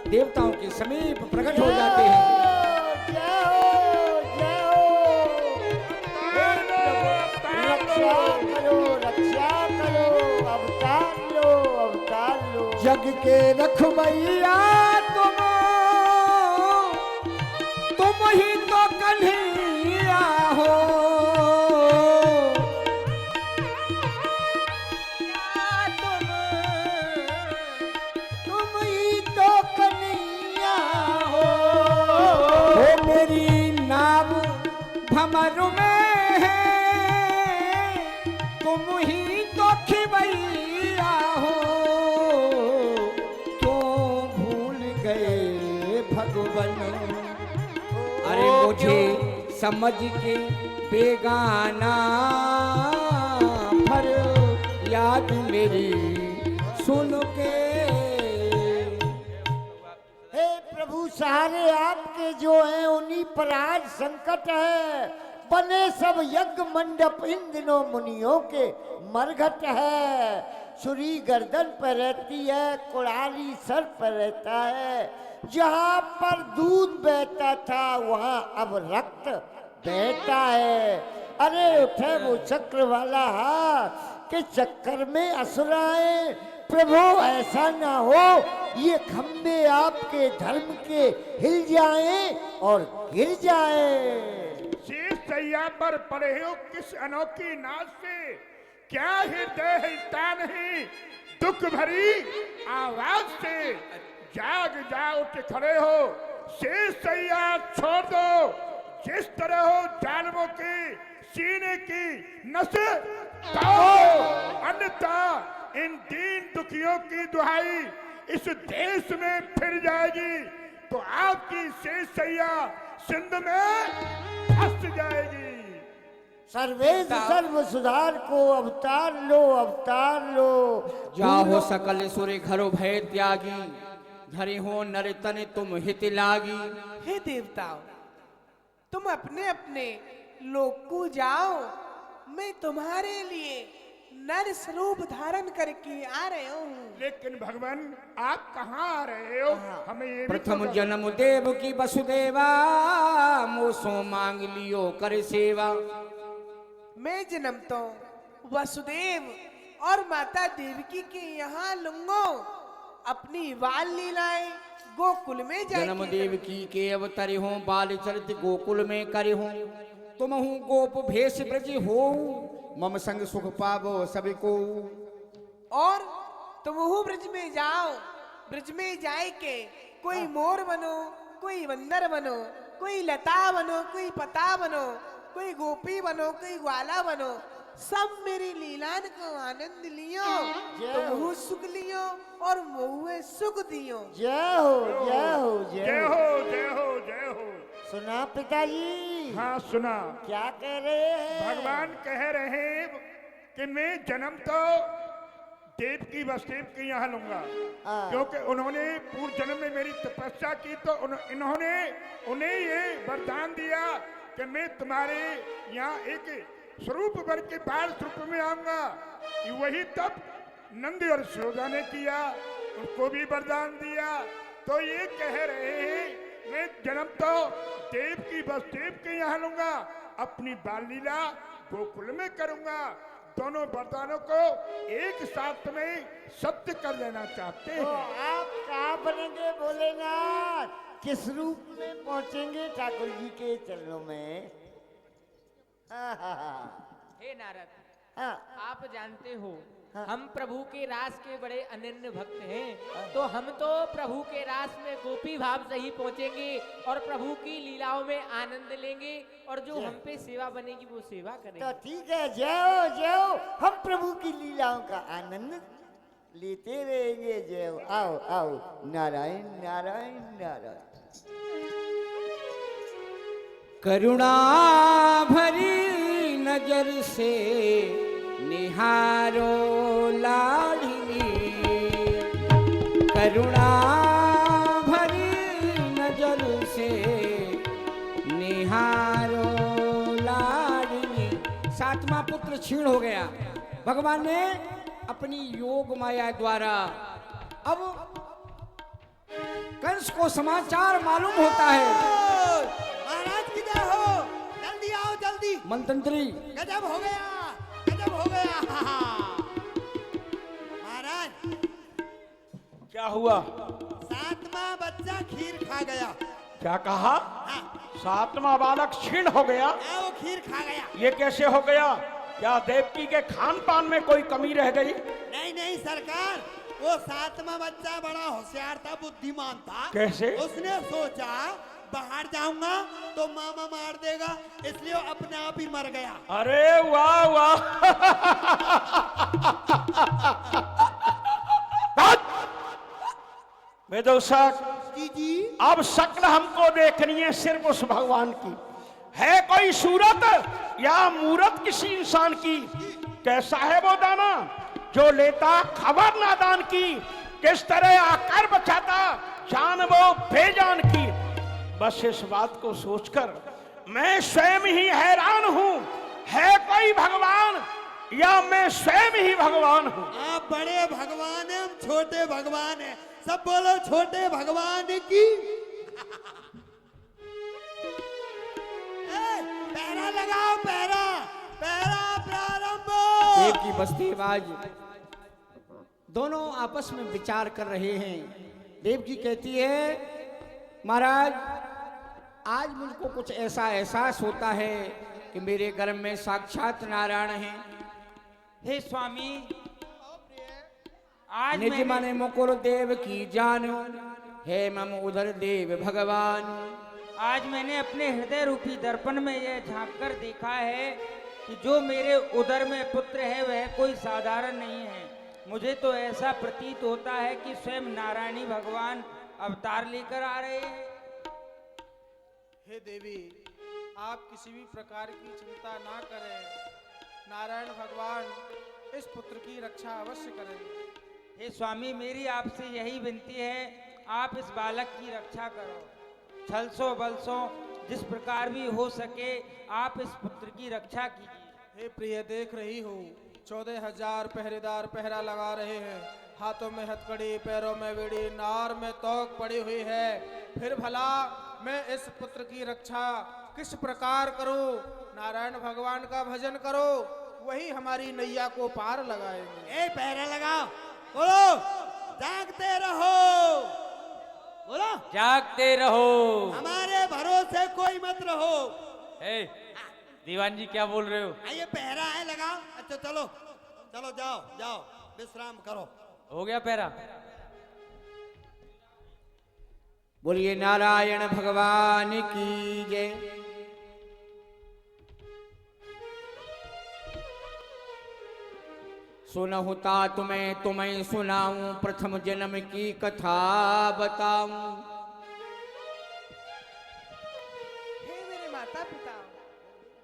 S2: देवताओं के समीप प्रकट हो जाते हैं।
S8: जय हो, जय हो। रक्षा करो, रक्षा
S2: जग के रखवैया तुम ही तो कन्हैया हो।
S8: तुम ही तो कन्हैया हो।
S2: मेरी नाव भमर में है, तुम ही तो खिवैया हो। क्यों भूल गए भगवन, अरे मुझे समझ के बेगाना, पर याद मेरी सुन के।
S8: हे प्रभु, सहारे आपके जो हैं उन्हीं पर आज संकट है। बने सब यज्ञ मंडप इन दिनों मुनियों के मरघट है। छुरी गर्दन पर रहती है, कुड़ाली सर पर रहता है। जहाँ पर दूध बहता था वहाँ अब रक्त बहता है। अरे उठे वो चक्र वाला हाथ के चक्कर में असुराए। प्रभु ऐसा ना हो ये खंबे आपके धर्म के हिल जाएं और गिर जाएं।
S7: शीश सैया पर पड़े हो किस अनोखी नाज से, क्या हृदय हिलता नहीं दुख भरी आवाज से। जाग जाओ उठ खड़े हो, शीश सैया छोड़ दो। जिस तरह हो जालिमों की सीने की नस तोड़ो, अन्यथा इन दीन दुखियों की दुहाई इस देश में फिर जाएगी तो आपकी शीश सैया सिंध में फंस जाएगी।
S8: सर्वेश सर्व सुधार को अवतार लो, अवतार लो।
S2: जाहो सकल सुर घरो भय त्यागी, धरे हो नर तन तुम हित लागी।
S10: हे देवताओं, तुम अपने अपने लोक को जाओ। मैं तुम्हारे लिए नर स्वरूप धारण करके आ रहे हूँ।
S7: लेकिन भगवान आप कहाँ आ रहे हो? हमें ये भी
S2: प्रथम
S7: तो-
S2: जन्म देव की वसुदेवा, मोसो मांग लियो कर सेवा।
S10: मैं जन्म तो वसुदेव और माता देवकी के यहाँ लूंगो। अपनी बाल लीलाएं गोकुल में जाएगी।
S2: जन्म देव की के अवतरे हो, बाल चरित गोकुल में करे हो। तुम हूँ गोप भेष ब्रज हो, मम संग सुख पावो सभी को।
S10: और तुम वो ब्रज में जाओ। ब्रज में जाए के कोई मोर बनो, कोई बंदर बनो, कोई लता बनो, कोई पता बनो, कोई गोपी बनो, कोई ग्वाला बनो। सब मेरी लीलान को आनंद लियो। तुम सुख लियो और मुँह सुख दियो।
S8: जय हो, जय हो,
S7: जय
S8: जय हो।
S7: हो जय हो जय हो।
S8: सुना पिताजी?
S7: हाँ सुना।
S8: क्या कह रहे हैं?
S7: भगवान कह रहे हैं कि मैं जन्म तो देव की वसुदेव के यहाँ लूंगा, क्योंकि उन्होंने पूर्व जन्म में मेरी तपस्या की तो इन्होंने उन्हें ये वरदान दिया कि मैं तुम्हारे यहाँ एक स्वरूप बन के बाल स्वरूप में आऊंगा। वही तब नंद और यशोदा ने किया, उनको भी वरदान दिया। तो ये कह रहे हैं मैं जन्म तो देव की वसुदेव के यहाँ लूंगा, अपनी बाल लीला गोकुल में करूंगा। दोनों वरदानों को एक साथ में सत्य कर लेना चाहते
S8: तो
S7: हैं।
S8: आप कहाँ बनेंगे भोलेनाथ? किस रूप में पहुंचेंगे ठाकुर जी के चरणों में?
S11: हे नारद,
S8: हाँ।
S11: आप जानते हो
S8: हाँ।
S11: हम प्रभु के रास के बड़े अनन्य भक्त हैं। तो हम तो प्रभु के रास में गोपी भाव से ही पहुंचेंगे और प्रभु की लीलाओं में आनंद लेंगे और जो हम पे सेवा बनेगी वो सेवा
S8: तो
S11: करेंगे।
S8: ठीक है, जय हो, जय हो। हम प्रभु की लीलाओं का आनंद लेते रहेंगे। जय हो। आओ आओ, नारायण नारायण नारायण।
S2: करुणा भरी नजर से निहारो लाडली, करुणा भरी नजर से निहारो लाडली। सातवां पुत्र क्षीण हो गया। भगवान ने अपनी योग माया द्वारा अब कंस को समाचार मालूम होता है।
S1: महाराज किधर हो? जल्दी आओ जल्दी।
S2: मंतंत्री
S1: गजब हो गया, गजब हो गया। महाराज
S3: क्या हुआ?
S1: 7वां बच्चा खीर खा गया।
S3: क्या कहा?
S1: हाँ,
S3: 7वां बालक क्षीण हो गया?
S1: हाँ, वो खीर खा गया।
S3: ये कैसे हो गया? क्या देवकी के खान पान में कोई कमी रह गई?
S1: नहीं नहीं सरकार, वो 7वां बच्चा बड़ा होशियार था, बुद्धिमान था।
S3: कैसे?
S1: उसने सोचा बाहर जाऊंगा तो मामा मार देगा, इसलिए वो अपने आप ही मर गया।
S3: अरे वाह वाह! वेदोषक,
S1: जी जी।
S3: अब शक्ल हमको देखनी है सिर्फ उस भगवान की। है कोई सूरत या मूरत किसी इंसान की? कैसा है वो दाना जो लेता खबर नादान की? किस तरह आकर बचाता जान वो बेजान की? बस इस बात को सोचकर मैं स्वयं ही हैरान हूं। है कोई भगवान या मैं स्वयं ही भगवान हूं?
S1: आप बड़े भगवान हैं, हम छोटे भगवान हैं। सब बोलो छोटे भगवान की। पहरा लगाओ, पहरा पहरा प्रारंभ।
S2: देव की बस्ती आज दोनों आपस में विचार कर रहे हैं। देव की कहती है महाराज, आज मुझको कुछ ऐसा एहसास होता है कि मेरे घर में साक्षात नारायण हैं।
S5: हे स्वामी, आज
S2: निज
S5: मैंने
S2: माने मुकुर देव की जान है मम उधर देव भगवान।
S5: आज मैंने अपने हृदय रूपी दर्पण में यह झांक कर देखा है कि जो मेरे उदर में पुत्र है वह कोई साधारण नहीं है। मुझे तो ऐसा प्रतीत होता है कि स्वयं नारायणी भगवान अवतार लेकर आ रहे हैं।
S4: हे देवी, आप किसी भी प्रकार की चिंता ना करें। नारायण भगवान इस पुत्र की रक्षा अवश्य करेंगे।
S5: हे स्वामी, मेरी आपसे यही विनती है, आप इस बालक की रक्षा करो। छलसो बलसो जिस प्रकार भी हो सके आप इस पुत्र की रक्षा कीजिए।
S4: हे प्रिय, देख रही हो 14,000 पहरेदार पहरा लगा रहे हैं। हाथों में हथकड़ी, पैरों में बेड़ी, नार में तोक पड़ी हुई है। फिर भला मैं इस पुत्र की रक्षा किस प्रकार करूं? नारायण भगवान का भजन करो, वही हमारी नैया को पार लगाएंगे।
S1: ए पहरा लगाओ, बोलो जागते रहो, बोलो
S6: जागते रहो।
S1: हमारे भरोसे कोई मत रहो।
S6: ए, दीवान जी क्या बोल रहे हो?
S1: ये पहरा है, लगाओ। अच्छा चलो चलो, जाओ जाओ विश्राम करो।
S6: हो गया पहरा?
S2: बोलिए नारायण भगवान की जय। सुनहु तात मैं तुम्हें सुनाऊं, प्रथम जन्म की कथा बताऊं।
S10: हे मेरे माता पिता,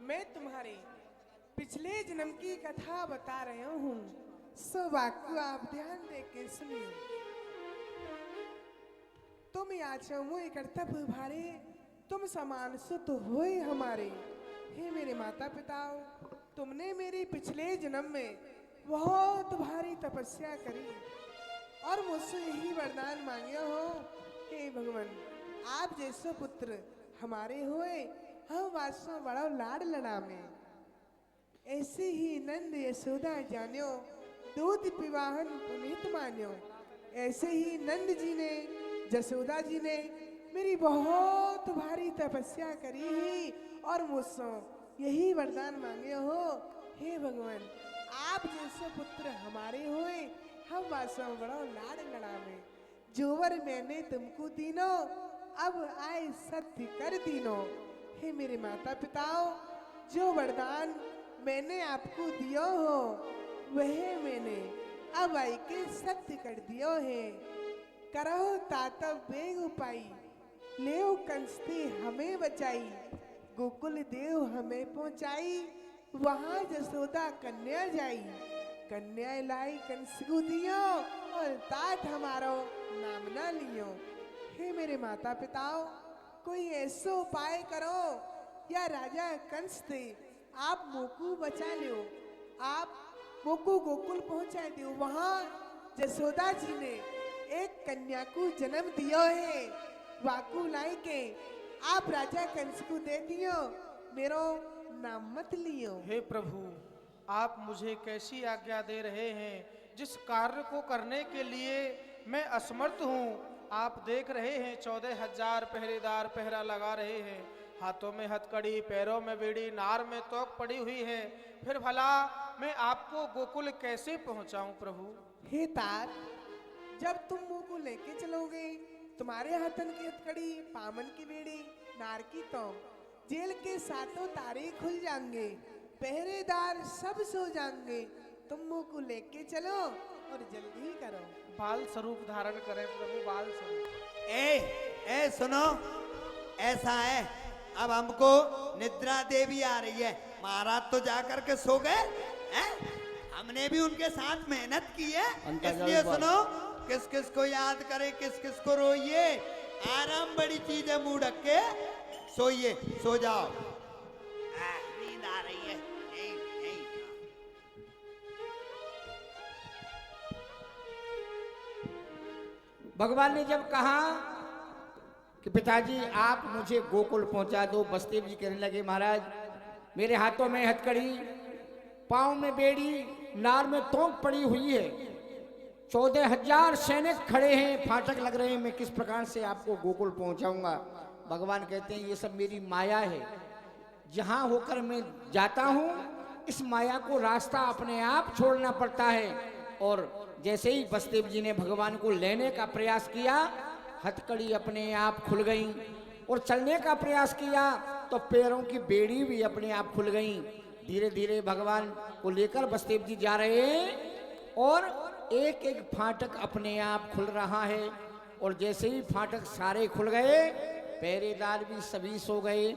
S10: मैं तुम्हारे पिछले जन्म की कथा बता रहा हूँ। सो वाक्य आप ध्यान दे के सुनिए। तुम याचो मुझे कर्तव्य भारे, तुम समान सुत होए हमारे। हे मेरे माता पिता, तुमने मेरे पिछले जन्म में बहुत भारी तपस्या करी और मुझसे यही वरदान मांगे हो। हे भगवान, आप जैसे पुत्र हमारे होए, हम वास्तव बड़ा लाड लड़ा में। ऐसे ही नंद यशोदा जान्यो, दूध पिवाहन पुनीत मान्यो। ऐसे ही नंद जी ने, यशोदा जी ने मेरी बहुत भारी तपस्या करी ही और मुझसे यही वरदान मांगे हो। हे भगवान, आप जैसे पुत्र हमारे होए, हम वास्तव बड़ा लाड लड़ा में। जो वर मैंने तुमको दीनो, अब आए सत्य कर दीनो। हे मेरे माता पिताओ, जो वरदान मैंने आपको दियो हो वह मैंने अब आई के सत्य कर दियो है। करो तातव बेग उपाई, लेओ कंस्ते हमें बचाई। गोकुल देव हमें पहुंचाई, वहां जसोदा कन्या जाई। कन्या लाई कंस को दियो और तात हमारो नाम ना लियो। हे मेरे माता पिताओ, कोई ऐसा उपाय करो या राजा कंस थे आप मोकू बचा लो। आप मोकू गोकुल पहुंचा दो। वहां जसोदा जी ने एक कन्या को जन्म दियो है। वाकू लाई के आप राजा कंस को दे दियो, मेरो नाम मत लियो।
S4: हे प्रभु, आप मुझे कैसी आज्ञा दे रहे हैं? जिस कार्य को करने के लिए मैं असमर्थ हूँ। आप देख रहे हैं 14,000 पहरेदार पहरा लगा रहे हैं। हाथों में हथकड़ी, पैरों में बेड़ी, नार में तोक पड़ी हुई है। फिर भला मैं आपको गोकुल कैसे पहुंचाऊं प्रभु?
S10: हे तात, जब तुम मुंह को लेके चलोगे, तुम्हारे हाथन की हथकड़ी, पामन की बेड़ी, नार की तोम, जेल के सातों तारे खुल जाएंगे, पहरेदार सब सो जाएंगे। तुम मुंह को लेके चलो और जल्दी करो।
S4: बाल स्वरूप धारण करें प्रभु, बाल स्वरूप।
S1: ए सुनो, ऐसा है, अब हमको निद्रा देवी आ रही है। महाराज तो जाकर के सो गए हैं, हमने भी उनके साथ मेहनत की है, इसलिए सुनो, किस किस को याद करे, किस किस को रोइए। आराम बड़ी चीज है, मुंह ढक के सोइए, सो जाओ। नींद आ रही है।
S2: भगवान ने जब कहा कि पिताजी आप मुझे गोकुल पहुंचा दो, बसदेव जी कहने लगे महाराज मेरे हाथों में हथकड़ी, पांव में बेड़ी, नार में तोंक पड़ी हुई है, 14,000 सैनिक खड़े हैं, फाटक लग रहे हैं, मैं किस प्रकार से आपको गोकुल पहुंचाऊंगा। भगवान कहते हैं ये सब मेरी माया है, जहां होकर मैं जाता हूं इस माया को रास्ता अपने आप छोड़ना पड़ता है। और जैसे ही बसदेव जी ने भगवान को लेने का प्रयास किया, हथकड़ी अपने आप खुल गई, और चलने का प्रयास किया तो पैरों की बेड़ी भी अपने आप खुल गई। धीरे धीरे भगवान को लेकर बसदेव जी जा रहे हैं और एक एक फाटक अपने आप खुल रहा है। और जैसे ही फाटक सारे खुल गए, पहरेदार भी सभी सो गए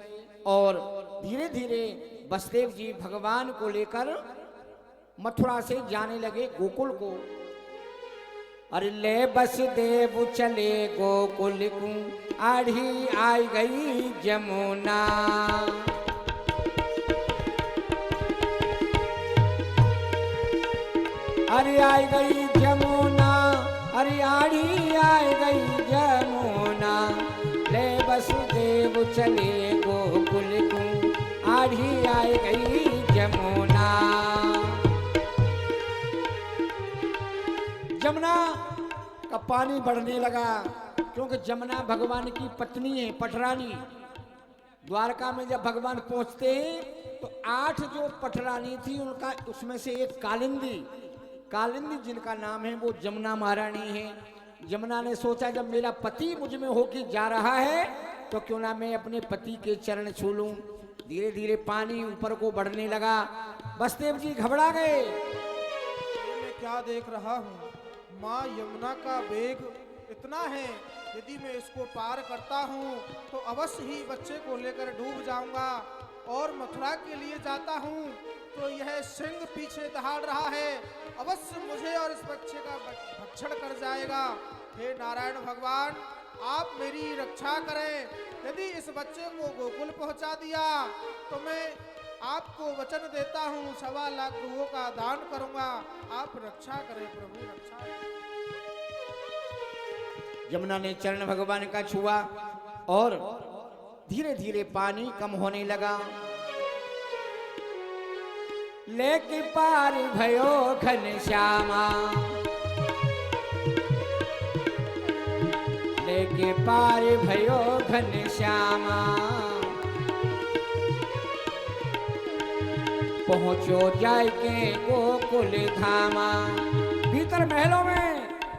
S2: और धीरे धीरे बसदेव जी भगवान को लेकर मथुरा से जाने लगे गोकुल को। अरे ले बसदेव चले गोकुल को, आढ़ी आई गई जमुना। अरे आई गई जमुना, अरे आढ़ी आई गई जमुना। ले बसदेव चले गोकुल को, आढ़ी आई गई जमुना। जमुना का पानी बढ़ने लगा, क्योंकि जमुना भगवान की पत्नी है, पटरानी। द्वारका में जब भगवान पहुंचते हैं तो 8 जो पटरानी थी उनका, उसमें से एक कालिंदी जिनका नाम है, वो जमुना महारानी है। जमुना ने सोचा जब मेरा पति मुझ में होके जा रहा है तो क्यों ना मैं अपने पति के चरण छू लूं। धीरे धीरे पानी ऊपर को बढ़ने लगा, बसदेव जी घबरा गए।
S4: मैं क्या देख रहा हूँ, माँ यमुना का वेग इतना है, यदि मैं इसको पार करता हूँ तो अवश्य ही बच्चे को लेकर डूब जाऊंगा। और मथुरा के लिए जाता हूँ तो यह सिंह पीछे दहाड़ रहा है, अवश्य मुझे और इस बच्चे का भक्षण कर जाएगा। हे नारायण भगवान, आप मेरी रक्षा करें। यदि इस बच्चे को गोकुल पहुंचा दिया तो मैं आपको वचन देता हूँ 1.25 लाख रुपयों का दान करूंगा। आप रक्षा करें प्रभु, रक्षा करें।
S2: यमुना ने चरण भगवान का छुआ और धीरे धीरे पानी कम होने लगा। लेके पार भयो घनश्यामा, लेके पार भयो घनश्यामा। पहुंचो जाय के गोकुल धामा। भीतर महलों में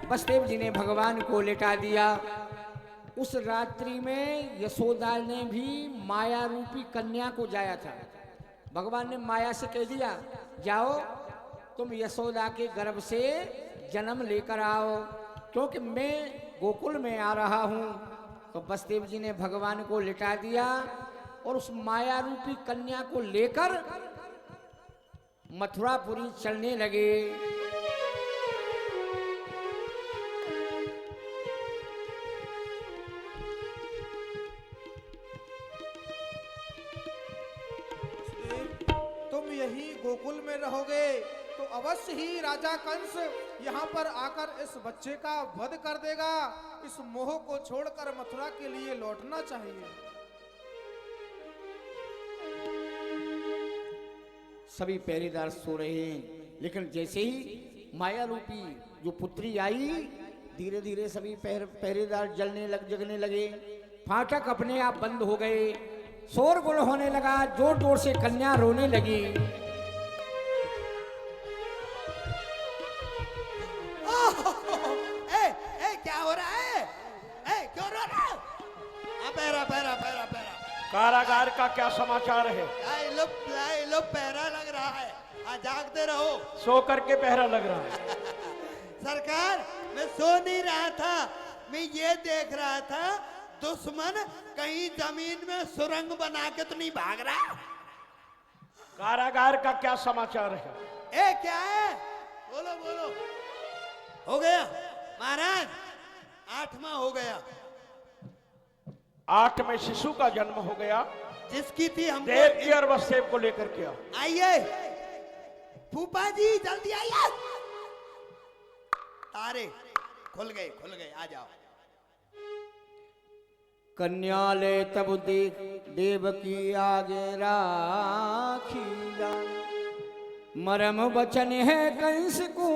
S2: बसदेव जी ने भगवान को लेटा दिया। उस रात्रि में यशोदा ने भी माया रूपी कन्या को जाया था। भगवान ने माया से कह दिया, जाओ तुम यशोदा के गर्भ से जन्म लेकर आओ, क्योंकि मैं गोकुल में आ रहा हूं। तो बसदेव जी ने भगवान को लिटा दिया और उस माया रूपी कन्या को लेकर मथुरापुरी चलने लगे।
S4: तुम यही गोकुल में रहोगे तो अवश्य ही राजा कंस यहाँ पर आकर इस बच्चे का वध कर देगा। इस मोह को छोड़कर मथुरा के लिए लौटना चाहिए।
S2: सभी पहरेदार सो रहे हैं, लेकिन जैसे ही माया रूपी जो पुत्री आई, धीरे धीरे सभी पहरेदार जगने लगे। फाटक अपने आप बंद हो गए। शोरगुल होने लगा। जोर जोर से कन्या रोने लगी।
S1: क्या हो रहा है? क्यों रो रहा है? Para para para para.
S3: कारागार का क्या समाचार है?
S1: लो पहरा लग रहा है। जागते रहो।
S3: सो करके पहरा लग रहा है।
S1: सरकार, मैं सो नहीं रहा था, मैं ये देख रहा था दुश्मन कहीं जमीन में सुरंग बना के तो नहीं भाग रहा।
S3: कारागार का क्या समाचार है?
S1: क्या है? बोलो बोलो। हो गया महाराज, 8वां हो गया।
S3: 8 में शिशु का जन्म हो गया,
S1: जिसकी थी हम
S3: देव की और वसुदेव को लेकर के आओ।
S1: आइए फूफा जी, जल्दी आइए। तारे खुल गए, आ जाओ।
S2: कन्या ले तब देख देव की आगे राखी जान। मरम वचन है कंस को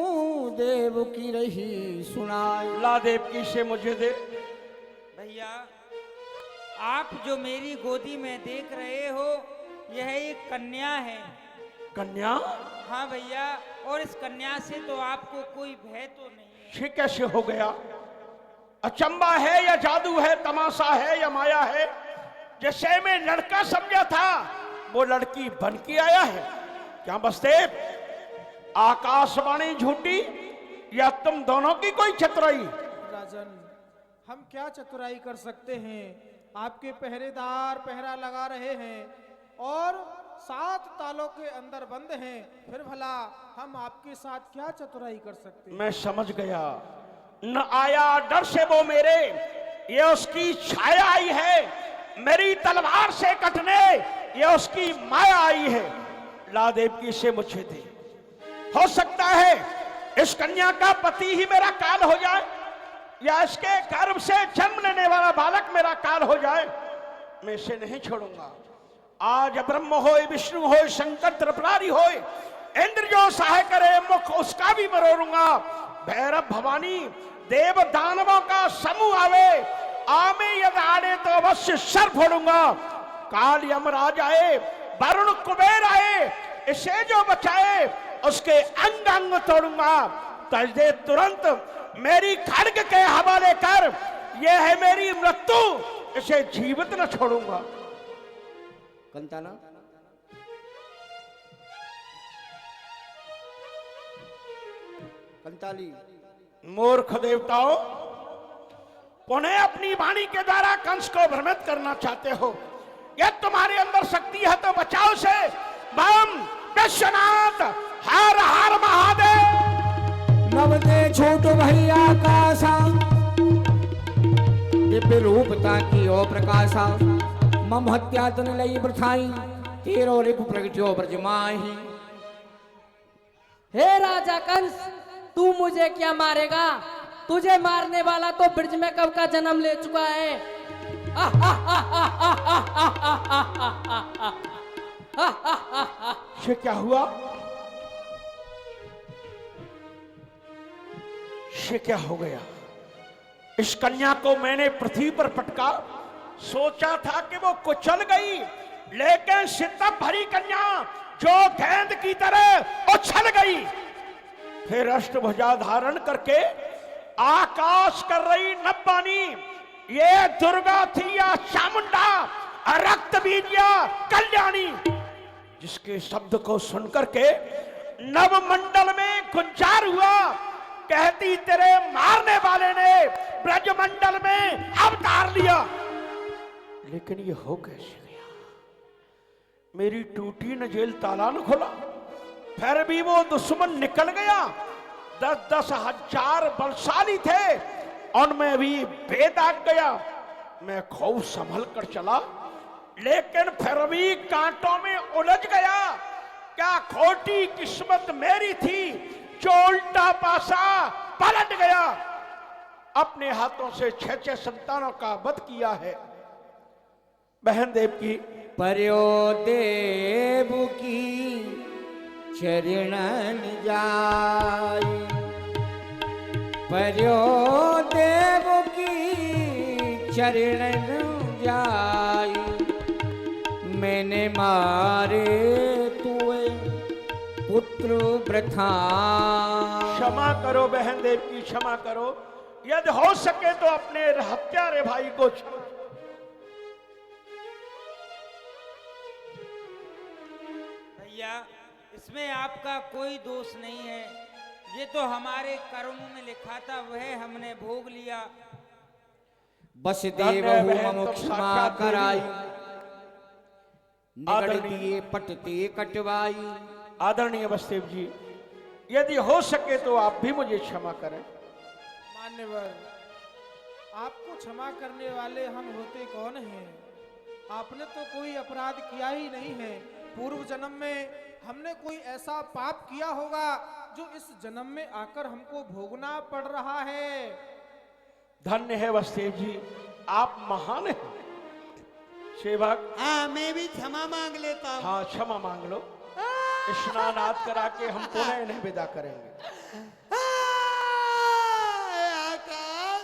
S2: देव की रही सुनाई।
S3: ला देव की से मुझे दे।
S5: भैया, आप जो मेरी गोदी में देख रहे हो, यह एक कन्या है।
S3: कन्या?
S5: हाँ भैया, और इस कन्या से तो आपको कोई भय तो नहीं है।
S3: ये कैसे हो गया? अचंबा है या जादू है, तमाशा है या माया है? जैसे मैं लड़का समझा था, वो लड़की बन के आया है। क्या वसुदेव, आकाशवाणी झूठी या तुम दोनों की कोई चतुराई?
S4: राजन, हम क्या चतुराई कर सकते हैं? आपके पहरेदार पहरा लगा रहे हैं और 7 तालों के अंदर बंद हैं, फिर भला हम आपके साथ क्या चतुराई कर सकते हैं?
S3: मैं समझ गया। न आया डर से वो मेरे, ये उसकी छाया आई है। मेरी तलवार से कटने ये उसकी माया आई है। ला देव की से मुझे दे। हो सकता है इस कन्या का पति ही मेरा काल हो जाए, या इसके गर्भ से जन्म लेने वाला बालक मेरा काल हो जाए। मैं इसे नहीं छोड़ूंगा। आज ब्रह्म होए, विष्णु होए, शंकर त्रिपुरारी होए, इंद्र जो सहाय करे मुख उसका भी मरोड़ूंगा। भैरव भवानी देव दानवों का समूह आवे, आमे यद आड़े तो अवश्य सर फोड़ूंगा। काल यमराज आए, वरुण कुबेर आए, इसे जो बचाए उसके अंग अंग तोड़ूंगा। तजदे तुरंत मेरी खड्ग के हवाले कर, यह है मेरी मृत्यु, इसे जीवित न छोड़ूंगा।
S2: कंताना, कंताली,
S3: मूर्ख देवताओं, पुनः अपनी वाणी के द्वारा कंस को भ्रमित करना चाहते हो। यह तुम्हारे अंदर शक्ति है तो बचाओ से। बम विश्वनाथ, हर हर महादेव।
S2: नवते छोट भैया कासा, दिव्य रूपता की ओ प्रकाशा। मम हत्या तन लई प्रथाई, तेरो रिपु प्रगट्यो ब्रजमाही।
S9: हे राजा कंस, तू मुझे क्या मारेगा? तुझे मारने वाला तो ब्रज में कब का जन्म ले चुका है।
S3: ये क्या हुआ? ये क्या हो गया? इस कन्या को मैंने पृथ्वी पर पटका, सोचा था कि वो कुचल गई, लेकिन सितप भरी कन्या जो गेंद की तरह उछल गई। फिर अष्टभुजा धारण करके आकाश कर रही नब्बानी, ये दुर्गा थी या चामुंडा, रक्त बीजिया कल्याणी, जिसके शब्द को सुनकर के नवमंडल में गुंजार हुआ। कहती तेरे मारने वाले ने ब्रजमंडल में अवतार लिया। लेकिन ये हो कैसे गया? मेरी टूटी न जेल ताला न खुला, फिर भी वो दुश्मन निकल गया। 10-10 हजार बलशाली थे, उनमें भी भेद आ गया। मैं खूब संभल कर चला, लेकिन फिर भी कांटों में उलझ गया। क्या खोटी किस्मत मेरी थी जो उल्टा पासा पलट गया। अपने हाथों से 6-6 संतानों का वध किया है। बहन देव की
S2: पर्यो देव की चरणन जाई, पर्यो चरण जाई, मैंने मारे तुए पुत्र वृथा।
S3: क्षमा करो बहन देव की, क्षमा करो। यदि हो सके तो अपने हत्यारे भाई को
S5: भैया, इसमें आपका कोई दोष नहीं है। ये तो हमारे कर्मों में लिखा था, वह हमने भोग लिया।
S2: बस देव मम क्षमा कराई, निगड़ दिए पटते कटवाई।
S3: आदरणीय वसुदेव जी, यदि हो सके तो आप भी मुझे क्षमा करें।
S4: मान्यवर, आपको क्षमा करने वाले हम होते कौन हैं? आपने तो कोई अपराध किया ही नहीं है। पूर्व जन्म में हमने कोई ऐसा पाप किया होगा जो इस जन्म में आकर हमको भोगना पड़ रहा है।
S3: धन्य है वसुदेव जी, आप महान हैं। सेवक,
S1: हाँ मैं भी क्षमा मांग लेता हूँ।
S3: हाँ क्षमा मांग लो। स्नान आदि करा के हम पुनः इन्हें विदा करेंगे।
S1: आकाश,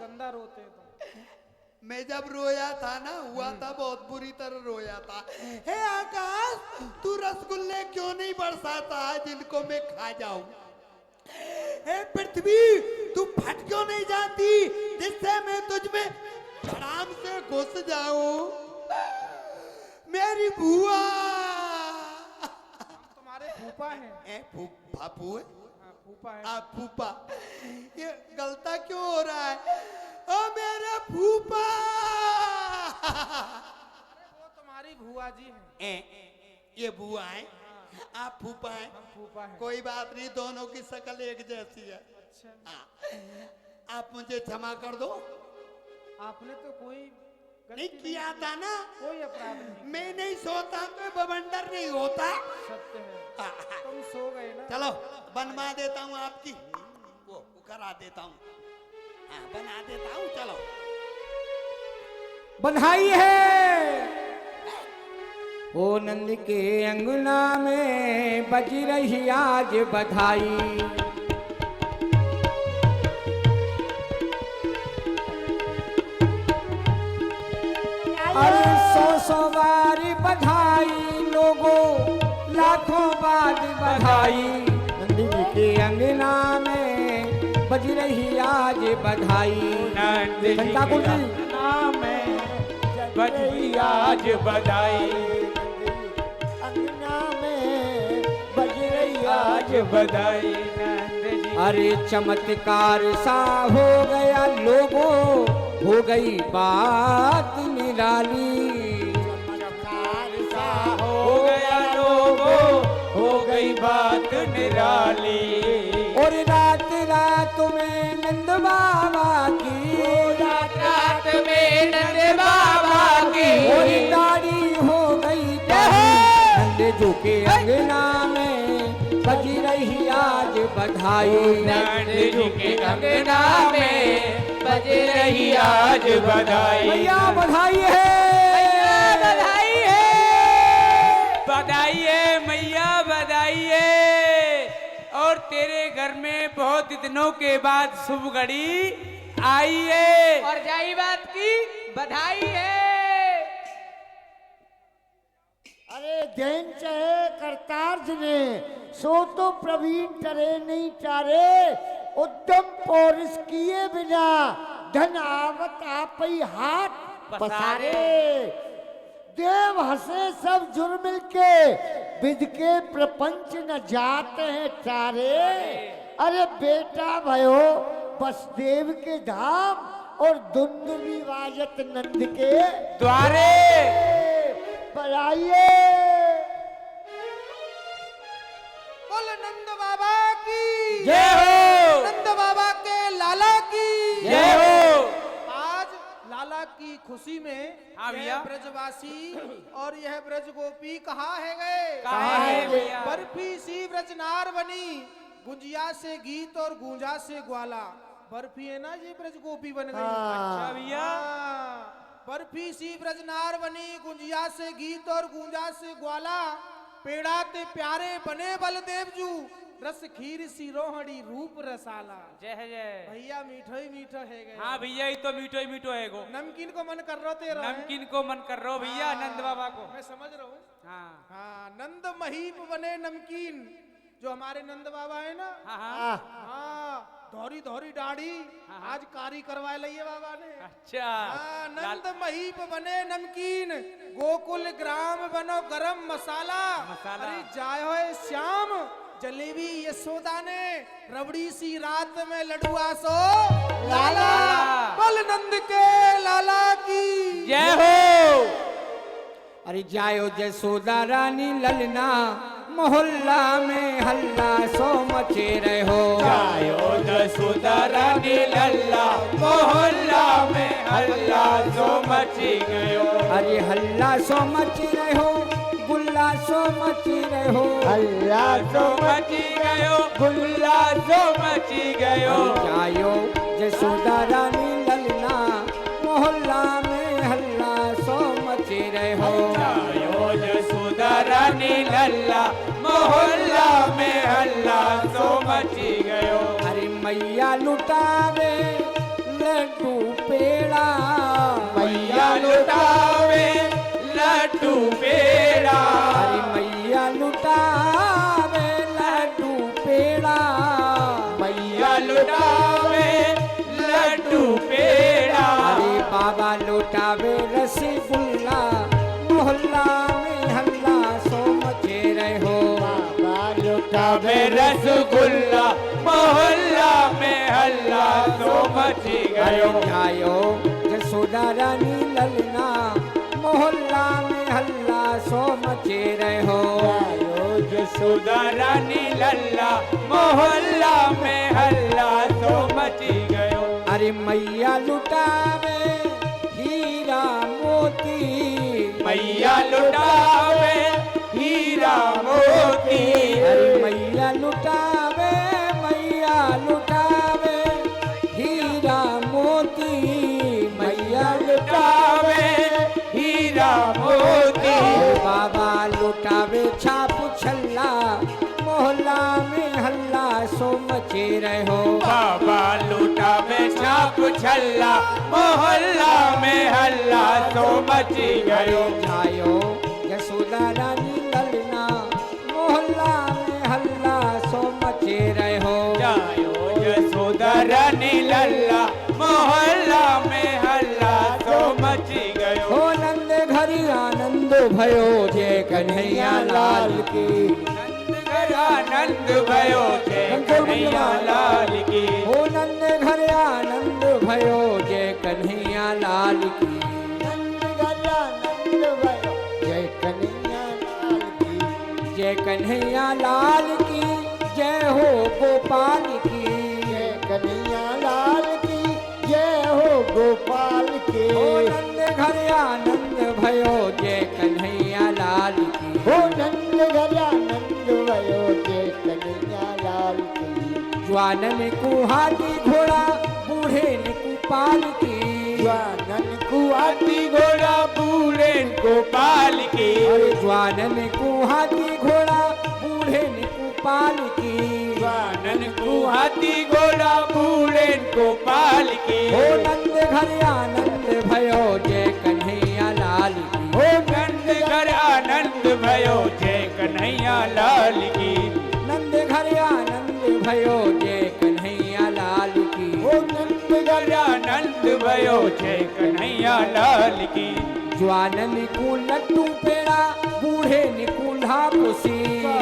S4: गंदा रोते तो
S1: मैं जब रोया था ना, हुआ था बहुत बुरी तरह रोया था। हे आकाश, तू रसगुल्ले क्यों नहीं बरसाता जिनको मैं खा जाऊं? हे पृथ्वी, तू फट क्यों नहीं जाती जिससे मैं तुझ में आराम से घुस जाऊं? मेरी बुआ,
S4: तुम्हारे फूफा हैं।
S1: बापू है?
S4: हाँ, फूफा है।
S1: आप फूफा, ये गलता क्यों हो रहा है? ओ मेरा फूफा!
S4: अरे वो तुम्हारी बुआ जी हैं।
S1: ये बुआ है, आप फूफा हैं।
S4: हम फूफा हैं।
S1: कोई बात नहीं, दोनों की शक्ल एक जैसी है।
S4: अच्छा,
S1: हाँ, आप मुझे क्षमा कर दो।
S4: आपने तो कोई
S1: नहीं किया था ना,
S4: कोई अपराध नहीं।
S1: मैं नहीं सोता तो बवंडर नहीं होता।
S4: सत्य है,
S1: हाँ,
S4: तुम सो गए ना।
S1: चलो बनवा देता हूँ आपकी, वो करा देता हूँ। हाँ, बना देता हूँ, चलो।
S2: बधाई है ओ नंद के अंगना में बज रही आज बधाई। अरे 100 बार बधाई लोगों, लाखों बार बधाई। नंद जी के अंगना में बज रही आज बधाई।
S6: नंद जी
S2: घंटा
S6: के
S2: कुंजी।
S6: अंगना में बज रही आज बधाई।
S8: अंगना में बज रही
S6: आज बधाई नंद जी।
S2: अरे चमत्कार सा हो गया लोगों, हो गई बात निराली।
S6: हो गया लोगों, हो गई बात निराली।
S2: और रात रात में नंद बाबा की,
S6: रात में नंद बाबा की
S2: और दाढ़ी हो गई दाढ़ी। नंद जी के अंगना में बज रही आज बधाई।
S6: नंद जी के अंगना में बज रही आज बधाई।
S2: भैया बधाई है,
S6: बधाई है, बधाई है मैया, बधाई है। और तेरे घर में बहुत दिनों के बाद शुभ घड़ी आई है।
S11: और जाई बात की बधाई है।
S8: अरे जैन चहे करतार्ज ने, सो तो प्रवीण टरे नहीं टारे। उद्यम पौरुष किए बिना धन आवत आपई हाथ पसारे। देव हंसे सब जुर मिल के, विध के प्रपंच न जाते हैं चारे। अरे बेटा भयो बसदेव के धाम, और दुंदुभी वाजत नंद के
S6: द्वारे।
S8: बढ़ाइए।
S4: बोल नंद बाबा की
S6: जय हो,
S4: नंद बाबा के लाला की
S6: जय हो।
S4: आज लाला की खुशी में
S6: हाँ
S4: यह
S6: भैया।
S4: ब्रजवासी और यह ब्रज गोपी कहाँ है गए?
S6: कहाँ है भैया?
S4: बर्फी सी ब्रजनार बनी, गुंजिया से गीत और गूंजा से ग्वाला। बर्फी है ना, ये ब्रज गोपी बन गई।
S6: अच्छा भैया।
S4: हाँ, बर्फी सी ब्रजनार बनी, गुंजिया से गीत और गूंजा से ग्वाला। पेड़ा ते प्यारे बने बलदेव जू, रस खीर सिरोहड़ी रूप रसाला।
S6: जय है जय।
S4: भैया मीठो ही मीठो है गया।
S6: हाँ भैया ही तो मीठो ही मीठो है गो।
S4: नमकीन को मन कर रहा तेरा है?
S6: नमकीन को मन कर रहा हो भैया नंद बाबा को।
S4: मैं समझ रहा हूँ।
S6: हाँ
S4: हाँ, नंद महीप बने नमकीन। जो हमारे नंद बाबा है ना,
S6: हाँ हाँ
S4: हाँ, धौरी धौरी दाढ़ी आज कारी करवा लिये बाबा ने।
S6: अच्छा
S4: हाँ, नंद महीप बने नमकीन, गोकुल ग्राम बनो गरम मसाला।
S6: मसाला।
S4: अरे जाय होए श्याम, जलेबी यशोदा ने, रबड़ी सी रात में लडुआ सो लाला। बल नंद के लाला की
S6: जय हो।
S2: अरे जायो जसोदा रानी ललना, मोहल्ला में हल्ला सो मचे रहो।
S6: जायो जसोदा रानी लल्ला, मोहल्ला में हल्ला सो मची गयो।
S2: अरे हल्ला सो मची रहो, गुल्ला सो मची रहो।
S6: हल्ला सो मची गयो, गुल्ला सो मची गयो।
S2: जायो जसोदा रानी ललना, मोहल्ला में हल्ला सो मचे रहो।
S6: जायो जसोदा रानी लल्ला, मोहल्ला में हल्ला सो मची गयो।
S2: अरे मैया लुटावे लड्डू पेड़ा,
S6: मैया लुटावे लड्डू पेड़ा।
S2: अरे मैया लुटावे लड्डू पेड़ा,
S6: मैया लुटावे लड्डू पेड़ा।
S2: अरे बाबा लुटावे रसगुल्ला, मोहल्ला में हल्ला सो मचे रहो।
S8: बाबा लुटा
S6: तबे रसगुल्ला, मोहल्ला में हल्ला सो मची गयो।
S2: जायो जसोदा रानी ललना, मोहल्ला में हल्ला सो मचे रहो।
S6: जसोदा रानी लल्ला, मोहल्ला में हल्ला सो मची गयो।
S2: अरे मैया लुटावे हीरा मोती,
S6: मैया लुटावे हीरा मोती।
S2: अरे मैया लुटावे, मैया लुटावे हीरा मोती, मैया
S6: लुटावे हीरा मोती।
S2: बाबा लुटावे छाप छल्ला, मोहल्ला में हल्ला सो मचे रहो।
S6: बाबा लुटावे छाप छल्ला, मोहल्ला में हल्ला सो मची गयो।
S2: जायो यशोदा रानी ललना, मोहल्ला में हल्ला सो मचे रहो।
S6: जायो यशोदा रानी लल्ला, मोहल्ला में हल्ला सो मची गयो।
S2: हो नंद घरी आनंद भयो, जय कन्हैया लाल की।
S6: नंद घर आनंद भयो, जय कन्हैया लाल की।
S2: हो नंद घर आनंद भयो, जय कन्हैया लाल की।
S8: नंद गला नंद भयो, जय कन्हैया लाल की।
S2: जय कन्हैया लाल की, जय हो गोपाल की।
S8: जय कन्हैया लाल की, जय हो गोपाल के।
S2: हो नंद घर आनंद भयो, जय कन्हैया लाल की।
S8: हो नंद गला नंद भयो, जय कन्हैया लाल की।
S2: ज्वानन को हाथी घोड़ा, बूढ़े ने कुपाल की।
S8: ज्वानन को
S6: हाथी घोड़ा बूढ़े गोपाल की।
S2: अरे ज्वानन को हाथी घोड़ा, बूढ़े ने कुपाल की।
S6: ज्वानन को हाथी घोड़ा बूढ़े गोपाल की।
S2: हो नंद घर आनंद भयो, जय कन्हैया लाल की।
S6: हो नंद घर आनंद भयो, जय कन्हैया लाल की।
S2: नंद घर आनंद भयो, जय कन्हैया लाल की।
S8: हो नंद
S6: घर आनंद भयो, जय कन्हैया लाल की।
S2: ज्वानन को लड्डू पेड़ा, बूढ़े ने कुल्हा पुसी।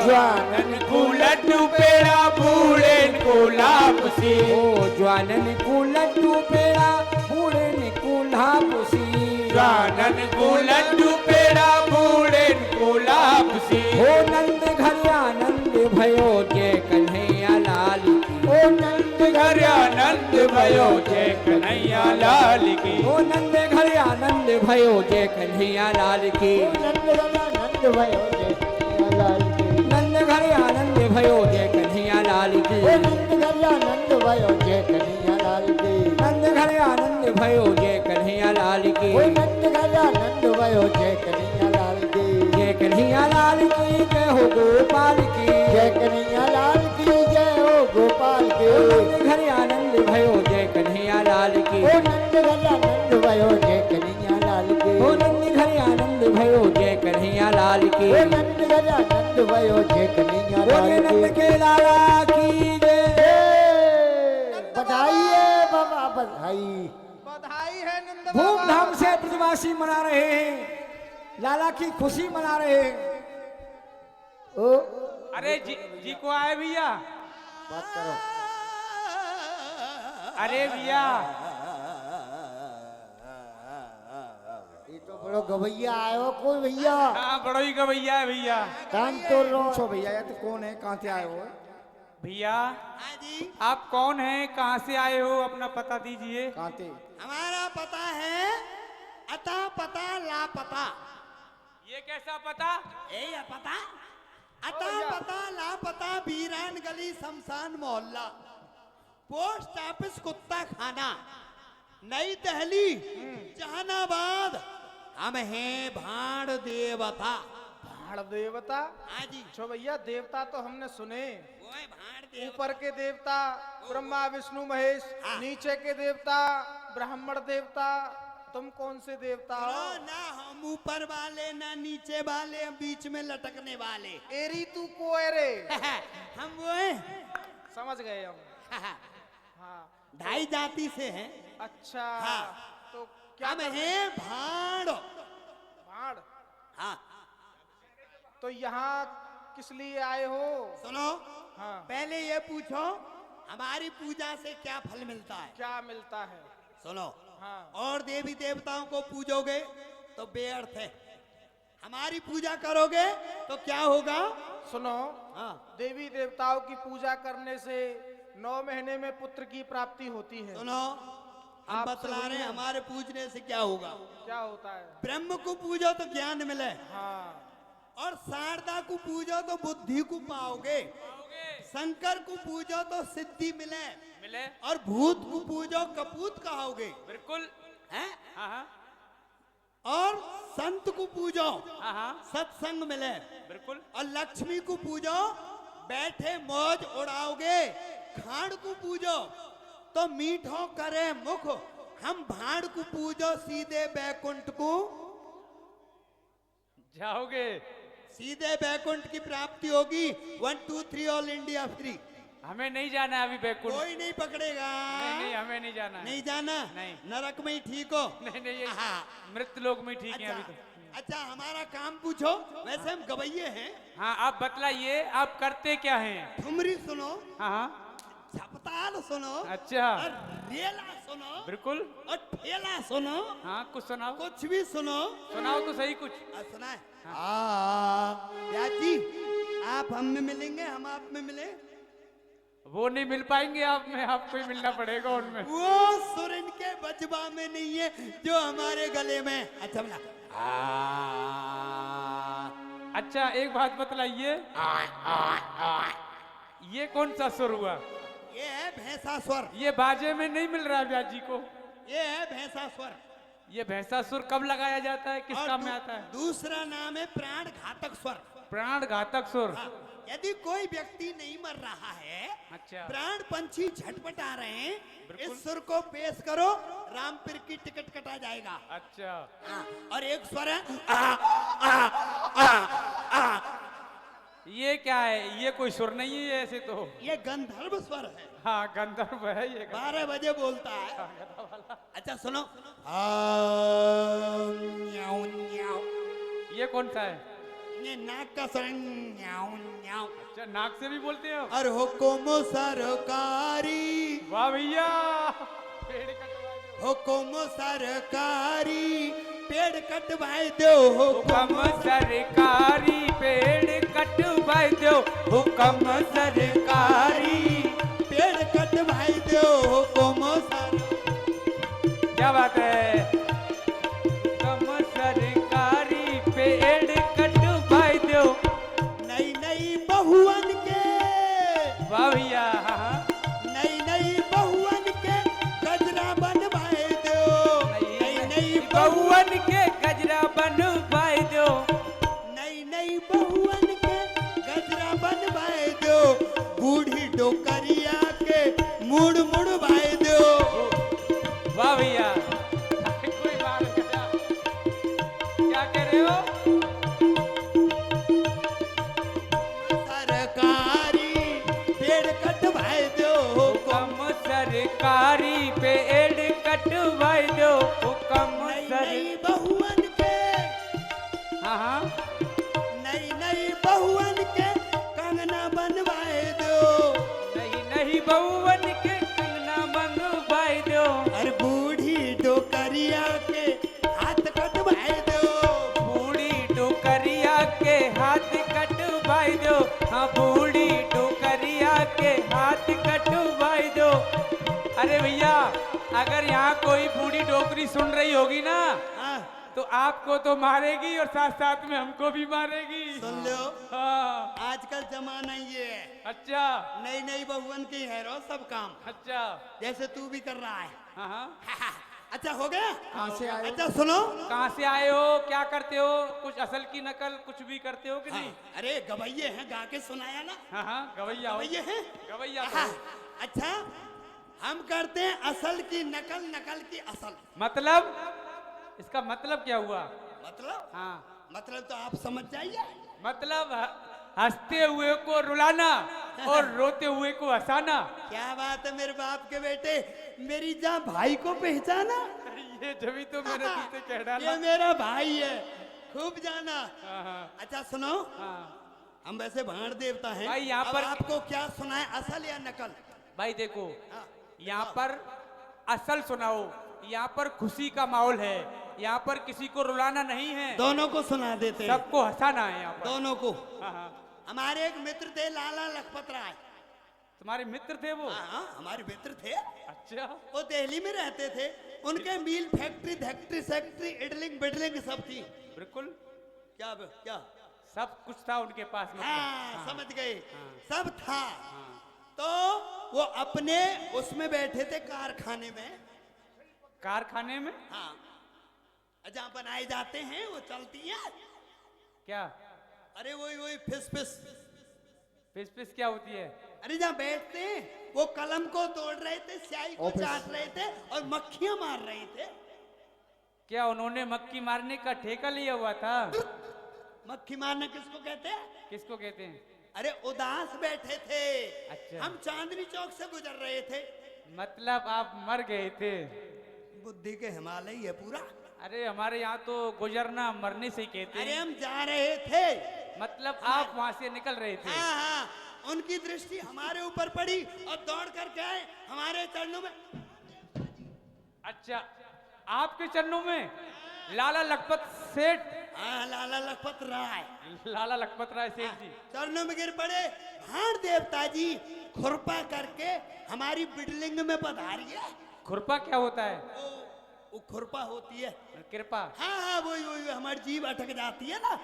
S6: ज्वानन को लड्डू पेड़ा, बूढ़े को लापसी।
S2: ओ ज्वानन को लड्डू पेड़ा, बूढ़े ने कुल्हा पुसी।
S6: ज्वानन को लड्डू पेड़ा, बूढ़े को लापसी।
S2: हो नंद घर आनंद भयो, जय कन्हैया लाल की।
S6: ओ नंद घर आनंद भयो, जय कन्हैया लाल की।
S2: हो नंद घर आनंद भयो, जय कन्हैया लाल की।
S8: नंद गला नंद भयो, जय कन्हैया लाल की।
S2: नंद घर आनंद भयो, जय कन्हैया लाल की।
S8: हो नंद गला नंद भयो, जय कन्हैया लाल की।
S2: नंद घर आनंद भयो, जय कन्हैया लाल की।
S8: हो नंद गला नंद भयो, जय कन्हैया लाल की।
S2: जय कन्हैया लाल की, जय हो गोपाल की।
S8: जय कन्हैया लाल की,
S2: नंद घर आनंद भयो जय कन्हैया लाल की।
S8: ओ नंद घर आनंद भयो जय कन्हैया लाल की।
S2: ओ नंद घर आनंद भयो जय कन्हैया लाल की।
S8: ओ नंद घर आनंद भयो जय कन्हैया
S2: बोले
S8: लाल
S2: नंद
S8: की।
S2: के लाला की जय।
S8: बधाई है बाबा, बधाई।
S4: बधाई है नंद
S2: धूमधाम से ब्रजवासी मना रहे हैं, लाला की खुशी मना रहे हैं।
S8: ओ
S6: अरे जी को आए भैया।
S8: बात करो।
S6: अरे भैया
S8: ये तो बड़ो गवैया आयो कोई भैया।
S6: हाँ बड़ो ही का भैया है भैया।
S8: काम तो रो।
S2: पूछो भैया ये तो कौन है, कहाँ से आए हो?
S6: भैया
S1: हाँ जी,
S6: आप कौन हैं, कहाँ से आए हो, अपना पता दीजिए।
S2: कहाँ थे?
S1: हमारा पता है अता पता लापता।
S6: ये कैसा पता?
S1: यही है पता। अता पता लापता, वीरान गली, शमशान मोहल्ला, पोस्ट ऑफिस, कुत्ता खाना, नई दिल्ली, जहानाबाद। हम हैं भाड़ देवता।
S4: भाड़ देवता।
S1: हाँ जी,
S4: छो भैया, देवता तो हमने सुने।
S1: वो है भाड़ देवता।
S4: ऊपर के देवता ब्रह्मा विष्णु महेश,
S1: हाँ।
S4: नीचे के देवता ब्राह्मण देवता। तुम कौन से देवता हो?
S1: ना हम ऊपर वाले, ना नीचे वाले, हम बीच में लटकने वाले।
S4: एरी तू को एरे।
S1: हम वो हैं।
S4: समझ गए हम। हाँ।
S1: ढाई जाति से हैं।
S4: अच्छा।
S1: हाँ।
S4: तो क्या
S1: हम हैं भाड़।
S4: भाड़।
S1: हाँ,
S4: तो यहाँ किस लिए आए हो?
S1: सुनो,
S4: हाँ।
S1: पहले ये पूछो हमारी पूजा से क्या फल मिलता है।
S4: क्या मिलता है?
S1: सुनो,
S4: हाँ।
S1: और देवी देवताओं को पूजोगे तो बेअर्थ है, हमारी पूजा करोगे तो क्या होगा?
S4: सुनो,
S1: हाँ,
S4: देवी देवताओं की पूजा करने से 9 महीने में पुत्र की प्राप्ति होती है।
S1: सुनो, हम
S4: आप
S1: बतला रहे हैं हमारे पूजने से क्या होगा।
S4: क्या होता है?
S1: ब्रह्म को पूजो तो ज्ञान मिले,
S4: हाँ।
S1: और शारदा को पूजो तो बुद्धि को पाओगे, शंकर को पूजो तो सिद्धि मिले, और भूत को पूजो कपूत कहोगे।
S6: बिल्कुल।
S1: हैं?
S6: हाँ हाँ
S1: और संत को पूजो,
S6: हाँ हाँ
S1: सत्संग मिले,
S6: बिल्कुल।
S1: और लक्ष्मी को पूजो बैठे मौज उड़ाओगे, खाड़ को पूजो तो मीठो करे मुख, हम भाड़ को पूजो सीधे बैकुंठ को
S6: जाओगे।
S1: सीधे बैकुंठ की प्राप्ति होगी। 1 2 3 ऑल इंडिया फ्री।
S6: हमें नहीं जाना है अभी बैकुंठ।
S1: कोई नहीं पकड़ेगा।
S6: नहीं हमें नहीं जाना है।
S1: नहीं जाना?
S6: नहीं।
S1: नरक में ही ठीक हो।
S6: नहीं ये
S1: हाँ।
S6: मृत लोग में ठीक है
S1: अच्छा,
S6: अभी तो।
S1: अच्छा, हमारा काम पूछो। वैसे हम गवैये हैं।
S6: हाँ आप बतलाइए, आप करते क्या हैं?
S1: ठुमरी सुनो,
S6: हाँ हाँ
S1: झपताल सुनो,
S6: अच्छा
S1: और रेला सुनो,
S6: बिल्कुल।
S1: और ठेला सुनो,
S6: हाँ कुछ सुनाओ।
S1: कुछ भी सुनो।
S6: सुनाओ तो सही कुछ।
S1: सुना है? याद जी, आप हम में मिलेंगे, हम आप में मिले।
S6: वो नहीं मिल पाएंगे आप में, आपको ही मिलना पड़ेगा उनमें।
S1: वो सुर इनके बजबा में नहीं है जो हमारे गले में। अच्छा बोला।
S6: अच्छा एक बात बतलाइए, ये कौन सा सुर हुआ?
S1: ये है भैंसा स्वर।
S6: ये बाजे में नहीं मिल रहा है व्यास जी को।
S1: ये है भैंसा स्वर।
S6: ये भैंसा सुर कब लगाया जाता है, किस
S1: और
S6: काम में आता है?
S1: दूसरा नाम है प्राण घातक स्वर।
S6: प्राण घातक सुर।
S1: हाँ, यदि कोई व्यक्ति नहीं मर रहा है,
S6: अच्छा।
S1: प्राण पंछी झटपटा रहे हैं, इस सुर को पेश करो, रामपीर की टिकट कटा जाएगा।
S6: अच्छा।
S1: हाँ, और एक स्वर है
S6: ये क्या है? ये कोई सुर नहीं है ऐसे तो।
S1: ये गंधर्व स्वर है।
S6: हाँ गंधर्व है ये।
S1: 12 बजे बोलता है। अच्छा सुनो। न्याऊ न्याऊ।
S6: ये कौन सा है?
S1: ये नाक का स्वर न्याऊ न्याऊ।
S6: अच्छा नाक से भी बोलते हो?
S1: और हुकुम सरकारी।
S6: वाह भैया, पेड़ कटवा दो।
S1: हुकुम सरकारी, पेड़ कटवाए दो।
S6: हुक्म सरकारी, पेड़ कटवाए दो। हुक्म सरकारी,
S1: पेड़ कटवाए दो। हुकुम सर।
S6: क्या बात है? हुक्म सरकारी, पेड़ कटवाए दो।
S1: नई नई बहुअन के।
S6: वाह भैया। हाँ हाँ।
S1: नई नई बहुअन के गजरा बनवाए दो। नई नई
S6: बहुअन के गजरा बनवाए दो।
S1: नई नई बहुअन के गजरा बनवाए दो।
S6: बउवन के कंगना मंगवाई दो।
S1: अरे बूढ़ी डोकरिया के हाथ कटवाए दो।
S6: बूढ़ी डोकरिया के हाथ कटवाई दो। हाँ बूढ़ी डोकरिया के हाथ कटवाई दो। अरे भैया अगर यहाँ कोई बूढ़ी डोकरी सुन रही होगी ना
S1: हाँ,
S6: तो आपको तो मारेगी और साथ साथ में हमको भी मारेगी।
S1: सुन लो,
S6: हाँ।
S1: आजकल जमाना ये है,
S6: अच्छा
S1: नई नई बहुवन की है रो सब काम,
S6: अच्छा
S1: जैसे तू भी कर रहा है।
S6: हाँ हाँ।
S1: अच्छा हो गया।
S2: कहाँ से आए हो?
S1: अच्छा सुनो,
S6: कहाँ से आए हो, क्या करते हो, कुछ असल की नकल कुछ भी करते हो कि
S1: हाँ,
S6: नहीं?
S1: अरे गवैये हैं, गा के सुनाया ना।
S6: हाँ हाँ गवैया हो।
S1: गवैये हैं।
S6: गवैया तो
S1: हाँ,
S6: हो।
S1: अच्छा हम करते हैं असल की नकल, नकल की असल।
S6: मतलब इसका मतलब क्या हुआ?
S1: मतलब
S6: हाँ
S1: मतलब तो आप समझ जाइए।
S6: मतलब हंसते हुए को रुलाना और रोते हुए को हंसाना।
S1: क्या बात है मेरे बाप के बेटे, मेरी जहाँ भाई को पहचाना।
S6: ये जभी तो मैंने तुझसे कह डाला।
S1: ये मेरा भाई है, खूब जाना।
S6: हाँ हाँ
S1: अच्छा सुनो,
S6: हाँ।
S1: हम वैसे भाण देवता हैं।
S6: भाई, यहाँ
S1: अब
S6: पर-
S1: आपको क्या सुनाए, असल या नकल?
S6: भाई देखो
S1: हाँ,
S6: यहाँ पर असल सुनाओ, यहाँ पर खुशी का माहौल है, यहाँ पर किसी को रुलाना नहीं है,
S1: दोनों को सुना देते हैं,
S6: सबको हंसाना है यहाँ पर।
S1: दोनों को।
S6: हाँ हाँ।
S1: हमारे एक मित्र थे लाला लखपत राय।
S6: तुम्हारे मित्र थे वो?
S1: हाँ हमारे मित्र थे,
S6: अच्छा
S1: वो दिल्ली में रहते थे। उनके मिल फैक्ट्री फैक्ट्री सेक्ट्री इडलिंग बिडलिंग सब थी।
S6: बिल्कुल
S1: क्या क्या?
S6: सब कुछ था उनके पास मतलब।
S1: हाँ, समझ गए,
S6: हाँ।
S1: सब था। तो वो अपने उसमें बैठे थे कारखाने में।
S6: कारखाने में?
S1: हाँ, जहाँ बनाए जाते हैं वो चलती है।
S6: क्या?
S1: अरे वही वही फिस फिस।
S6: फिस फिस क्या होती है?
S1: अरे जहाँ बैठते हैं वो कलम को तोड़ रहे थे, स्याही को चाट रहे थे और मक्खियां मार रहे थे।
S6: क्या उन्होंने मक्खी मारने का ठेका लिया हुआ था?
S1: मक्खी मारना किसको कहते हैं?
S6: किसको कहते हैं?
S1: अरे उदास बैठे थे।
S6: अच्छा।
S1: हम चांदनी चौक से गुजर रहे थे।
S6: मतलब आप मर गए थे?
S1: बुद्धि के हिमालय है पूरा।
S6: अरे हमारे यहाँ तो गुजरना मरने से ही कहते
S1: अरे
S6: हैं।
S1: हम जा रहे थे।
S6: मतलब आप वहाँ से निकल रहे थे?
S1: हाँ हाँ, उनकी दृष्टि हमारे ऊपर पड़ी और दौड़ करके आए हमारे चरणों में।
S6: अच्छा, आपके चरणों में? लाला लखपत सेठ?
S1: हाँ, लाला लखपत राय।
S6: लाला लखपत राय सेठ जी
S1: चरणों में गिर पड़े। भाण देवता जी खुरपा करके हमारी बिल्डिंग में पधारिए।
S6: खुरपा क्या होता है?
S1: वो खुरपा होती है
S6: कृपा।
S1: हाँ हाँ, वही हमारी जीभ अटक जाती है ना।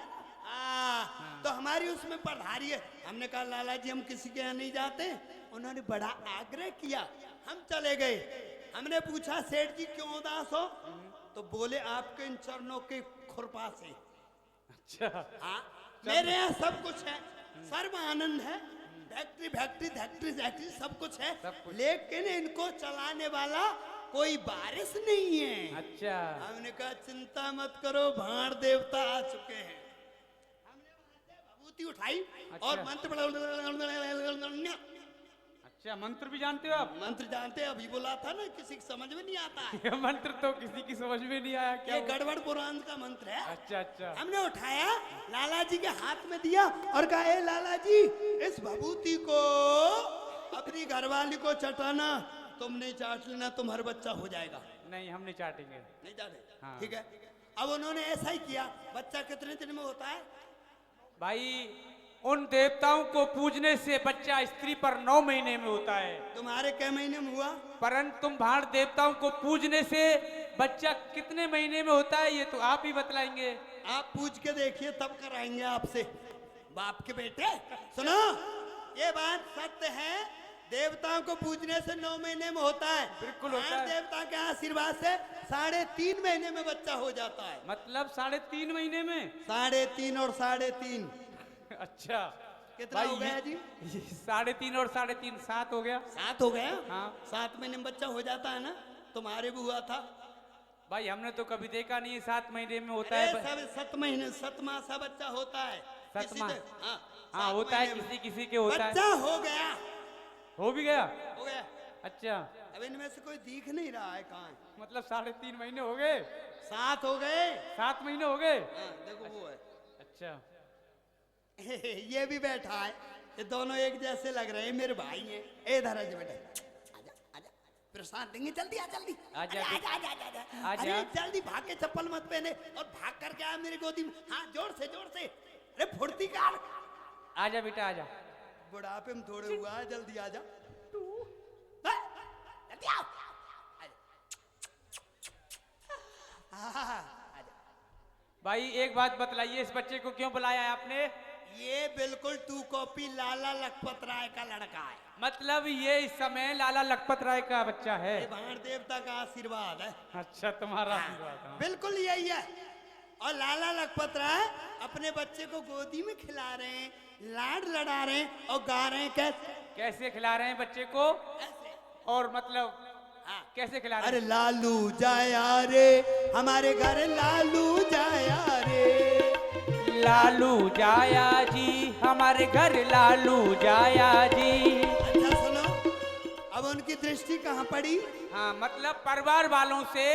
S1: हाँ, तो हमारी उसमें पधारी है। हमने कहा लाला जी हम किसी के यहाँ नहीं जाते। उन्होंने बड़ा आग्रह किया, हम चले गए। हमने पूछा सेठ जी क्यों उदास हो? तो बोले आपके इन चरणों के खुरपा से।
S6: अच्छा।
S1: हाँ, मेरे यहाँ सब कुछ है, सर्व आनंद है, फैक्ट्री फैक्ट्री फैक्ट्री फैक्ट्री सब कुछ है, लेकिन इनको चलाने वाला कोई बारिश नहीं है।
S6: अच्छा।
S1: हमने कहा चिंता मत करो, भाण देवता आ चुके हैं। हमने वहां से भभूति उठाई और
S6: अच्छा।
S1: मंत्र।
S6: अच्छा, मंत्र भी जानते हो आप?
S1: मंत्र जानते हैं, अभी बोला था ना किसी की समझ में नहीं आता है।
S6: ये मंत्र तो किसी की समझ में नहीं आया। क्या
S1: ये
S6: वो?
S1: गड़बड़ पुराण का मंत्र है।
S6: अच्छा अच्छा।
S1: हमने उठाया, लाला जी के हाथ में दिया और कहा ए लाला जी इस भभूति को अपनी घरवाली को चटाना, तुम नहीं चाट लेना, तुम्हारा बच्चा हो जाएगा।
S6: नहीं, हम नहीं चाटेंगे।
S1: नहीं चाटे?
S6: हाँ।
S1: ठीक है। अब उन्होंने ऐसा ही किया। बच्चा कितने दिन में होता है?
S6: भाई उन देवताओं को पूजने से बच्चा स्त्री पर 9 महीने में होता है।
S1: तुम्हारे कै महीने में हुआ?
S6: परंतु तुम भाण देवताओं को पूजने से बच्चा कितने महीने में होता है ये तो आप ही बतलाएंगे।
S1: आप पूछ के देखिए तब कराएंगे आपसे, बाप के बेटे। सुनो, ये बात सत्य है, देवताओं को पूजने से 9 महीने में होता है।
S6: बिल्कुल होता
S1: भाण
S6: है।
S1: देवता के आशीर्वाद से 3.5 महीने में बच्चा हो जाता है।
S6: मतलब 3.5 महीने में?
S1: 3.5 और 3.5
S6: अच्छा।
S1: कितना हो गया जी?
S6: 3.5 और 3.5 7 हो गया।
S1: 7 हो गया।
S6: हाँ।
S1: 7 महीने में बच्चा हो जाता है ना, तुम्हारे भी हुआ था।
S6: भाई हमने तो कभी देखा नहीं 7 महीने में होता
S1: अरे
S6: है।
S1: सब 7 महीने 7 माह सा बच्चा होता है। किसी
S6: सतमा?
S1: से- हाँ,
S6: हाँ
S1: 7
S6: होता है,
S1: महीने में।
S6: किसी किसी के होता
S1: बच्चा
S6: है।
S1: हो गया।
S6: हो भी गया?
S1: हो गया।
S6: अच्छा।
S1: अब इनमें से कोई दिख नहीं रहा है, कहाँ है?
S6: मतलब 3.5 महीने हो गए?
S1: 7 हो गए।
S6: 7 महीने हो गए?
S1: हाँ, देखो वो है।
S6: अच्छा।
S1: ये भी बैठा है। ये दोनों एक जैसे लग रहे हैं, मेरे भाई हैं। ए इधर आ जा बेटा, आजा आजा, प्रसाद देंगे, जल्दी आ, जल्दी
S6: आजा,
S1: अरे आजा आजा आजा आजा।
S6: आजा।
S1: अरे जल्दी भाग के, चप्पल मत पहने और भाग करके आ मेरी गोदी में। हाँ जोर से जोर से, अरे फुर्ती कर।
S6: आजा बेटा आजा।
S1: बुढ़ापे में थोड़े हुआ है, जल्दी आजा। हाँ, जल्दी आओ। आजा।
S6: भाई एक बात बतलाइए, इस बच्चे को क्यों बुलाया है आपने?
S1: ये बिल्कुल टू कॉपी लाला लखपत राय का लड़का है।
S6: मतलब ये इस समय लाला लखपत राय का बच्चा है?
S1: ये भाण देवता का आशीर्वाद है।
S6: अच्छा, तुम्हारा आशीर्वाद। हाँ।
S1: बिल्कुल यही है। और लाला लखपत राय अपने बच्चे को गोदी में खिला रहे हैं, लाड लड़ा रहे हैं और गा रहे हैं। कैसे
S6: कैसे खिला रहे हैं बच्चे को?
S1: ऐसे।
S6: और मतलब कैसे खिला रहे
S1: अरे
S6: हैं?
S1: लालू जाया रे हमारे घर, लालू जाया रे,
S6: लालू जाया जी हमारे घर, लालू जाया जी।
S1: अच्छा सुनो, अब उनकी दृष्टि कहाँ पड़ी?
S6: हाँ, मतलब परिवार वालों से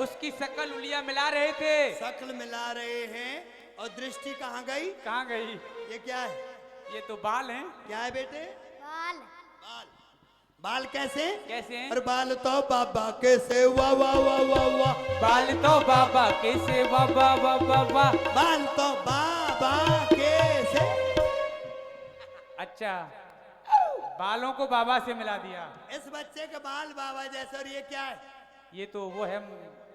S6: उसकी शकल उलिया मिला रहे थे।
S1: शक्ल मिला रहे हैं और दृष्टि कहाँ गई?
S6: कहाँ गई?
S1: ये क्या है?
S6: ये तो बाल हैं।
S1: क्या है बेटे?
S8: बाल।
S1: बाल। बाल कैसे?
S6: कैसे हैं?
S1: और बाल तो बाबा के से, वाह वाह वाह वाह वाह।
S6: बाल तो बाबा के से, वाह वाह वाह वाह वाह।
S1: बाल तो बाबा के से।
S6: अच्छा, बालों को बाबा से मिला दिया।
S1: इस बच्चे के बाल बाबा जैसे। और ये क्या है?
S6: ये तो वो है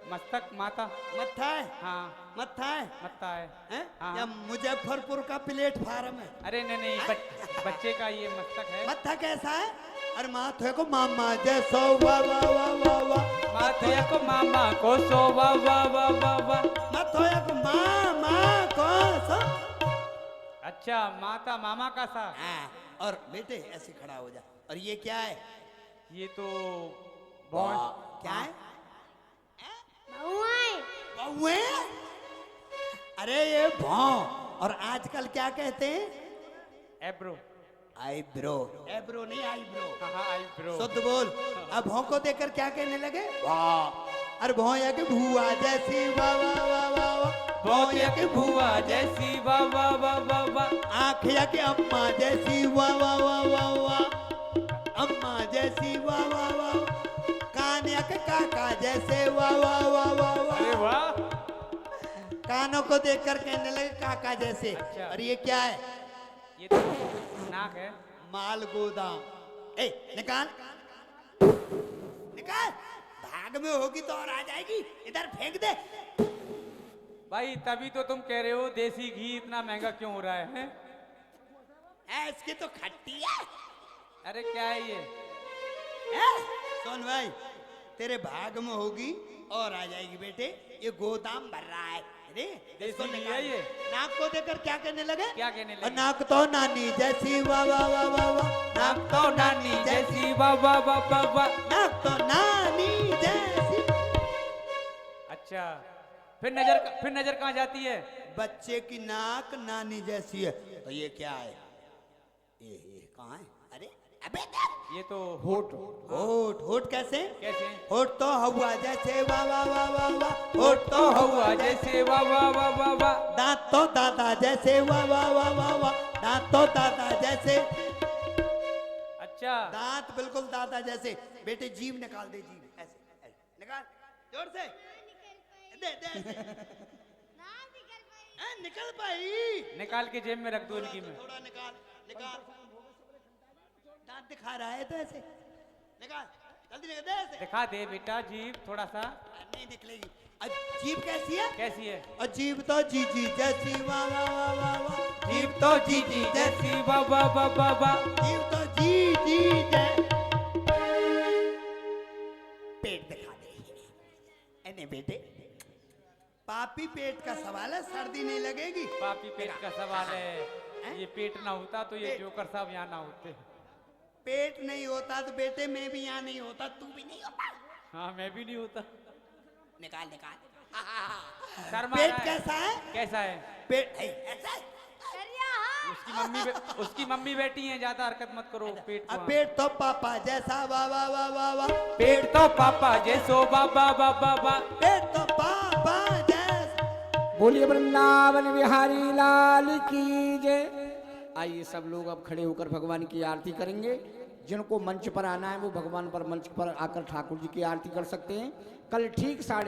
S6: मस्तक माता।
S1: मत्था है?
S6: हाँ,
S1: मत्था है?
S6: मत्ता है।
S1: हैं?
S6: हाँ।
S1: या मुजफ्फरपुर का प्लेटफार्म है?
S6: अरे नहीं नहीं, बच्चे का ये मस्तक है।
S1: मत्था कैसा है? अरे माथे को मामा जैसो, वाह वाह वाह वाह वाह।
S6: माथे को मामा को सो, वाह वाह वाह वाह वाह।
S1: माथे को मामा को सो।
S6: अच्छा, माता मामा का सा।
S1: हाँ, और बेटे ऐसे खड़ा हो जा। और ये क्या है?
S6: ये तो भौं।
S1: क्या है?
S8: बहुआएं।
S1: अरे ये भौं। और आजकल क्या कहते हैं?
S6: एब्रो।
S1: आईब्रो। एब्रो नहीं, आईब्रो।
S6: हाँ आईब्रो।
S1: शुद्ध बोल। अब भौं को देखकर क्या कहने लगे? वाह। अरे भौं या के भुआ जैसी, वाह वाह वाह वाह वाह।
S6: भौं या के भुआ जैसी, वाह वाह वाह वाह वाह।
S1: आँख या के अम्मा जैसी, वाह वाह वाह वाह वाह। अम्मा जैसी, वाह वाह वाह। कान या के काका जैसे, वाह वाह वाह वाह वाह।
S6: अरे वाह।
S1: कानों को देखकर कहने लगे काका जैसे।
S6: अच्छा।
S1: और ये क्या है?
S6: ये तो नाक है।
S1: माल गोदाम। ए निकाल निकाल, भाग में होगी तो और आ जाएगी, इधर फेंक दे।
S6: भाई तभी तो तुम कह रहे हो देसी घी इतना महंगा क्यों हो रहा है?
S1: इसकी तो खट्टी है।
S6: अरे क्या है ये?
S1: सुन भाई, तेरे भाग में होगी और आ जाएगी बेटे। ये गोदाम भर रहा है। अरे इसको
S6: देसी घी
S1: निकाल।
S6: है ये?
S1: नाक को देखकर क्या कहने लगे?
S6: क्या कहने
S1: और
S6: लगे?
S1: नाक तो नानी जैसी, वाह वाह वाह वाह वाह।
S6: नाक तो नानी जैसी, वाह वाह वाह वाह वाह।
S1: नाक तो नानी जैसी।
S6: अच्छा, फिर नजर कहाँ जाती है?
S1: बच्चे की नाक नानी जैसी है। तो ये क्या है? ये कहाँ है? अरे अबे
S6: ये तो
S1: होठ। होठ। होठ कैसे?
S6: कैसे?
S1: होठ तो हवा जैसे, वाह वाह वाह वाह वाह।
S6: होठ तो हुआ जैसे, वाह वाह वाह वाह वाह।
S1: दांत तो दादा जैसे, वाह वाह वाह वाह वाह। दांत तो दादा जैसे।
S6: अच्छा,
S1: दांत बिल्कुल दादा जैसे। बेटे जीभ निकाल दे, जीभ ऐसे ऐसे निकाल, जोर से दे दे ऐसे। निकल पाई।
S6: निकाल के जेब में रख दो इनकी में।
S1: थोड़ा निकाल निकाल। दांत दिखा रहा है तो ऐसे निकाल, जल्दी निकाल दे ऐसे।
S6: दिखा दे बेटा जीभ थोड़ा सा।
S1: नहीं निकलेगी। जीभ कैसी है?
S6: कैसी है?
S1: और जीभ तो जीजी जैसी, वाह वाह वाह वाह वाह।
S6: जीभ तो जीजी जैसी, वाह वाह वाह वाह वाह।
S1: जीभ तो जीजी जैसी। पेट दिखा दे। नहीं बेटे, पापी पेट का सवाल है, सर्दी नहीं लगेगी।
S6: पापी पेट का सवाल है। ये पेट ना होता तो ये जोकर साहब यहाँ ना होते।
S1: पेट नहीं होता तो बेटे मैं भी यहाँ नहीं होता, तू भी नहीं होता।
S6: हाँ, मैं भी नहीं होता।
S1: निकाल निकाल।
S6: शर्मा
S1: पेट
S6: रहा है।
S1: कैसा है?
S6: कैसा है?
S1: पेट ऐसा है।
S6: उसकी मम्मी बेटी है, ज्यादा हरकत मत करो। पेट को।
S1: पेट तो पापा जैसा, वाह वाह वाह वाह वाह।
S6: पेट तो पापा जैसो, वाह वाह वाह वाह वाह।
S1: पेट तो पापा जैसा।
S2: बोलिए वृंदावन बिहारी लाल की जय। आइए सब लोग अब खड़े होकर भगवान की आरती करेंगे। जिनको मंच पर आना है वो भगवान पर मंच पर आकर ठाकुर जी की आरती कर सकते हैं। कल ठीक 8:30